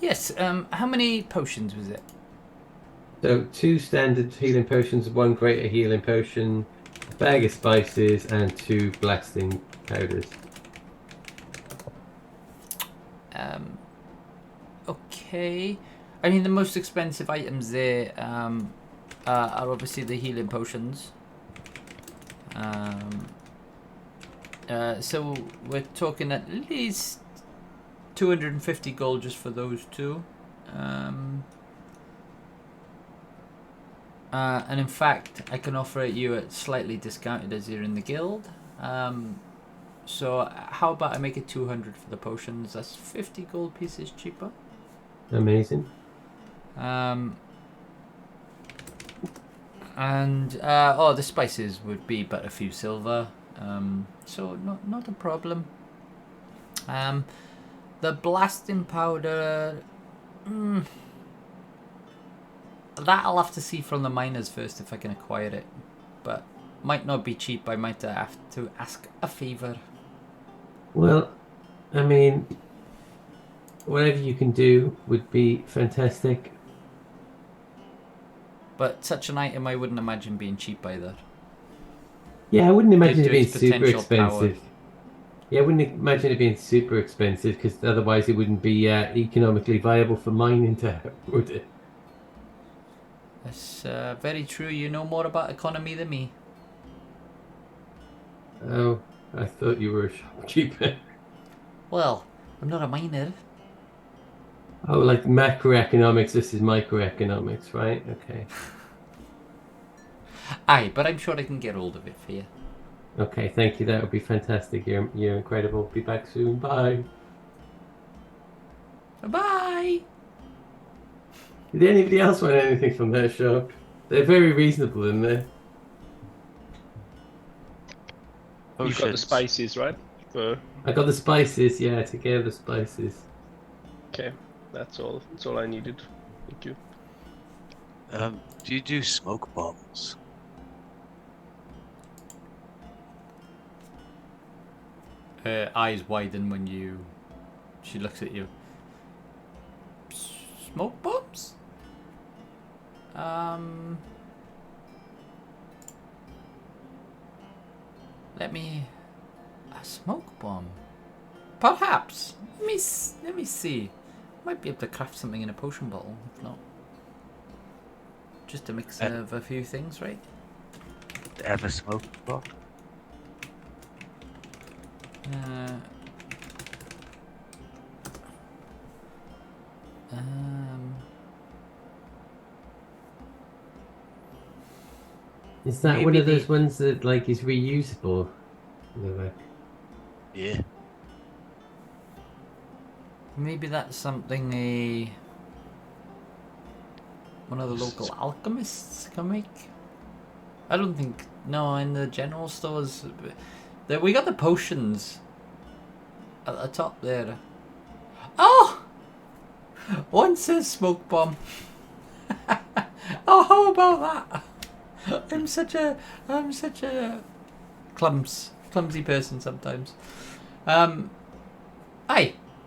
Yes. How many potions was it? So 2 standard healing potions, 1 greater healing potion, a bag of spices, and 2 blasting powders. Okay. I mean, the most expensive items there are obviously the healing potions. So we're talking at least 250 gold just for those two. And in fact, I can offer it you at slightly discounted as you're in the guild. So how about I make it 200 for the potions? That's 50 gold pieces cheaper. Amazing. And the spices would be but a few silver. So not a problem. The blasting powder. That I'll have to see from the miners first if I can acquire it, but might not be cheap. I might have to ask a favour. Well, I mean, whatever you can do would be fantastic. But such an item I wouldn't imagine being cheap either. Yeah, I wouldn't imagine Due it to being its super potential expensive. Yeah, I wouldn't imagine it being super expensive because otherwise it wouldn't be economically viable for mining to have, would it? That's very true. You know more about economy than me. Oh, I thought you were a shopkeeper. Well, I'm not a miner. Oh, like macroeconomics, this is microeconomics, right? Okay. Aye, but I'm sure I can get hold of it for you. Okay, thank you. That would be fantastic. You're incredible. Be back soon. Bye. Bye. Did anybody else want anything from their shop? They're very reasonable in there. You've got the Potions. spices, right? I got the spices, yeah, to get the spices. Okay, that's all. That's all I needed. Thank you. Do you do smoke bombs? Her eyes widen when she looks at you. Smoke bombs? A smoke bomb? Perhaps. Let me see. Might be able to craft something in a potion bottle, if not. Just a mix of a few things, right? Ever smoke bomb? Is that Maybe one of those ones that like is reusable? Like, Yeah. Maybe that's something one of the local alchemists can make. I don't think. No, in the general stores, we got the potions at the top there. Oh, one says smoke bomb. Oh, how about that? I'm such a clumsy person sometimes.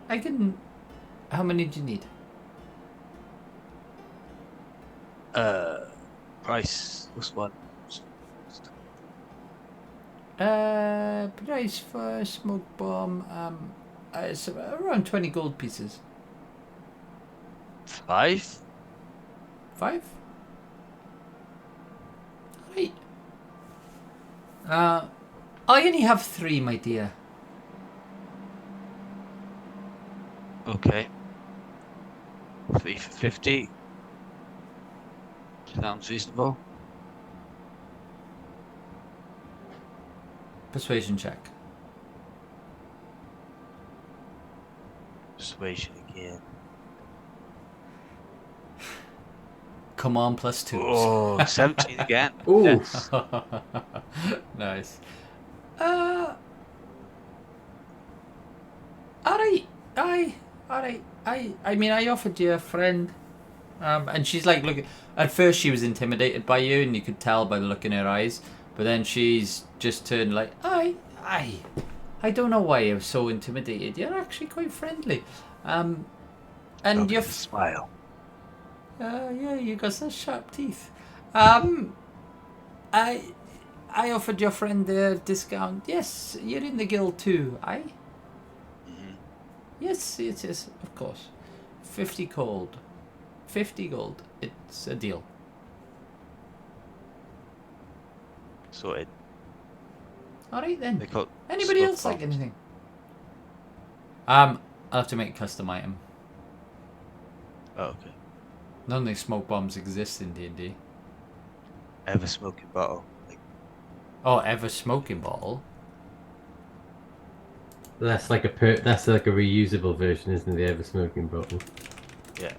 I can. How many do you need? Price. What's one? Price for a smoke bomb. It's around 20 gold pieces. 5? 5? I only have 3, my dear. Okay. 3 for 50. Sounds reasonable. Persuasion check. Persuasion again. Come on, plus 2s. Oh, 17 again. Ooh. Yes. Nice. Alright. Alright. I mean, I offered you a friend. And she's like, look. At first, she was intimidated by you, and you could tell by the look in her eyes. But then she's just turned like, I don't know why I was so intimidated. You're actually quite friendly. And Look you're at the smile. yeah, you got such sharp teeth. I offered your friend a discount. Yes, you're in the guild too. Yes, of course. 50 gold. 50 gold. It's a deal. Sorted. Alright then. They got Anybody smoke else like bombs. anything? I'll have to make a custom item. Oh, okay. None of these smoke bombs exist in D&D. Ever smoking bottle. Like, Oh, ever smoking bottle? That's like a reusable version, isn't it? The ever smoking bottle. yeah.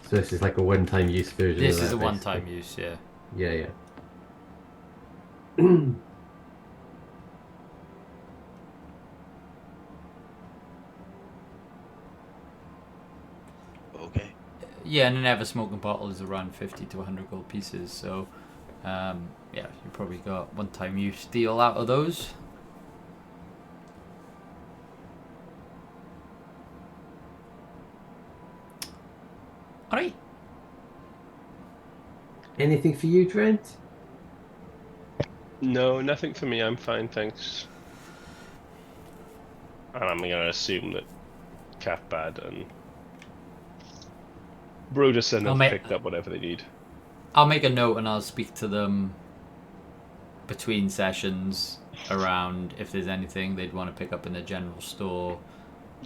So this is like a one-time use version. This of is that, a one-time basically. use, yeah. Yeah. Okay. Yeah, and an ever smoking bottle is around 50 to 100 gold pieces, so yeah, you probably got one-time use deal out of those. Alright. Anything for you, Trent? No, nothing for me. I'm fine, thanks. And I'm gonna assume that Cathbad and Broderson I'll have make- picked up whatever they need. I'll make a note and I'll speak to them between sessions around if there's anything they'd want to pick up in the general store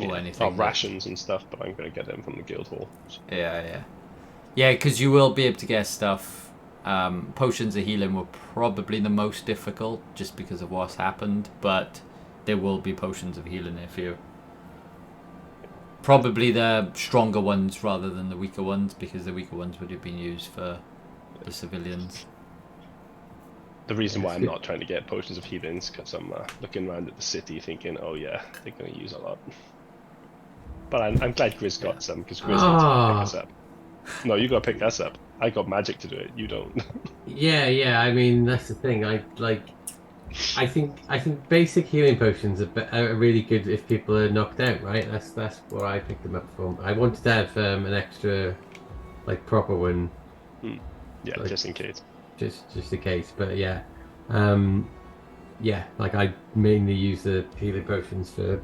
or anything. Or rations and stuff, but I'm gonna get them from the guild hall. So. Yeah, because you will be able to get stuff. Potions of healing were probably the most difficult just because of what's happened, but there will be potions of healing if you. Probably the stronger ones rather than the weaker ones, because the weaker ones would have been used for the civilians. The reason why I'm not trying to get potions of healing is because I'm looking around at the city thinking, oh yeah, they're going to use a lot. But I'm glad Grizz got some, because Grizz needs to pick us up. No, you got to pick us up. I got magic to do it. You don't. Yeah. I mean, that's the thing. I think basic healing potions are really good if people are knocked out, right? That's what I picked them up for. I wanted to have an extra, like, proper one. Yeah, like, just in case. Just in case. But yeah, like I mainly use the healing potions for,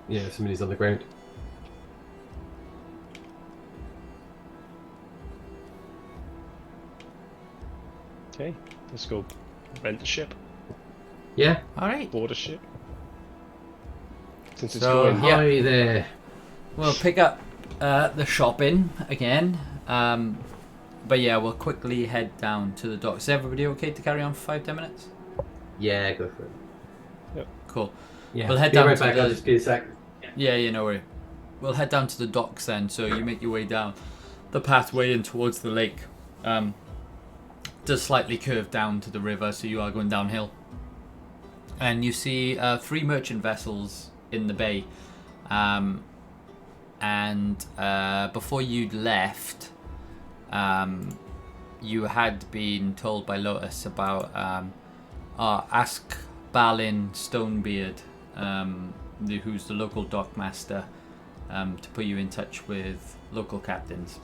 if somebody's on the ground. Okay, let's go rent a ship. Yeah. Alright. Board a ship. Since it's So, going. yeah. Hi there. We'll pick up the shopping again. But yeah, we'll quickly head down to the docks. Is everybody okay to carry on for 5-10 minutes? Yeah, go for it. Cool. Yeah. We'll head be down right to back. the- I'll just be a sec. Yeah, no worry. We'll head down to the docks then, so you make your way down the pathway in towards the lake. Does slightly curve down to the river, so you are going downhill. And you see 3 merchant vessels in the bay. And before you'd left, you had been told by Lotus about ask Balin Stonebeard, who's the local dockmaster, to put you in touch with local captains.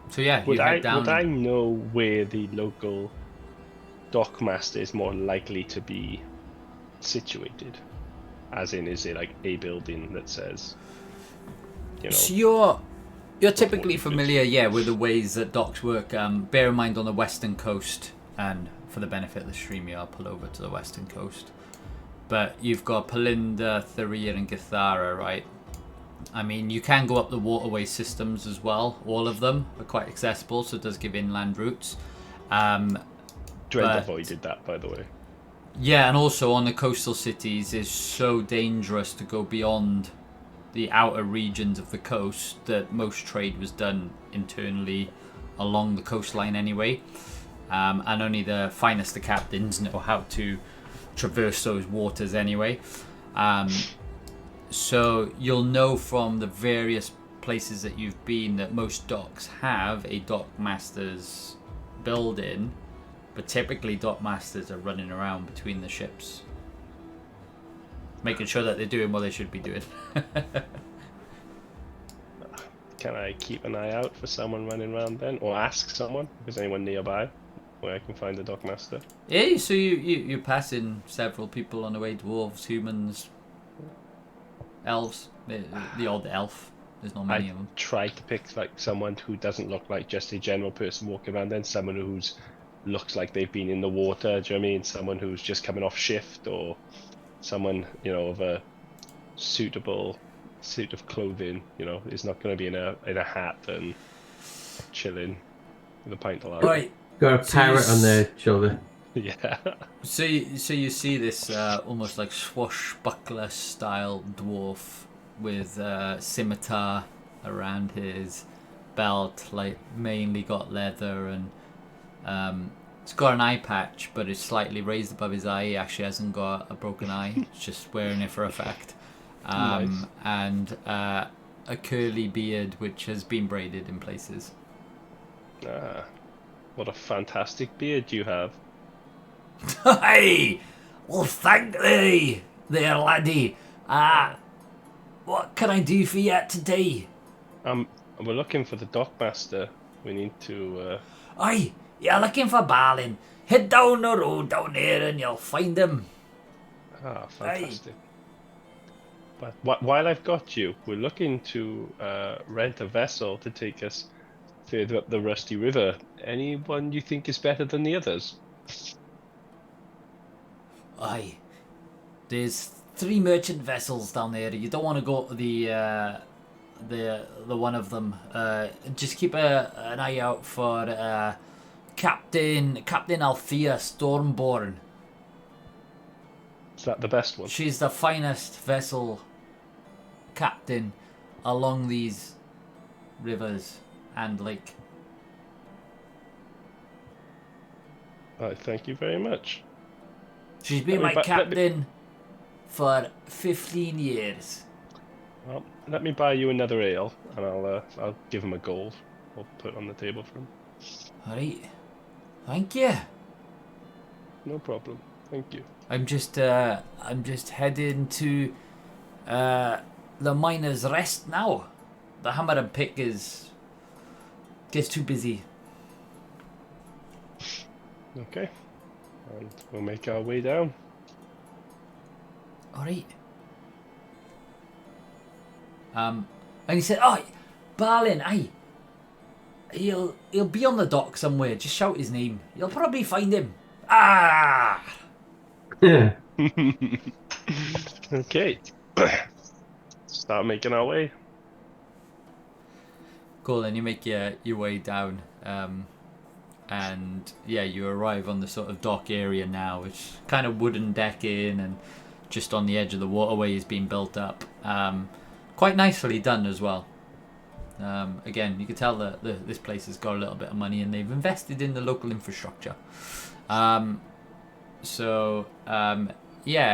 So yeah, Would you head down. would I know where the local dockmaster is more likely to be situated? As in, is it like a building that says you know. So you're typically familiar, with the ways that docks work. Bear in mind on the western coast, and for the benefit of the stream, I'll pull over to the western coast. But you've got Palinda, Therir, and Githara, right? I mean, you can go up the waterway systems as well. All of them are quite accessible, so it does give inland routes. Dredd avoided that, by the way. Yeah, and also on the coastal cities, it's so dangerous to go beyond the outer regions of the coast that most trade was done internally along the coastline anyway. And only the finest of captains know how to traverse those waters anyway. So you'll know from the various places that you've been that most docks have a dockmaster's building, but typically dockmasters are running around between the ships, making sure that they're doing what they should be doing. Can I keep an eye out for someone running around then, or ask someone if there's anyone nearby where I can find the dockmaster? Yeah, so you're passing several people on the way: dwarves, humans, elves, the odd elf. There's not many of them. Try to pick like someone who doesn't look like just a general person walking around, then someone who's looks like they've been in the water. Do you know what I mean? Someone who's just coming off shift, or someone, you know, of a suitable suit of clothing. You know, is not going to be in a hat and chilling with a pint of lager. Right. Got a parrot on their shoulder. Yeah. So you see this almost like swashbuckler style dwarf with scimitar around his belt, like mainly got leather, and it's got an eye patch, but it's slightly raised above his eye. He actually hasn't got a broken eye; it's just wearing it for effect. Nice. And a curly beard which has been braided in places. Ah, what a fantastic beard you have. Hey! Well, thank thee, there, laddie. What can I do for you today? We're looking for the dockmaster. We need to. Aye, you're looking for Balin. Head down the road down there and you'll find him. Fantastic. But while I've got you, we're looking to rent a vessel to take us further up the Rusty River. Anyone you think is better than the others? Aye. There's 3 merchant vessels down there. You don't want to go to the one of them. Just keep an eye out for Captain Althea Stormborn. Is that the best one? She's the finest vessel captain along these rivers and lake. Thank you very much. She's been my captain for 15 years. Well, let me buy you another ale, and I'll give him a gold. I'll put it on the table for him. Alright. Thank you. No problem. Thank you. I'm just heading to the Miner's Rest now. The hammer and pick gets too busy. Okay. And we'll make our way down. Alright. And he said, "Oh, Balin, aye. He'll be on the dock somewhere. Just shout his name. You'll probably find him." Ah! Yeah. Okay. Start making our way. Cool, then you make your way down, and yeah, you arrive on the sort of dock area now, which kind of wooden decking and just on the edge of the waterway is being built up. Quite nicely done as well. Again, you can tell that this place has got a little bit of money and they've invested in the local infrastructure. Yeah,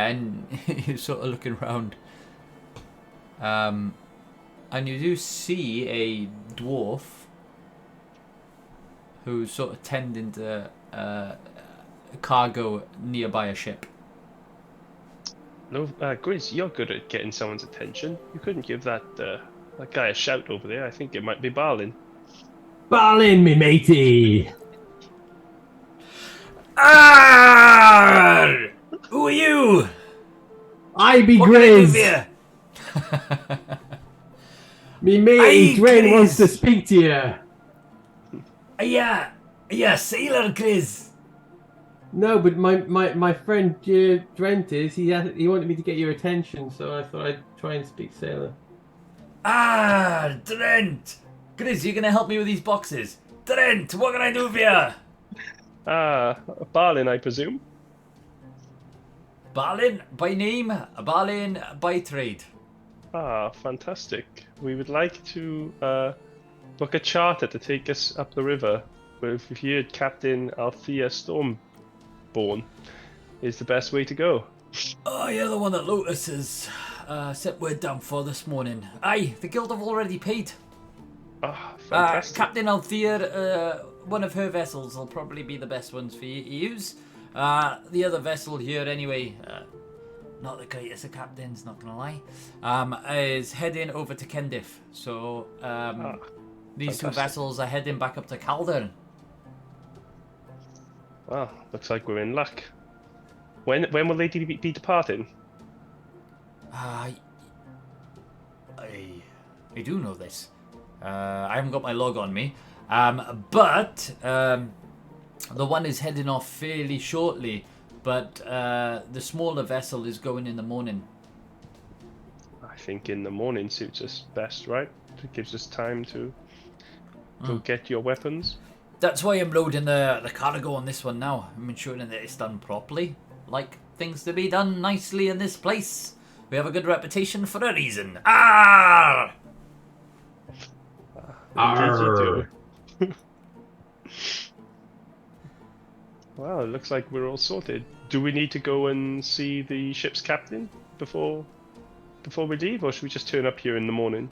and you're sort of looking around, and you do see a dwarf who's sort of tending to cargo nearby a ship. No, Grizz, you're good at getting someone's attention. You couldn't give that guy a shout over there. I think it might be Balin. Balin, me matey! Arr! Who are you? I be What can I do Grizz! for you? Me matey Aye, Dwayne wants to Chris. speak to you. Yeah, sailor Chris. No, but my friend Drent is. He wanted me to get your attention, so I thought I'd try and speak sailor. Ah, Trent. Chris, you gonna help me with these boxes? Trent, what can I do for you? Ah, Balin, I presume. Balin by name, Balin by trade. Ah, fantastic. We would like to book a charter to take us up the river. We've heard Captain Althea Stormborn is the best way to go. Oh, you're the one that Lotus has sent word down for this morning. Aye, the guild have already paid. Ah, fantastic. Captain Althea, one of her vessels will probably be the best ones for you to use. The other vessel here, anyway, not the greatest of captains, not gonna lie, is heading over to Kendif. So these two fantastic. vessels are heading back up to Caldern. Well, looks like we're in luck. When will they be departing? I do know this. I haven't got my log on me, but the one is heading off fairly shortly. But the smaller vessel is going in the morning. I think in the morning suits us best, right? It gives us time to go get your weapons. That's why I'm loading the cargo on this one now. I'm ensuring that it's done properly. Like things to be done nicely in this place. We have a good reputation for a reason. Ah! Indeed you do. Well, it looks like we're all sorted. Do we need to go and see the ship's captain before we leave, or should we just turn up here in the morning?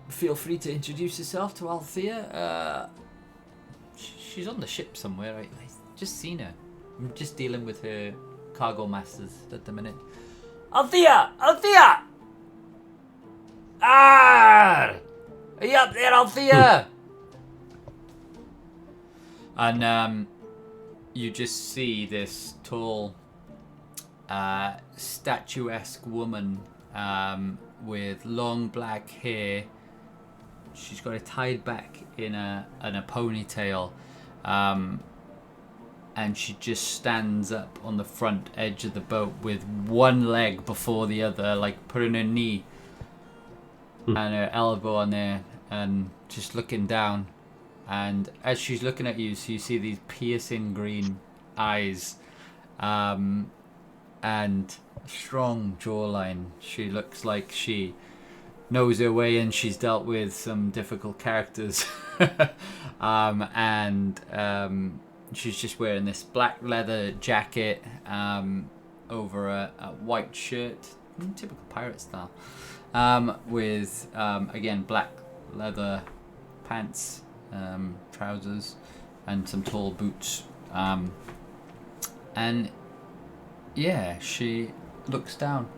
Feel free to introduce yourself to Althea. She's on the ship somewhere. I just seen her. I'm just dealing with her cargo masters at the minute. Althea! Althea! Ah! Are you up there, Althea? And you just see this tall, statuesque woman with long black hair. She's got it tied back in a ponytail, and she just stands up on the front edge of the boat with one leg before the other, like putting her knee and her elbow on there, and just looking down. And as she's looking at you, so you see these piercing green eyes, and strong jawline. She looks like she knows her way in. She's dealt with some difficult characters. She's just wearing this black leather jacket over a white shirt, typical pirate style, with again black leather pants, trousers, and some tall boots. And yeah, she looks down.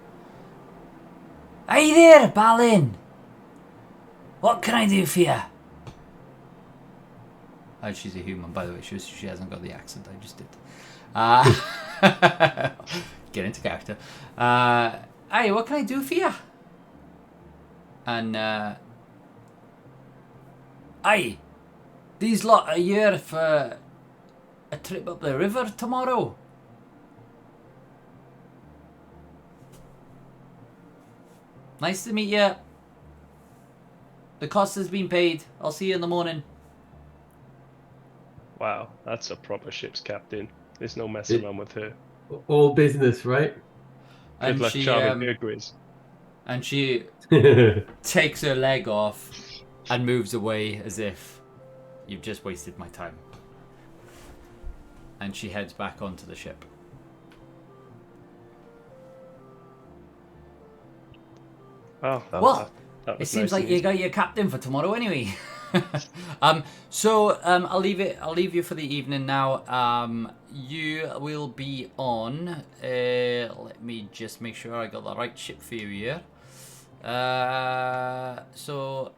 Hey there, Balin! What can I do for you? Oh, she's a human, by the way. She hasn't got the accent I just did. Get into character. Hey, what can I do for you? And, aye, these lot are here for a trip up the river tomorrow. Nice to meet you. The cost has been paid. I'll see you in the morning. Wow, that's a proper ship's captain. There's no messing around with her. All business, right? Good luck charming her, Grizz. And she takes her leg off and moves away as if you've just wasted my time. And she heads back onto the ship. Oh, Well, that it was seems nice like and you easy. got your captain for tomorrow anyway. I'll leave you for the evening now. You will be on. Let me just make sure I got the right ship for you here. Damn it.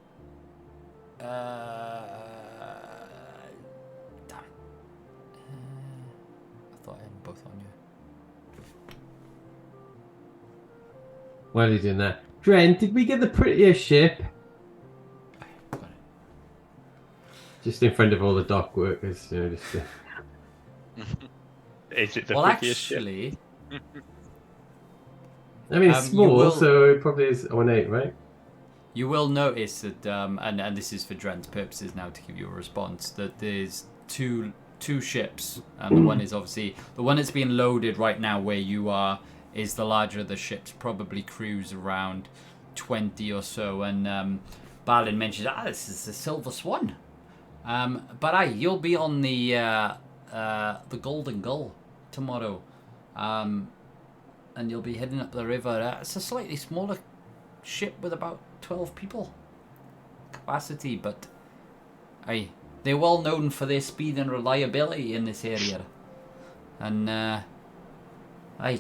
I thought I had both on you. While you're doing that, Dren, did we get the prettier ship? Just in front of all the dock workers, you know, just. Is it the Well, prettiest ship? actually, I mean, it's you small, will- so it probably is ornate, right? you will notice that, and this is for Dren's purposes now to give you a response, that there's two ships, and the one is obviously the one that's being loaded right now where you are is the larger of the ships, probably crews around 20 or so, and Balin mentions, this is the Silver Swan, but you'll be on the Golden Gull tomorrow, and you'll be heading up the river. It's a slightly smaller ship with about 12 people capacity, but they're well known for their speed and reliability in this area, and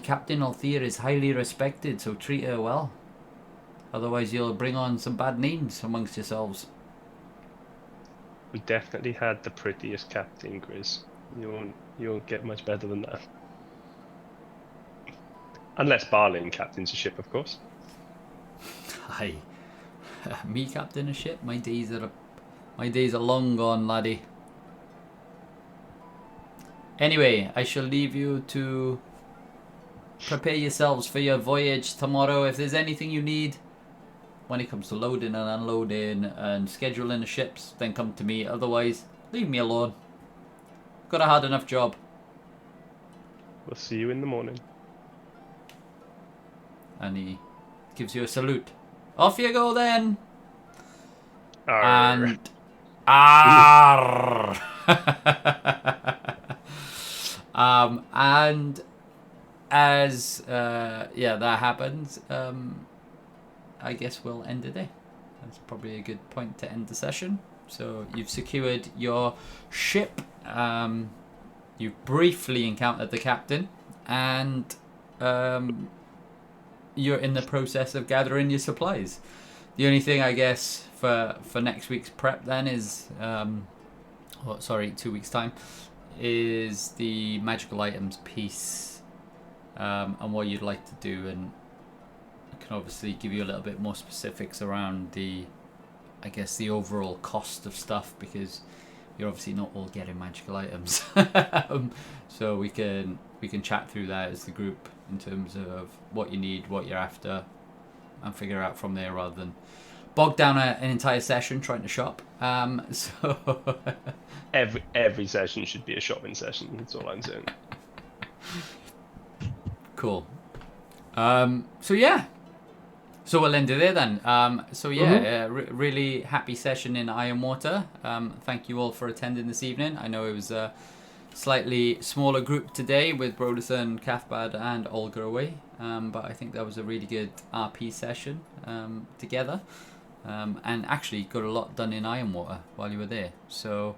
Captain Althea is highly respected, so treat her well, otherwise you'll bring on some bad names amongst yourselves. We definitely had the prettiest captain, Grizz. You won't get much better than that. Unless Balin captains a ship, of course. Me captain a ship? My days are long gone, laddie. Anyway, I shall leave you to prepare yourselves for your voyage tomorrow. If there's anything you need when it comes to loading and unloading and scheduling the ships, then come to me. Otherwise, leave me alone. Got a hard enough job. We'll see you in the morning. And he gives you a salute. Off you go then. Arr. And Arr! And as that happens, I guess we'll end the day. That's probably a good point to end the session. So you've secured your ship. You briefly encountered the captain, and you're in the process of gathering your supplies. The only thing, I guess, for next week's prep then is, 2 weeks' time, is the magical items piece, and what you'd like to do, and I can obviously give you a little bit more specifics around the overall cost of stuff, because you're obviously not all getting magical items. So we can chat through that as the group in terms of what you need, what you're after, and figure out from there rather than bog down an entire session trying to shop. So Every session should be a shopping session. That's all I'm saying. Cool. So we'll end it there then. Really happy session in Ironwater. Thank you all for attending this evening. I know it was a slightly smaller group today with Broderson, Cathbad and Olga away. But I think that was a really good RP session together. And actually got a lot done in Ironwater while you were there. So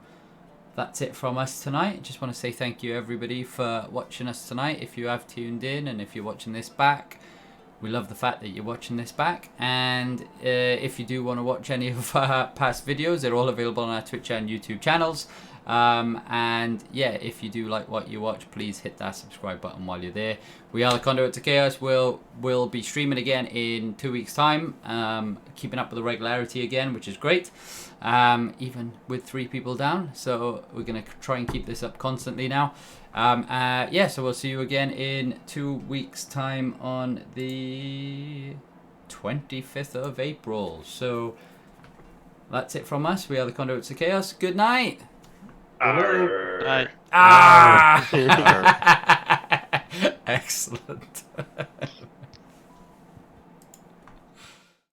that's it from us tonight. Just want to say thank you everybody for watching us tonight. If you have tuned in and if you're watching this back, we love the fact that you're watching this back. And if you do want to watch any of our past videos, they're all available on our Twitch and YouTube channels. If you do like what you watch, please hit that subscribe button while you're there. We are the Conduit to Chaos. We'll be streaming again in 2 weeks' time, keeping up with the regularity again, which is great, even with 3 people down. So we're going to try and keep this up constantly now. So we'll see you again in 2 weeks' time on the 25th of April. So that's it from us. We are the Conduits of Chaos. Good night. Arr. Ah! Excellent.